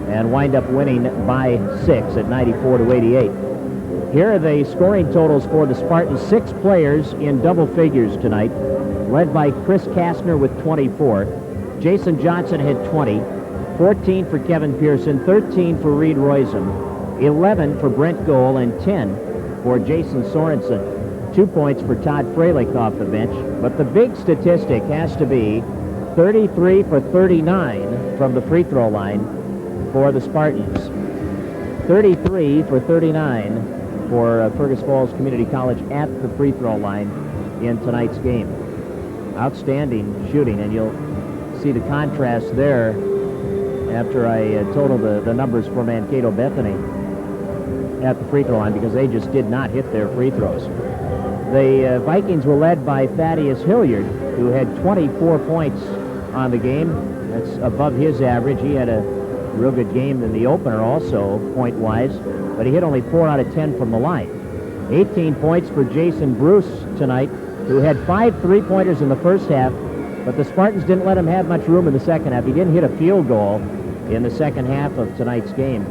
and wind up winning by 6 at 94-88. Here are the scoring totals for the Spartans. 6 players in double figures tonight, led by Chris Kastner with 24. Jason Johnson had 20, 14 for Kevin Pearson, 13 for Reed Roisum, 11 for Brent Gohl, and 10 for Jason Sorensen. 2 points for Todd Freilich off the bench. But the big statistic has to be 33 for 39 from the free throw line for the Spartans. 33 for 39 for Fergus Falls Community College at the free throw line in tonight's game. Outstanding shooting, and you'll see the contrast there after I total the numbers for Mankato Bethany at the free throw line, because they just did not hit their free throws. The Vikings were led by Thaddeus Hilliard, who had 24 points on the game. That's above his average. He had a real good game in the opener also, point-wise, but he hit only 4 out of 10 from the line. 18 points for Jason Bruce tonight, who had 5 3-pointers in the first half, but the Spartans didn't let him have much room in the second half. He didn't hit a field goal in the second half of tonight's game.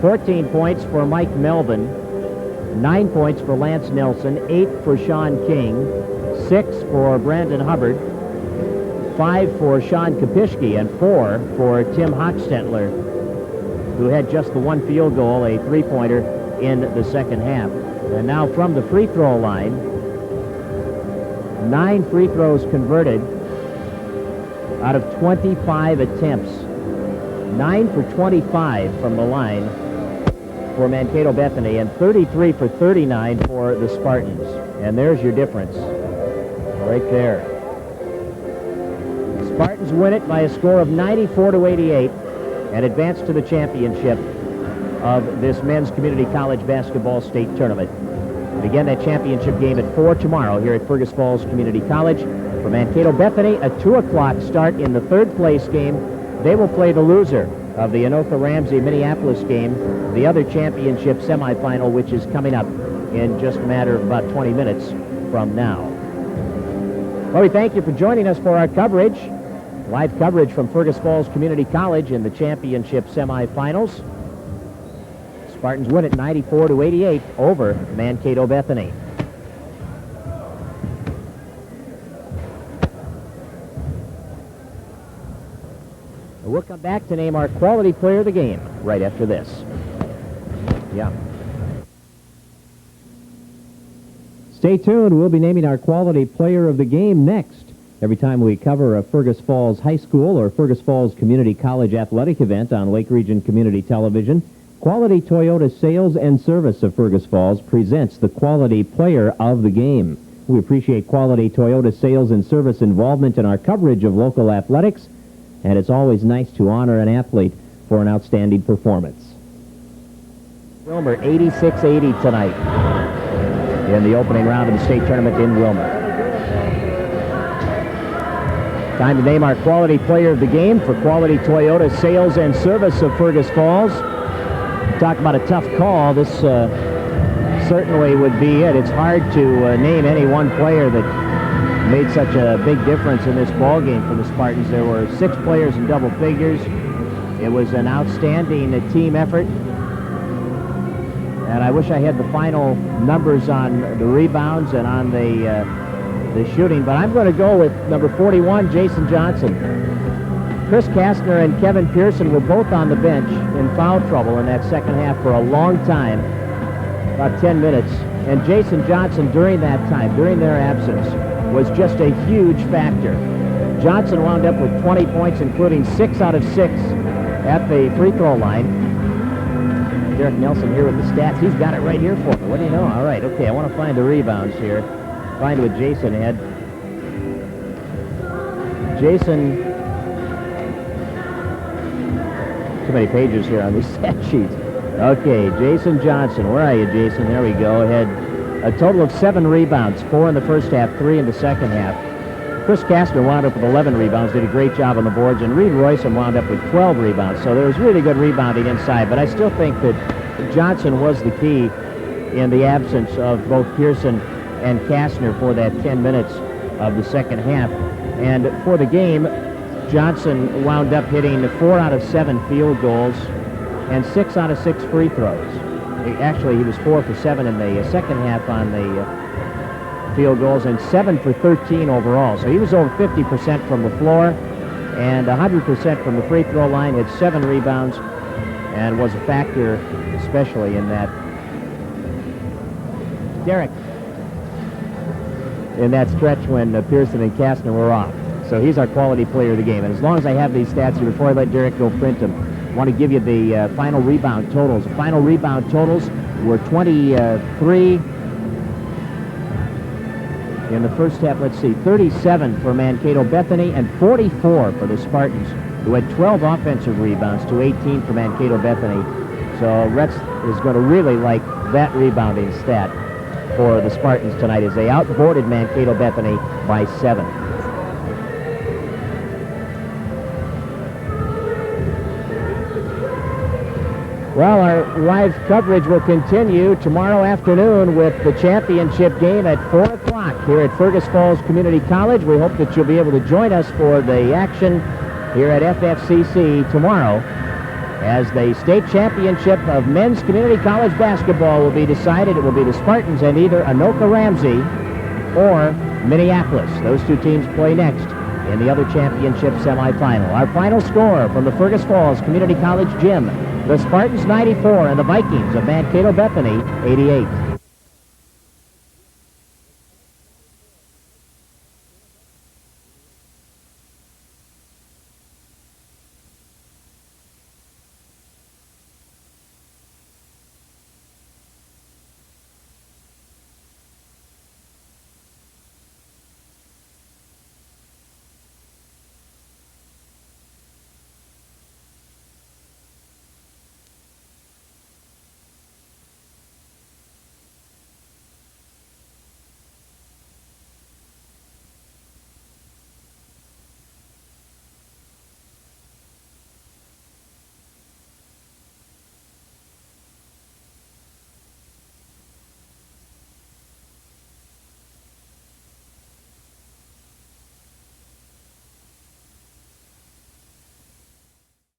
14 points for Mike Melvin, 9 points for Lance Nelson, 8 for Sean King, 6 for Brandon Hubbard, 5 for Sean Kopishki, and 4 for Tim Hochstetler, who had just the 1 field goal, a 3-pointer, in the second half. And now from the free throw line, 9 free throws converted out of 25 attempts. 9 for 25 from the line for Mankato Bethany, and 33 for 39 for the Spartans. And there's your difference right there. The Spartans win it by a score of 94-88 and advance to the championship of this men's community college basketball state tournament. And again, that championship game at 4 tomorrow here at Fergus Falls Community College. For Mankato Bethany, a 2 o'clock start in the third place game. They will play the loser of the Anoka-Ramsey Minneapolis game, the other championship semifinal, which is coming up in just a matter of about 20 minutes from now. Well, we thank you for joining us for our coverage. Live coverage from Fergus Falls Community College in the championship semifinals. Spartans win it 94-88 over Mankato Bethany. We'll come back to name our quality player of the game right after this. Yeah.
Stay tuned. We'll be naming our quality player of the game next. Every time we cover a Fergus Falls High School or Fergus Falls Community College athletic event on Lake Region Community Television, Quality Toyota Sales and Service of Fergus Falls presents the quality player of the game. We appreciate Quality Toyota Sales and Service involvement in our coverage of local athletics, and it's always nice to honor an athlete for an outstanding performance.
Wilmer 86-80 tonight in the opening round of the state tournament in Wilmer. Time to name our quality player of the game for Quality Toyota Sales and Service of Fergus Falls. Talk about a tough call. This certainly would be it. It's hard to name any one player that made such a big difference in this ball game for the Spartans. There were 6 players in double figures. It was an outstanding team effort. And I wish I had the final numbers on the rebounds and on the shooting, but I'm going to go with number 41, Jason Johnson. Chris Kastner and Kevin Pearson were both on the bench in foul trouble in that second half for a long time, about 10 minutes. And Jason Johnson, during that time, during their absence, was just a huge factor. Johnson wound up with 20 points, including 6 out of 6 at the free throw line. Derek Nelson here with the stats. He's got it right here for me. What do you know? All right, okay, I want to find the rebounds here. Find what Jason had. Jason, too many pages here on these stat sheets. Okay, Jason Johnson. Where are you, Jason? There we go. Had a total of 7 rebounds, 4 in the first half, 3 in the second half. Chris Kastner wound up with 11 rebounds, did a great job on the boards, and Reed Royson wound up with 12 rebounds. So there was really good rebounding inside, but I still think that Johnson was the key in the absence of both Pearson and Kastner for that 10 minutes of the second half. And for the game, Johnson wound up hitting 4 out of 7 field goals and 6 out of 6 free throws. Actually, he was 4 for 7 in the second half on the field goals and 7 for 13 overall. So he was over 50% from the floor and 100% from the free throw line, had 7 rebounds, and was a factor especially in that. Derek. In that stretch when Pearson and Kastner were off. So he's our quality player of the game. And as long as I have these stats here, before I let Derek go print them, I want to give you the final rebound totals. The final rebound totals were 23 in the first half. Let's see, 37 for Mankato Bethany and 44 for the Spartans, who had 12 offensive rebounds to 18 for Mankato Bethany. So Retz is going to really like that rebounding stat for the Spartans tonight as they outboarded Mankato Bethany by 7. Well, our live coverage will continue tomorrow afternoon with the championship game at 4 o'clock here at Fergus Falls Community College. We hope that you'll be able to join us for the action here at FFCC tomorrow as the state championship of men's community college basketball will be decided. It will be the Spartans and either Anoka Ramsey or Minneapolis. Those two teams play next in the other championship semifinal. Our final score from the Fergus Falls Community College gym: the Spartans 94 and the Vikings of Mankato Bethany 88.